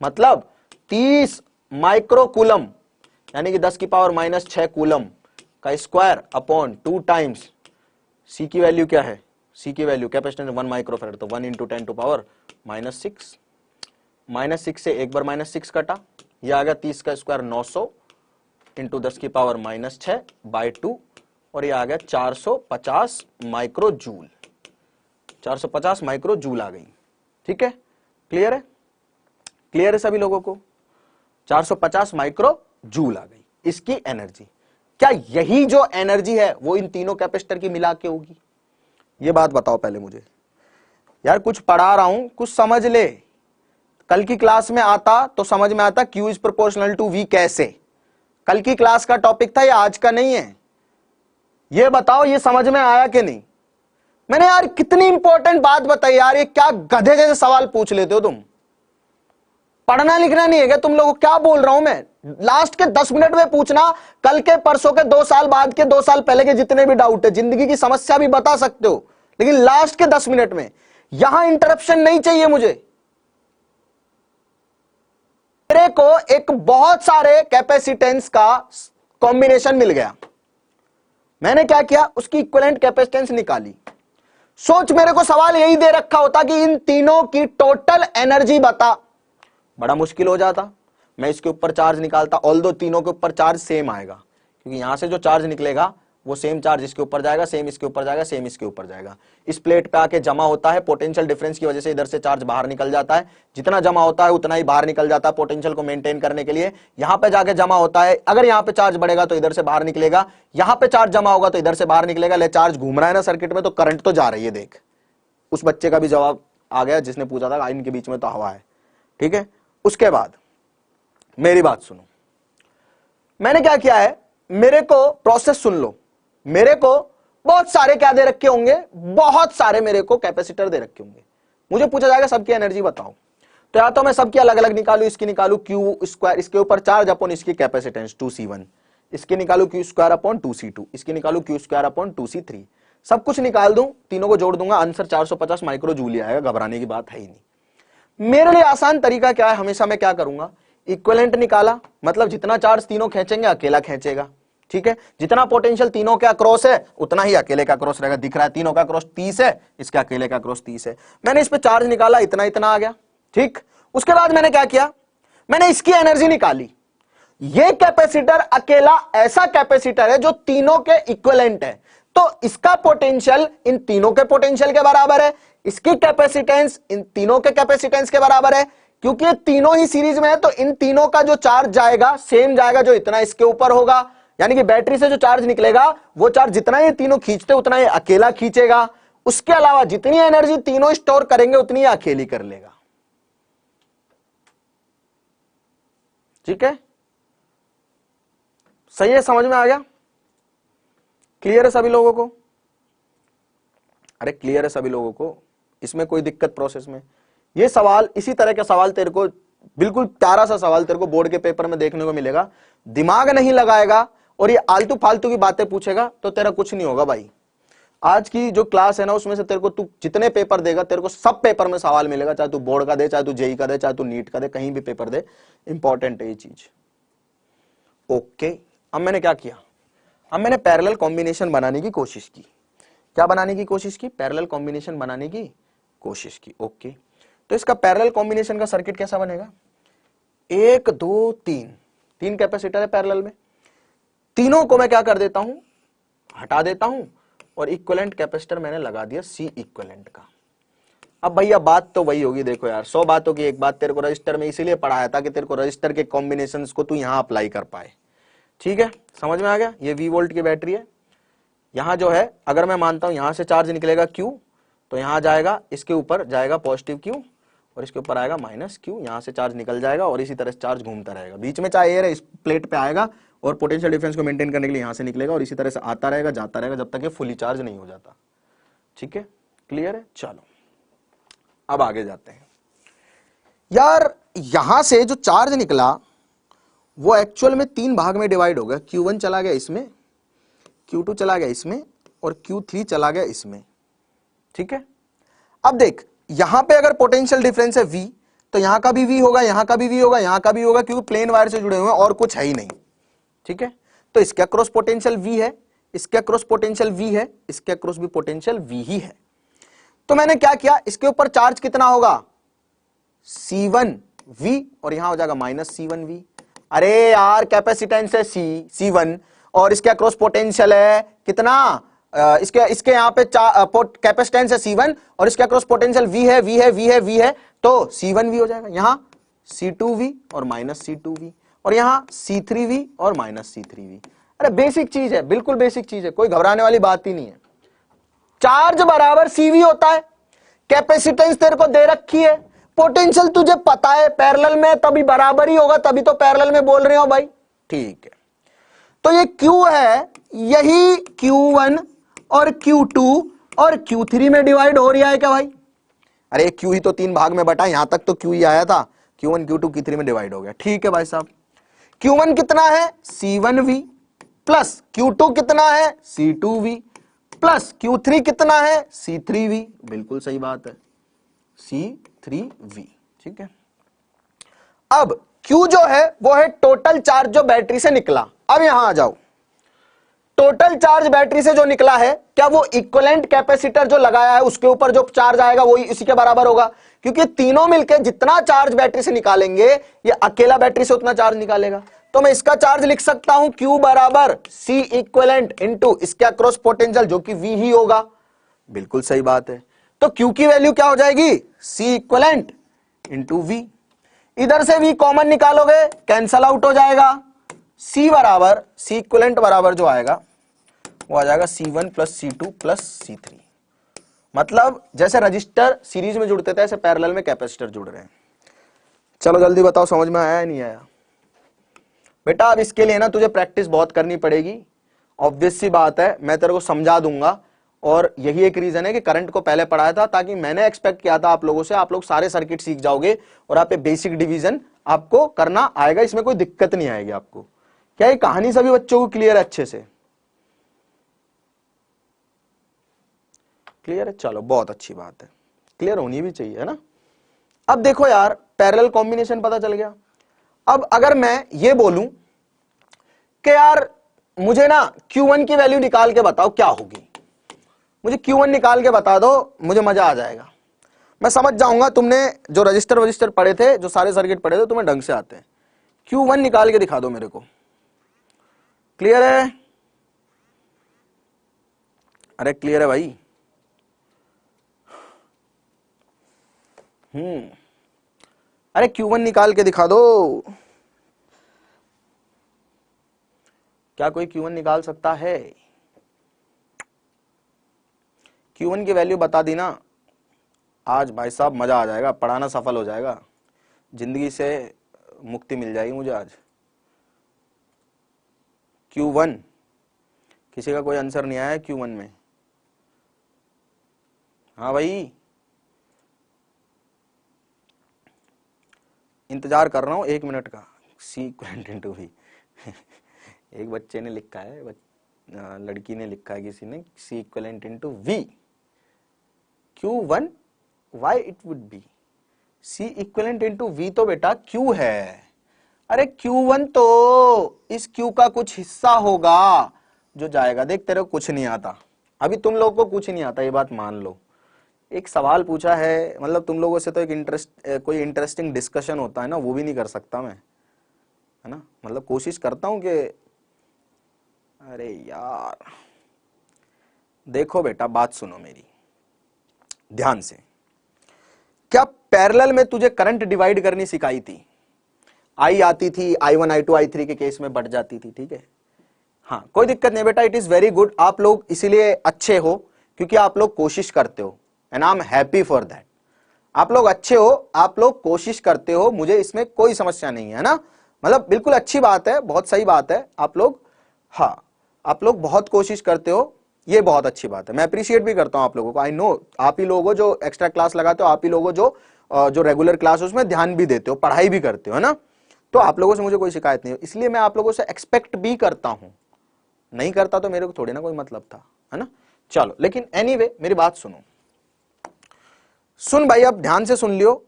मतलब 30 माइक्रो कूलम यानी कि 10 की पावर -6 कूलम का स्क्वायर अपॉन 2 टाइम्स C की वैल्यू क्या है, C की वैल्यू कैपेसिटेंस 1 माइक्रोफैरड, तो 1 × 10 टू पावर -6, -6 से एक बार -6 कटा, यह आ गया 30 का स्क्वायर 900 इंटू 10 की पावर -6 बाय 2, और ये आ गया 450 माइक्रो जूल, 450 माइक्रो जूल आ गई। ठीक है, क्लियर है, क्लियर है सभी लोगों को, 450 माइक्रो जूल आ गई इसकी एनर्जी। क्या यही जो एनर्जी है वो इन तीनों कैपेसिटर की मिला के होगी, ये बात बताओ पहले मुझे। यार कुछ पढ़ा रहा हूं, कुछ समझ ले, कल की क्लास में आता तो समझ में आता Q is proportional to V कैसे, कल की क्लास का टॉपिक था, ये आज का नहीं है। ये बताओ ये समझ में आया कि नहीं। मैंने यार कितनी इंपॉर्टेंट बात बताई यार, ये क्या गधे जैसे सवाल पूछ लेते हो तुम, पढ़ना लिखना नहीं है क्या तुम लोगों को, क्या बोल रहा हूं मैं। लास्ट के 10 मिनट में पूछना, कल के परसों के 2 साल बाद के 2 साल पहले के जितने भी डाउट है, जिंदगी की समस्या भी बता सकते हो, लेकिन लास्ट के 10 मिनट में यहां इंटरप्शन नहीं चाहिए मुझे। मेरे को एक बहुत सारे कैपेसिटेंस का कॉम्बिनेशन मिल गया, मैंने क्या किया, उसकी इक्विवेलेंट कैपेसिटेंस निकाली। सोच मेरे को सवाल यही दे रखा होता कि इन तीनों की टोटल एनर्जी बता, बड़ा मुश्किल हो जाता। मैं इसके ऊपर चार्ज निकालता, ऑल्दो तीनों के ऊपर चार्ज सेम आएगा, क्योंकि यहां से जो चार्ज निकलेगा वो सेम चार्ज इसके ऊपर जाएगा, सेम इसके ऊपर जाएगा, सेम इसके ऊपर जाएगा, इस प्लेट पे आके जमा होता है। पोटेंशियल डिफरेंस की वजह से इधर से चार्ज बाहर निकल जाता है, जितना जमा होता है उतना ही बाहर निकल जाता है पोटेंशियल को मेंटेन करने के लिए। यहां पे जाके जमा होता है, अगर यहां पे चार्ज बढ़ेगा तो इधर से बाहर निकलेगा, यहां पे चार्ज जमा होगा तो इधर से बाहर निकलेगा। ले चार्ज घूम रहा है ना सर्किट में, तो करंट तो जा रही है। देख, उस बच्चे का भी जवाब आ गया जिसने पूछा था इनके बीच में तो हवा है। ठीक है, उसके बाद मेरी बात सुनो, मैंने क्या किया है, मेरे को प्रोसेस सुन लो। मेरे को बहुत सारे क्या दे रखे होंगे, बहुत सारे मेरे को कैपेसिटर दे रखे होंगे। मुझे पूछा जाएगा सबकी एनर्जी बताओ, तो या तो मैं सबकी अलग अलग निकालू, इसकी निकालू क्यू स्क्वायर, इसके ऊपर चार्ज अपॉन इसकी कैपेसिटेंस 2C1, इसकी निकालू क्यू स्क्वायर अपॉन 2C2, इसकी निकालू क्यू स्क्वायर अपॉन 2C3, सब कुछ निकाल दूं, तीनों को जोड़ दूंगा, आंसर 450 माइक्रो जूल आएगा। घबराने की बात है ही नहीं। मेरे लिए आसान तरीका क्या है, हमेशा मैं क्या करूंगा, इक्विवेलेंट निकाला, मतलब जितना चार्ज तीनों खींचेंगे अकेला खींचेगा। ठीक है, जितना पोटेंशियल तीनों के अक्रॉस है उतना ही अकेले का क्रॉस रहेगा। दिख रहा है तीनों का अक्रॉस 30 है, इसके अकेले का अक्रॉस 30 है। मैंने इस पे चार्ज निकाला, इतना इतना आ गया। ठीक, उसके बाद मैंने क्या किया, मैंने इसकी एनर्जी निकाली। ये कैपेसिटर अकेला ऐसा कैपेसिटर है जो तीनों के इक्विवेलेंट है, तो इसका पोटेंशियल इन तीनों के पोटेंशियल के बराबर है, इसकी कैपेसिटेंस इन तीनों के कैपेसिटेंस के बराबर है। क्योंकि ये तीनों ही सीरीज में है तो इन तीनों का जो चार्ज जाएगा सेम जाएगा, जो इतना इसके ऊपर होगा, यानी कि बैटरी से जो चार्ज निकलेगा वो चार्ज जितना ये तीनों खींचते उतना ये अकेला खींचेगा। उसके अलावा जितनी एनर्जी तीनों स्टोर करेंगे उतनी ये अकेली कर लेगा। ठीक है, सही है, समझ में आ गया? क्लियर है सभी लोगों को? अरे क्लियर है सभी लोगों को? इसमें कोई दिक्कत प्रोसेस में? ये सवाल, इसी तरह के सवाल तेरे को, बिल्कुल प्यारा सा सवाल तेरे को बोर्ड के पेपर में देखने को मिलेगा। दिमाग नहीं लगाएगा और ये आलतू फालतू की बातें पूछेगा तो तेरा कुछ नहीं होगा भाई। आज की जो क्लास है ना, उसमें से तेरे को, तू जितने पेपर देगा तेरे को सब पेपर में सवाल मिलेगा, चाहे तू बोर्ड का दे, चाहे तू जेई का दे, चाहे तू नीट का दे, कहीं भी पेपर दे, इंपॉर्टेंट है ये चीज। ओके, अब मैंने क्या किया, अब मैंने पैरेलल कॉम्बिनेशन बनाने की कोशिश की। क्या बनाने की कोशिश की? पैरेलल कॉम्बिनेशन बनाने की कोशिश की। ओके, तो इसका पैरेलल कॉम्बिनेशन का सर्किट कैसा बनेगा? 1 2 3, 3 कैपेसिटर है पैरेलल में, तीनों को मैं क्या कर देता हूं, हटा देता हूं, और इक्विवेलेंट कैपेसिटर मैंने लगा दिया C इक्विवेलेंट का। अब भैया बात तो वही होगी, देखो यार 100 बातों की एक बात, तेरे को रजिस्टर में इसीलिए पढ़ाया था कि तेरे को रजिस्टर के कॉम्बिनेशंस को तू यहां अप्लाई कर पाए। ठीक है, समझ में आ गया? ये V वोल्ट की बैटरी है, यहां जो है अगर मैं मानता हूं यहां से चार्ज निकलेगा Q, तो यहां जाएगा, इसके ऊपर जाएगा पॉजिटिव Q और इसके ऊपर आएगा माइनस Q, यहां से चार्ज निकल जाएगा और इसी तरह से चार्ज घूमता रहेगा। बीच में चाहे एयर है, इस प्लेट पे आएगा और पोटेंशियल डिफरेंस को मेंटेन करने के लिए यहां से निकलेगा और इसी तरह से आता रहेगा, जाता रहेगा, जब तक ये फुली चार्ज नहीं हो जाता। ठीक है, क्लियर है? चलो अब आगे जाते हैं। यार यहां से जो चार्ज निकला वो एक्चुअल में 3 भाग में डिवाइड हो गया। Q1 चला गया इसमें, Q2 चला गया इसमें और Q3 चला गया इसमें। ठीक है, अब देख यहां पे अगर पोटेंशियल डिफरेंस है V, तो यहां का भी V होगा, यहां का भी V होगा, यहां का भी होगा, क्योंकि प्लेन वायर से जुड़े हुए हैं और कुछ है ही नहीं। ठीक है, तो इसके अक्रॉस पोटेंशियल V है, इसके अक्रॉस पोटेंशियल V है, इसके अक्रॉस भी पोटेंशियल V ही है। तो मैंने क्या किया, इसके ऊपर चार्ज कितना होगा, C1V, और यहां हो जाएगा माइनस C1V। अरे यार कैपेसिटेंस है C1 और इसके अक्रॉस पोटेंशियल है कितना, इसके यहां पे कैपेसिटेंस है C1 और इसके अक्रॉस पोटेंशियल V है, तो C1V हो जाएगा, यहां C2V और माइनस C2V, और यहां C3V और माइनस C3V। अरे बेसिक चीज है, बिल्कुल बेसिक चीज है, कोई घबराने वाली बात ही नहीं है। चार्ज बराबर CV होता है, कैपेसिटेंस तेरे को दे रखी है, पोटेंशियल तुझे पता है पैरेलल में तभी बराबर ही होगा, तभी तो पैरेलल में बोल रहे हो भाई। ठीक है, तो ये Q है, यही Q1 और Q2 और Q3 में डिवाइड हो रहा है क्या भाई? अरे Q ही तो 3 भाग में बटा, यहां तक तो Q ही आया था, Q1 Q2 Q3 में डिवाइड हो गया। ठीक है भाई साहब, Q1 कितना है C1V प्लस Q2 कितना है C2V प्लस Q3 कितना है C3V, बिल्कुल सही बात है, C3V। ठीक है, अब Q जो है वो है टोटल चार्ज जो बैटरी से निकला। अब यहां आ जाओ, टोटल चार्ज बैटरी से जो निकला है, क्या वो इक्विवेलेंट कैपेसिटर जो लगाया है उसके ऊपर जो चार्ज आएगा वही इसी के बराबर होगा? क्योंकि तीनों मिलकर जितना चार्ज बैटरी से निकालेंगे ये अकेला बैटरी से उतना चार्ज निकालेगा। तो मैं इसका चार्ज लिख सकता हूं Q बराबर C इक्विवेलेंट इंटू इसके अक्रॉस पोटेंशियल जो कि V ही होगा। बिल्कुल सही बात है। तो Q की वैल्यू क्या हो जाएगी? C equivalent into V। इधर से V कॉमन निकालोगे, कैंसल आउट हो जाएगा। C बराबर C इक्विवेलेंट बराबर जो आएगा वो आ जाएगा C1 plus C2 plus C3। मतलब जैसे रजिस्टर सीरीज में जुड़ते थे ऐसे पैरेलल में कैपेसिटर जुड़ रहे हैं। चलो जल्दी बताओ, समझ में आया या नहीं आया? बेटा अब इसके लिए ना तुझे प्रैक्टिस बहुत करनी पड़ेगी। ऑब्वियस सी बात है, मैं तेरे को समझा दूंगा और यही एक रीजन है कि करंट को पहले पढ़ाया था ताकि मैंने एक्सपेक्ट किया था आप लोगों से, आप लोग सारे सर्किट सीख जाओगे और आप बेसिक डिवीजन आपको करना आएगा, इसमें कोई दिक्कत नहीं आएगी आपको। क्या ये कहानी सभी बच्चों को क्लियर है? अच्छे से क्लियर है? चलो बहुत अच्छी बात है, क्लियर होनी भी चाहिए, है ना। अब देखो यार, पैरेलल कॉम्बिनेशन पता चल गया। अब अगर मैं ये बोलूं कि यार मुझे ना Q1 की वैल्यू निकाल के बताओ क्या होगी, मुझे Q1 निकाल के बता दो, मुझे मजा आ जाएगा। मैं समझ जाऊंगा तुमने जो रजिस्टर पढ़े थे, जो सारे सर्किट पढ़े थे, तुम्हें ढंग से आते हैं। Q1 निकाल के दिखा दो मेरे को। क्लियर है? अरे क्लियर है भाई? अरे Q1 निकाल के दिखा दो। क्या कोई Q1 निकाल सकता है? Q1 की वैल्यू बता दी ना, आज भाई साहब मजा आ जाएगा, पढ़ाना सफल हो जाएगा, जिंदगी से मुक्ति मिल जाएगी मुझे आज। Q1 किसी का कोई आंसर नहीं आया Q1 में? हाँ भाई, इंतजार कर रहा हूं 1 मिनट का। C equivalent into V। एक बच्चे ने लिखा है, लड़की ने लिखा है किसी ने, C equivalent into V। Q1 why it would be C equivalent into V, तो बेटा Q है। अरे Q1 तो इस Q का कुछ हिस्सा होगा जो जाएगा। देख तेरे को कुछ नहीं आता, अभी तुम लोग को कुछ नहीं आता, ये बात मान लो। एक सवाल पूछा है, मतलब तुम लोगों से तो एक कोई इंटरेस्टिंग डिस्कशन होता है ना, वो भी नहीं कर सकता मैं, है ना। मतलब कोशिश करता हूं कि, अरे यार देखो बेटा बात सुनो मेरी ध्यान से। क्या पैरेलल में तुझे करंट डिवाइड करनी सिखाई थी? आई आती थी, I1 I2 I3 के केस में बढ़ जाती थी, ठीक है। हाँ कोई दिक्कत नहीं बेटा, इट इज वेरी गुड। आप लोग इसीलिए अच्छे हो क्योंकि आप लोग कोशिश करते हो, and I am happy for that. आप लोग अच्छे हो, आप लोग कोशिश करते हो, मुझे इसमें कोई समस्या नहीं है ना। मतलब बिल्कुल अच्छी बात है, बहुत सही बात है। आप लोग, हाँ आप लोग बहुत कोशिश करते हो, ये बहुत अच्छी बात है। मैं अप्रिशिएट भी करता हूं आप लोगों को। आई नो आप ही लोगों जो एक्स्ट्रा क्लास लगाते हो, आप ही लोगों जो रेगुलर क्लास उसमें ध्यान भी देते हो, पढ़ाई भी करते हो, है ना। तो आप लोगों से मुझे कोई शिकायत नहीं है, इसलिए मैं आप लोगों से एक्सपेक्ट भी करता हूं। नहीं करता तो मेरे को थोड़ी ना कोई मतलब था, है ना। चलो लेकिन एनीवे मेरी बात सुनो, सुन भाई, अब ध्यान से सुन लियो,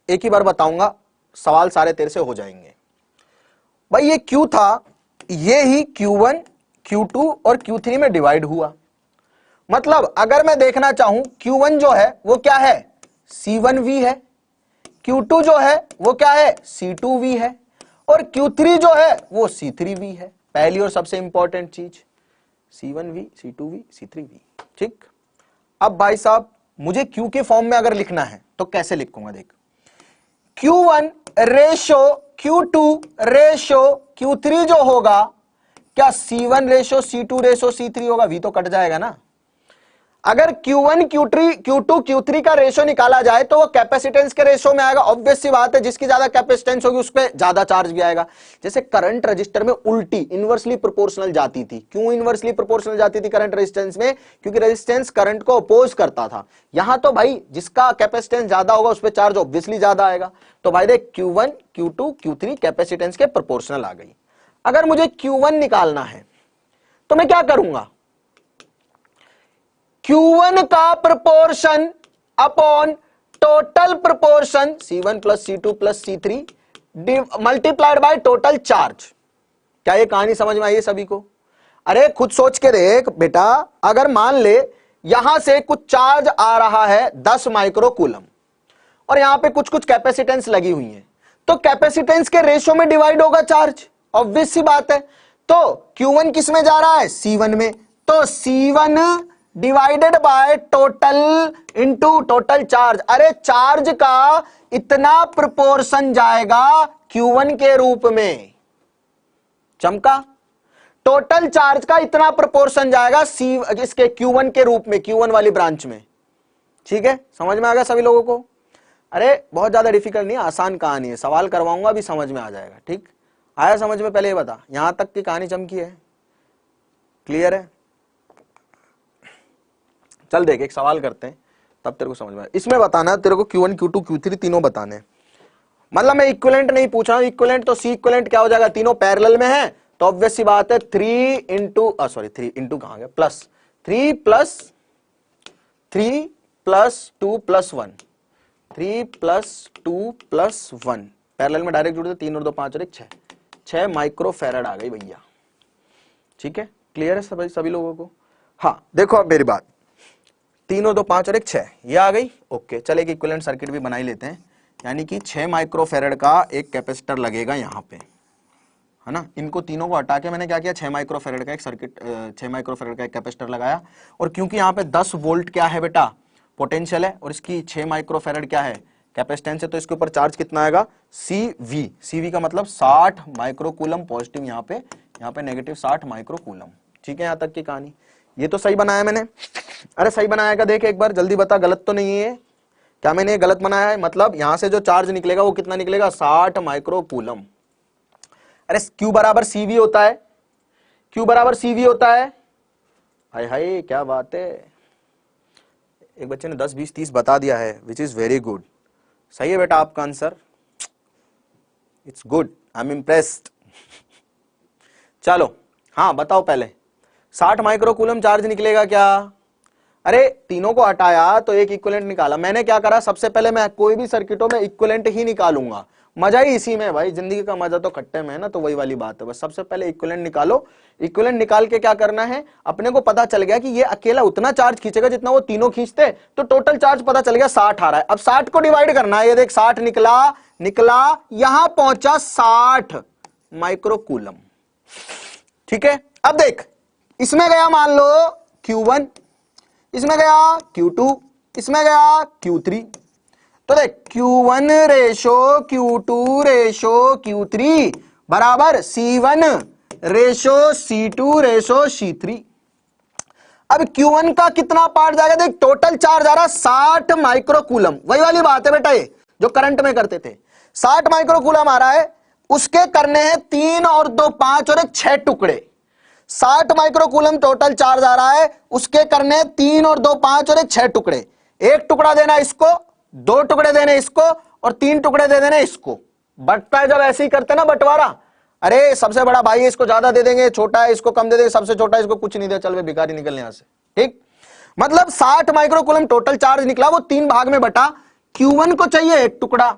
एक ही बार बताऊंगा, सवाल सारे तेरे से हो जाएंगे। भाई ये Q था, ये ही Q1 Q2 और Q3 में डिवाइड हुआ। मतलब अगर मैं देखना चाहूं Q1 जो है वो क्या है? C1V है। Q2 जो है वो क्या है? C2V है। और Q3 जो है वो C3V है। पहली और सबसे इंपॉर्टेंट चीज, C1V C2V C3V, ठीक। अब भाई साहब मुझे Q के फॉर्म में अगर लिखना है तो कैसे लिखूंगा? देख, Q1 ratio Q2 ratio Q3 जो होगा, क्या C1 ratio C2 ratio C3 होगा? V तो कट जाएगा ना। अगर Q1 Q2 Q3 का रेशो निकाला जाए तो वो कैपेसिटेंस के रेशो में आएगा। ऑब्वियस सी बात है, जिसकी ज्यादा कैपेसिटेंस होगी उस पर ज्यादा चार्ज भी आएगा। जैसे करंट रजिस्टर में उल्टी इनवर्सली प्रोपोर्शनल जाती थी। क्यों इनवर्सली प्रोपोर्शनल जाती थी करंट रेजिस्टेंस में? क्योंकि रेजिस्टेंस करंट को अपोज करता था। यहां तो भाई जिसका कैपेसिटेंस ज्यादा होगा उस पर चार्ज ऑब्वियसली ज्यादा आएगा। तो भाई देख Q1 Q2 Q3 कैपेसिटेंस के प्रोपोर्शनल आ गई। अगर मुझे Q1 निकालना है तो मैं क्या करूंगा? Q1 का proportion upon total proportion C1 plus C2 plus C3 multiplied by total charge. क्या ये कहानी समझ में आई है सभी को? अरे खुद सोच के देख बेटा, अगर मान ले यहां से कुछ चार्ज आ रहा है 10 माइक्रो कूलम और यहां पे कुछ कुछ कैपेसिटेंस लगी हुई है, तो कैपेसिटेंस के रेशो में डिवाइड होगा चार्ज, ऑब्वियस सी बात है। तो Q1 किस में जा रहा है? C1 में। तो C1 divided by total into total charge. अरे चार्ज का इतना प्रोपोर्शन जाएगा Q1 के रूप में, चमका, टोटल चार्ज का इतना प्रोपोर्शन जाएगा इसके Q1 के रूप में, Q1 वाली ब्रांच में। ठीक है, समझ में आ गया सभी लोगों को? अरे बहुत ज्यादा डिफिकल्ट नहीं है, आसान कहानी है, सवाल करवाऊंगा अभी समझ में आ जाएगा। ठीक, आया समझ में? पहले ये बता, यहां तक की कहानी चमकी है, क्लियर है? चल देख, एक सवाल करते हैं तब तेरे को समझ में। इसमें बताना तेरे को Q1 Q2 Q3 तीनों बताने, मतलब मैं इक्विवेलेंट नहीं पूछ रहा हूं। इक्विवेलेंट तो सी इक्विवेलेंट क्या हो जाएगा, तीनों पैरेलल में है, तो ऑब्वियस सी बात है 3 इंटू कहां गया, plus 3 plus 2 plus 1, 3 plus 2 plus 1, parallel में डायरेक्ट जुड़ते, 3 और 2 5 और 1 6 माइक्रो फैराड आ गई भैया। ठीक है, क्लियर है सभी लोगों को? हाँ देखो अब मेरी बात, 3 और 2 5 और 1 6 ये आ गई। ओके, चल एक इक्विवेलेंट सर्किट भी बना ही लेते हैं, यानी कि 6 माइक्रो फैराड का एक कैपेसिटर लगेगा यहां पे, है ना। इनको तीनों को हटा के मैंने क्या किया, 6 माइक्रो फैराड का एक सर्किट, 6 माइक्रो फैराड का एक कैपेसिटर लगाया। और क्योंकि यहाँ पे 10 वोल्ट क्या है बेटा, पोटेंशियल है, और इसकी 6 माइक्रो फैराड क्या है, कैपेसिटेंस है, तो इसके ऊपर चार्ज कितना आएगा, CV का मतलब 60 माइक्रो कूलम पॉजिटिव, यहाँ पे नेगेटिव 60 माइक्रो कूलम। ठीक है, यहाँ तक की कहानी। ये तो सही बनाया मैंने? अरे सही बनाया क्या, देख एक बार जल्दी बता, गलत तो नहीं है क्या? मैंने ये गलत बनाया है? मतलब यहां से जो चार्ज निकलेगा वो कितना निकलेगा, 60 माइक्रो कूलम। अरे Q बराबर CV होता है, Q बराबर CV होता है। हाय हाय क्या बात है, एक बच्चे ने 10 20 30 बता दिया है, विच इज वेरी गुड। सही है बेटा आपका answer, it's good, I am impressed. चलो हाँ बताओ पहले, 60 माइक्रो कूलम चार्ज निकलेगा क्या? अरे तीनों को हटाया तो एक इक्विवेलेंट निकाला। मैंने क्या करा, सबसे पहले मैं कोई भी सर्किटों में इक्विवेलेंट ही निकालूंगा, मजा ही इसी में भाई, जिंदगी का मजा तो खट्टे में है ना, तो वही वाली बात है। बस सबसे पहले इक्विवेलेंट निकालो, इक्विवेलेंट निकाल के क्या करना है, अपने को पता चल गया कि ये अकेला उतना चार्ज खींचेगा जितना वो तीनों खींचते, तो टोटल चार्ज पता चल गया 60 आ रहा है। अब 60 को डिवाइड करना है, ये देख 60 निकला यहां पहुंचा 60 माइक्रो कूलम। ठीक है, अब देख इसमें गया मान लो Q1, इसमें गया Q2, इसमें गया Q3, तो देख Q1 ratio Q2 ratio Q3 बराबर C1 ratio C2 ratio C3। अब Q1 का कितना पार्ट जाएगा, देख टोटल चार्ज आ रहा 60 माइक्रो कूलम, वही वाली बात है बेटा, ये जो करंट में करते थे, 60 माइक्रो कूलम आ रहा है, उसके करने हैं 3 और 2 5 और 1 6 टुकड़े। 60 माइक्रो कूलम टोटल चार्ज आ रहा है, उसके करने 3 और 2 5 और 1 6 टुकड़े। एक टुकड़ा देना इसको, 2 टुकड़े देने इसको, और 3 टुकड़े दे देने इसको। बटता है जब ऐसे ही करते ना बंटवारा, अरे सबसे बड़ा भाई है इसको ज्यादा दे देंगे, छोटा है इसको कम दे देंगे, सबसे छोटा है इसको कुछ नहीं दे, चल वे भिखारी निकलने यहां से। ठीक, मतलब 60 माइक्रो कूलम टोटल चार्ज निकला, वो 3 भाग में बटा। Q1 को चाहिए 1 टुकड़ा,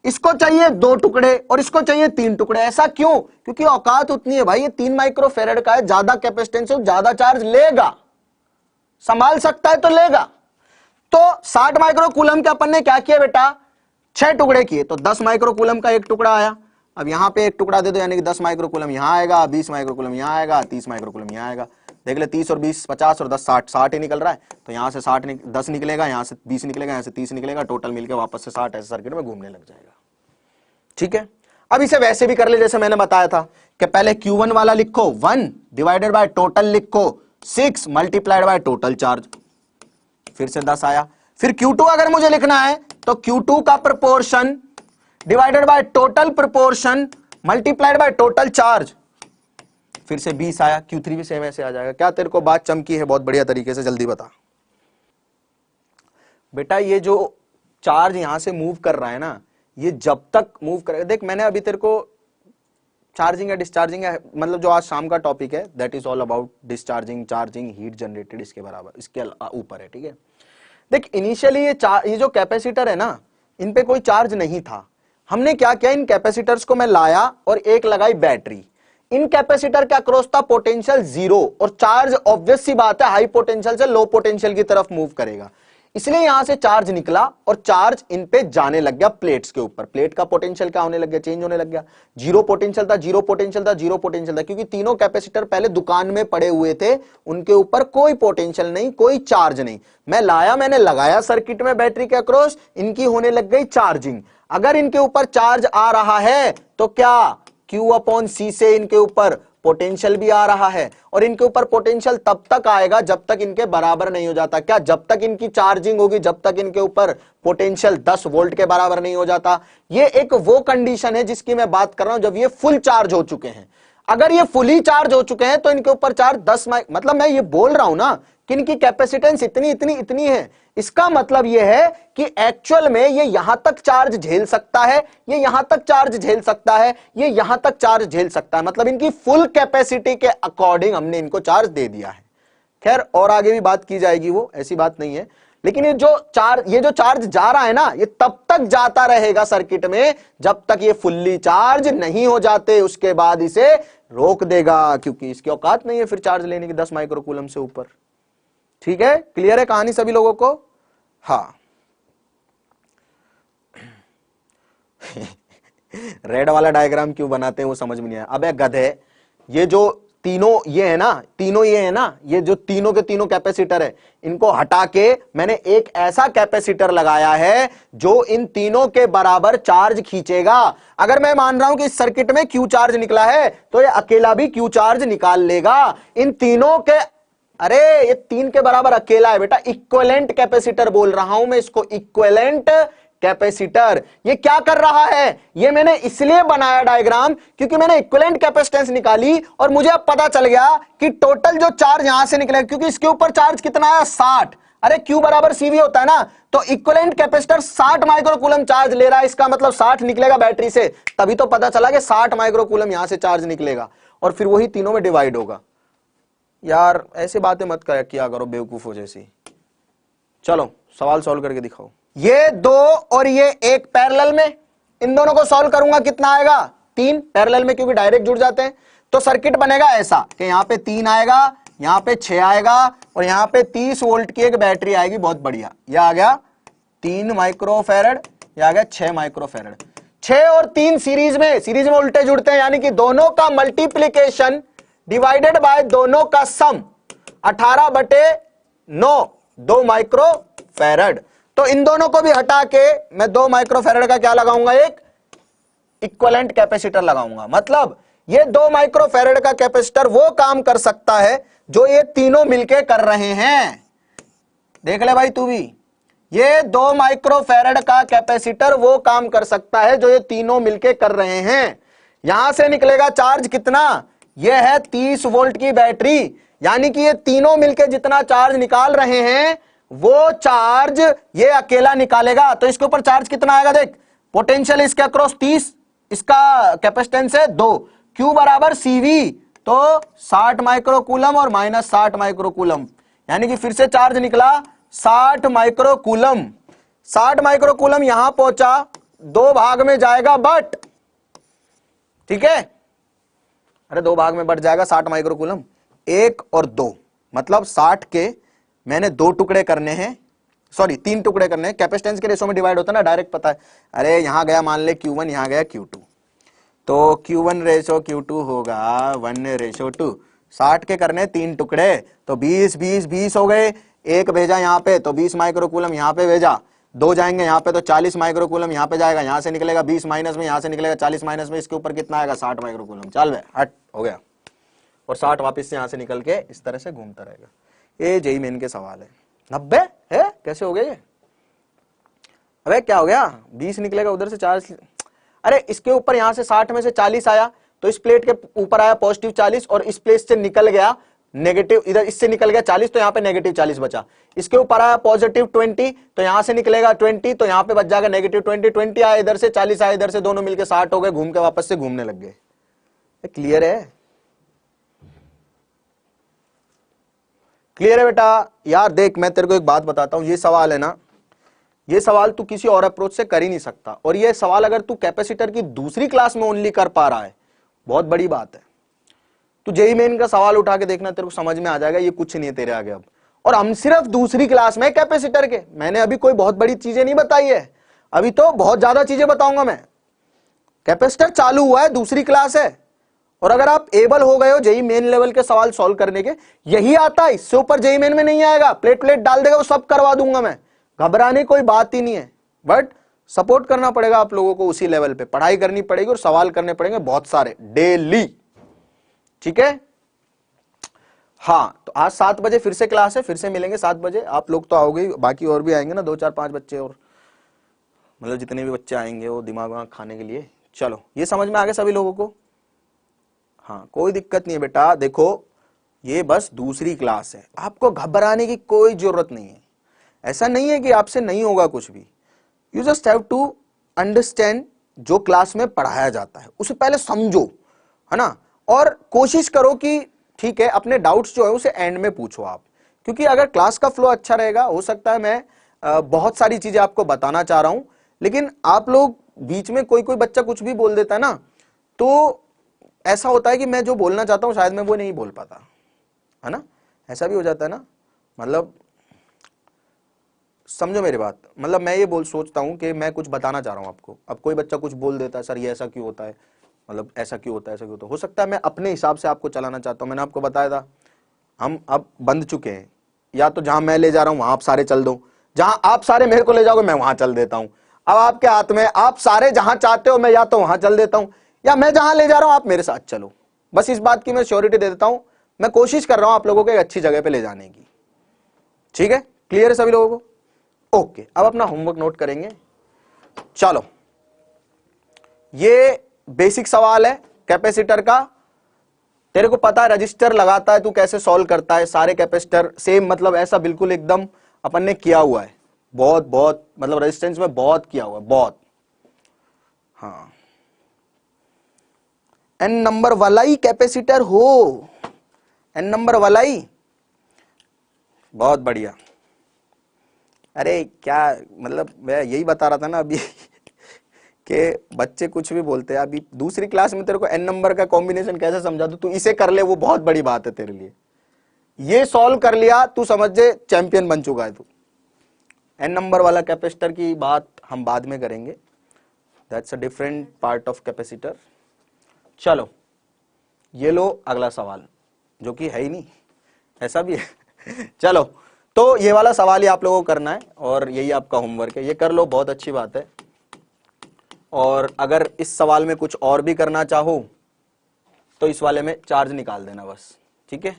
इसको चाहिए 2 टुकड़े, और इसको चाहिए 3 टुकड़े। ऐसा क्यों? क्योंकि औकात उतनी है भाई, ये 3 माइक्रो फैराड का है, ज्यादा कैपेसिटेंस है, ज्यादा चार्ज लेगा, संभाल सकता है तो लेगा। तो 60 माइक्रो कूलम के अपन ने क्या किया बेटा, 6 टुकड़े किए, तो 10 माइक्रो कूलम का एक टुकड़ा आया। अब यहां पे एक टुकड़ा दे दो, यानी कि 10 माइक्रो कूलम यहां आएगा, 20 माइक्रो कूलम यहां आएगा, 30 माइक्रो कूलम यहां आएगा। देख ले 30 और 20 50 और 10 60, 60 ही निकल रहा है, तो यहां से 10 निकलेगा, यहां से 20 निकलेगा, यहां से 30 निकलेगा, टोटल मिलकर वापस से 60 ऐसे सर्किट में घूमने लग जाएगा। ठीक है, अब इसे वैसे भी कर ले जैसे मैंने बताया था कि पहले Q1 वाला लिखो 1 डिवाइडेड बाय टोटल लिखो 6 मल्टीप्लाइड बाय टोटल चार्ज, फिर से 10 आया। फिर Q2 अगर मुझे लिखना है तो Q2 का proportion divided by total proportion multiplied by total charge, फिर से 20 आया। Q3 भी सेम ऐसे आ जाएगा। क्या तेरे को बात चमकी है बहुत बढ़िया तरीके से? जल्दी बता बेटा, ये जो चार्ज यहां से मूव कर रहा है ना, ये जब तक मूव करेगा, देख मैंने अभी तेरे को चार्जिंग या डिस्चार्जिंग है, मतलब जो आज शाम का टॉपिक है that is all about discharging, charging, heat generated, इसके बराबर, इसके ऊपर है। ठीक है, देख इनिशियली ये जो कैपेसिटर है ना, इन पे कोई चार्ज नहीं था। हमने क्या किया, इन कैपेसिटर्स को मैं लाया और एक लगाई बैटरी। इन कैपेसिटर के अक्रॉस था पोटेंशियल 0 और चार्ज ऑब्वियस सी बात है हाई पोटेंशियल से लो पोटेंशियल की तरफ मूव करेगा, इसलिए यहां से चार्ज निकला और चार्ज इन पे जाने लग गया प्लेट्स के ऊपर। प्लेट का पोटेंशियल क्या होने लग गया, चेंज होने लग गया। जीरो पोटेंशियल था, जीरो पोटेंशियल था, जीरो पोटेंशियल था, क्योंकि तीनों कैपेसिटर पहले दुकान में पड़े हुए थे, उनके ऊपर कोई पोटेंशियल नहीं, कोई चार्ज नहीं। मैं लाया, मैंने लगाया सर्किट में बैटरी के अक्रॉस, इनकी होने लग गई चार्जिंग। अगर इनके ऊपर चार्ज आ रहा है तो क्या Q/C से इनके ऊपर पोटेंशियल भी आ रहा है, और इनके ऊपर पोटेंशियल तब तक आएगा जब तक इनके बराबर नहीं हो जाता। क्या जब तक इनकी चार्जिंग होगी, जब तक इनके ऊपर पोटेंशियल 10 वोल्ट के बराबर नहीं हो जाता। ये एक वो कंडीशन है जिसकी मैं बात कर रहा हूं जब ये फुल चार्ज हो चुके हैं। अगर ये फुली चार्ज हो चुके हैं तो इनके ऊपर चार्ज 10 मतलब मैं ये बोल रहा हूं ना कि इनकी कैपेसिटेंस इतनी इतनी इतनी है, इसका मतलब यह है कि एक्चुअल में ये यहां तक चार्ज झेल सकता है, ये यहां तक चार्ज झेल सकता है, ये यहां तक चार्ज झेल सकता है। मतलब इनकी फुल कैपेसिटी के अकॉर्डिंग हमने इनको चार्ज दे दिया है। खैर और आगे भी बात की जाएगी, वो ऐसी बात नहीं है, लेकिन ये जो चार्ज जा रहा है ना, ये तब तक जाता रहेगा सर्किट में जब तक ये फुल्ली चार्ज नहीं हो जाते, उसके बाद इसे रोक देगा, क्योंकि इसकी औकात नहीं है फिर चार्ज लेने की 10 माइक्रोकूलम से ऊपर। ठीक है, क्लियर है कहानी सभी लोगों को? हाँ। रेड वाला डायग्राम क्यों बनाते हैं वो समझ में नहीं आया। अबे गधे, ये जो तीनों ये है ना, ये जो तीनों के तीनों कैपेसिटर है, इनको हटा के मैंने एक ऐसा कैपेसिटर लगाया है जो इन तीनों के बराबर चार्ज खींचेगा। अगर मैं मान रहा हूं कि इस सर्किट में Q चार्ज निकला है तो ये अकेला भी Q चार्ज निकाल लेगा। इन तीनों के, अरे ये 3 के बराबर अकेला है बेटा, इक्विवेलेंट कैपेसिटर बोल रहा हूं मैं इसको, इक्विवेलेंट कैपेसिटर। ये क्या कर रहा है, ये मैंने इसलिए बनाया डायग्राम क्योंकि मैंने इक्विवेलेंट कैपेसिटेंस निकाली और मुझे अब पता चल गया कि टोटल जो चार्ज यहां से निकलेगा, क्योंकि इसके ऊपर चार्ज कितना है 60, अरे Q बराबर CV होता है ना, तो इक्विवेलेंट कैपेसिटर 60 माइक्रोकूलम चार्ज ले रहा है, इसका मतलब 60 निकलेगा बैटरी से, तभी तो पता चला कि 60 माइक्रोकूलम यहां से चार्ज निकलेगा और फिर वही तीनों में डिवाइड होगा। यार ऐसे बातें मत किया करो बेवकूफों जैसी। चलो सवाल सॉल्व करके दिखाओ। ये 2 और ये 1 पैरेलल में, इन दोनों को सॉल्व करूंगा कितना आएगा 3 पैरेलल में, क्योंकि डायरेक्ट जुड़ जाते हैं। तो सर्किट बनेगा ऐसा कि यहां पे 3 आएगा, यहां पे 6 आएगा और यहां पे 30 वोल्ट की एक बैटरी आएगी, बहुत बढ़िया। यह आ गया 3 माइक्रोफैरड, यह आ गया 6 माइक्रोफैरड। 6 और 3 सीरीज में उल्टे जुड़ते हैं, यानी कि दोनों का मल्टीप्लीकेशन डिवाइडेड बाय दोनों का सम 18/9, 2 माइक्रोफैरड। तो इन दोनों को भी हटा के मैं 2 माइक्रोफैरड का क्या लगाऊंगा, एक इक्विवेलेंट कैपेसिटर लगाऊंगा। मतलब ये 2 माइक्रोफैरड का कैपेसिटर वो काम कर सकता है जो ये तीनों मिलके कर रहे हैं। देख ले भाई तू भी, ये 2 माइक्रोफैरड का कैपेसिटर वो काम कर सकता है जो ये तीनों मिलके कर रहे हैं। यहां से निकलेगा चार्ज कितना, ये है 30 वोल्ट की बैटरी, यानी कि ये तीनों मिलके जितना चार्ज निकाल रहे हैं वो चार्ज ये अकेला निकालेगा। तो इसके ऊपर चार्ज कितना आएगा, देख पोटेंशियल इसके अक्रॉस 30, इसका कैपेसिटेंस है 2, Q बराबर CV, तो 60 माइक्रोकूलम और माइनस 60 माइक्रोकूलम, यानी कि फिर से चार्ज निकला 60 माइक्रोकूलम। 60 माइक्रोकूलम यहां पहुंचा, 2 भाग में जाएगा बट, ठीक है, अरे 2 भाग में बढ़ जाएगा 60 माइक्रोकूलम, 1 और 2, मतलब 60 के मैंने 2 टुकड़े करने हैं, सॉरी 3 टुकड़े करने हैं। कैपेसिटेंस के रेशो में डिवाइड होता है ना, डायरेक्ट पता है। अरे यहां गया मान ले Q1, यहां गया Q2, तो Q1 रेशो Q2 होगा 1:2। 60 के करने 3 टुकड़े, तो 20 20 20 हो गए। 1 भेजा यहां पे तो 20 माइक्रोकूलम यहां पे भेजा, 2 जाएंगे यहां पे तो 40 माइक्रोकूलम यहां पे जाएगा, यहां से निकलेगा 20 माइनस में, यहां से निकलेगा 40 माइनस में, इसके ऊपर कितना आएगा 60 माइक्रोकूलम। चल बे हट, हो गया। और 60 वापस से यहां से निकल के इस तरह से घूमता रहेगा। ये जेई मेन के सवाल है। 90 है, कैसे हो गया ये? अबे क्या हो गया, 20 निकलेगा उधर से 40, अरे इसके ऊपर यहां से 60 में से 40 आया तो इस प्लेट के ऊपर आया पॉजिटिव 40 और इस प्लेट से निकल गया नेगेटिव, इधर इससे निकल गया 40 तो यहां पे नेगेटिव 40 बचा। इसके ऊपर आया पॉजिटिव 20 तो यहां से निकलेगा 20 तो यहां पे बच जाएगा नेगेटिव 20। 20 आया इधर से, 40 आया इधर से, दोनों मिलके 60 हो गए, घूम के वापस से घूमने लग गए। क्लियर है? क्लियर है बेटा? यार देख मैं तेरे को एक बात बताता हूं, ये सवाल है ना, ये सवाल तू किसी और अप्रोच से कर ही नहीं सकता, और ये सवाल अगर तू कैपेसिटर की दूसरी क्लास में ओनली कर पा रहा है, बहुत बड़ी बात है। तो जेईई मेन का सवाल उठा के देखना, तेरे को समझ में आ जाएगा ये कुछ नहीं है तेरे आगे अब। और हम सिर्फ दूसरी क्लास में कैपेसिटर के, मैंने अभी कोई बहुत बड़ी चीजें नहीं बताई है, अभी तो बहुत ज्यादा चीजें बताऊंगा मैं। कैपेसिटर चालू हुआ है, दूसरी क्लास है, और अगर आप एबल हो गए हो जेईई मेन लेवल के सवाल सॉल्व करने के, यही आता है, इससे ऊपर जेईई मेन में नहीं आएगा। प्लेट डाल देगा वो सब करवा दूंगा मैं, घबराने कोई बात ही नहीं है। बट सपोर्ट करना पड़ेगा आप लोगों को, उसी लेवल पे पढ़ाई करनी पड़ेगी और सवाल करने पड़ेंगे बहुत सारे डेली, ठीक है। हाँ, तो आज 7 बजे फिर से क्लास है, फिर से मिलेंगे 7 बजे। आप लोग तो आओगे, बाकी और भी आएंगे ना, 2 4 5 बच्चे, और मतलब जितने भी बच्चे आएंगे वो दिमाग खाने के लिए। चलो, ये समझ में आ गया सभी लोगों को? हाँ, कोई दिक्कत नहीं है बेटा। देखो, ये बस दूसरी क्लास है, आपको घबराने की कोई जरूरत नहीं है। ऐसा नहीं है कि आपसे नहीं होगा कुछ भी। You just have to understand जो क्लास में पढ़ाया जाता है उसे पहले समझो, है ना। और कोशिश करो कि ठीक है, अपने डाउट्स जो है उसे एंड में पूछो आप, क्योंकि अगर क्लास का फ्लो अच्छा रहेगा, हो सकता है मैं बहुत सारी चीजें आपको बताना चाह रहा हूं, लेकिन आप लोग बीच में कोई बच्चा कुछ भी बोल देता है ना, तो ऐसा होता है कि मैं जो बोलना चाहता हूं शायद मैं वो नहीं बोल पाता, है ना। ऐसा भी हो जाता है ना, मतलब समझो मेरी बात। मतलब मैं ये सोचता हूं कि मैं कुछ बताना चाह रहा हूं आपको, अब कोई बच्चा कुछ बोल देता है, सर ये ऐसा क्यों होता है, मतलब ऐसा क्यों होता है, ऐसा क्यों होता है। हो सकता है मैं अपने हिसाब से आपको चलाना चाहता हूं। मैंने आपको बताया था, हम अब बंध चुके हैं, या तो जहां मैं ले जा रहा हूं वहां आप सारे चल दो, जहां आप सारे मेरे को ले जाओगे मैं वहां चल देता हूं। अब आपके हाथ में, आप सारे जहां चाहते हो मैं या तो वहां चल देता हूं, या मैं जहां ले जा रहा हूं आप मेरे साथ चलो। बस इस बात की मैं श्योरिटी दे देता हूं, मैं कोशिश कर रहा हूं आप लोगों को एक अच्छी जगह पे ले जाने की। ठीक है, क्लियर है सभी लोगों को? ओके, अब अपना होमवर्क नोट करेंगे। चलो, ये बेसिक सवाल है कैपेसिटर का। तेरे को पता है रजिस्टर लगाता है तू कैसे सॉल्व करता है, सारे कैपेसिटर सेम, मतलब ऐसा बिल्कुल एकदम अपन ने किया हुआ है, बहुत बहुत, मतलब रेजिस्टेंस में बहुत किया हुआ है, बहुत। हाँ, एन नंबर वाला कैपेसिटर हो, एन नंबर वाला, बहुत बढ़िया। अरे क्या, मतलब मैं यही बता रहा था ना अभी कि बच्चे कुछ भी बोलते हैं। अभी दूसरी क्लास में तेरे को एन नंबर का कॉम्बिनेशन कैसे समझा दूं, तू इसे कर ले, वो बहुत बड़ी बात है तेरे लिए। ये सॉल्व कर लिया, तू समझ जे चैंपियन बन चुका है तू। एन नंबर वाला कैपेसिटर की बात हम बाद में करेंगे, that's a different part of capacitor. चलो, ये लो अगला सवाल, जो कि है ही नहीं, ऐसा भी है चलो, तो ये वाला सवाल ही आप लोगों को करना है, और यही आपका होमवर्क है, ये कर लो, बहुत अच्छी बात है। और अगर इस सवाल में कुछ और भी करना चाहो तो इस वाले में चार्ज निकाल देना बस, ठीक है।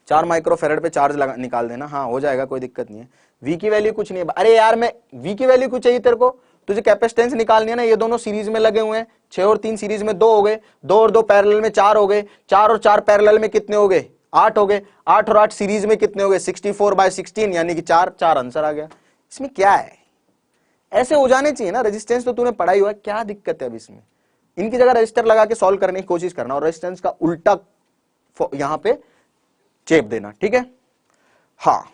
4 माइक्रोफेरेड पे चार्ज निकाल देना, हाँ हो जाएगा, कोई दिक्कत नहीं है। वी की वैल्यू कुछ नहीं है। अरे यार, मैं वी की वैल्यू कुछ चाहिए तेरे को, तुझे कैपेसिटेंस निकालनी है ना। ये दोनों सीरीज में लगे हुए हैं, 6 और 3 सीरीज में 2 हो गए, 2 और 2 पैरेलल में 4 हो गए, 4 और 4 पैरेलल में कितने हो गए, 8 हो गए, 8 और 8 सीरीज में कितने हो गए, 64/16, यानी कि 4 आंसर आ गया। इसमें क्या है, ऐसे हो जाने चाहिए ना। रेजिस्टेंस तो तूने पढ़ा ही हुआ है, क्या दिक्कत है अब इसमें। इनकी जगह रजिस्टर लगा के सॉल्व करने की कोशिश करना, और रेजिस्टेंस का उल्टा यहां पे चेप देना, ठीक है। हाँ,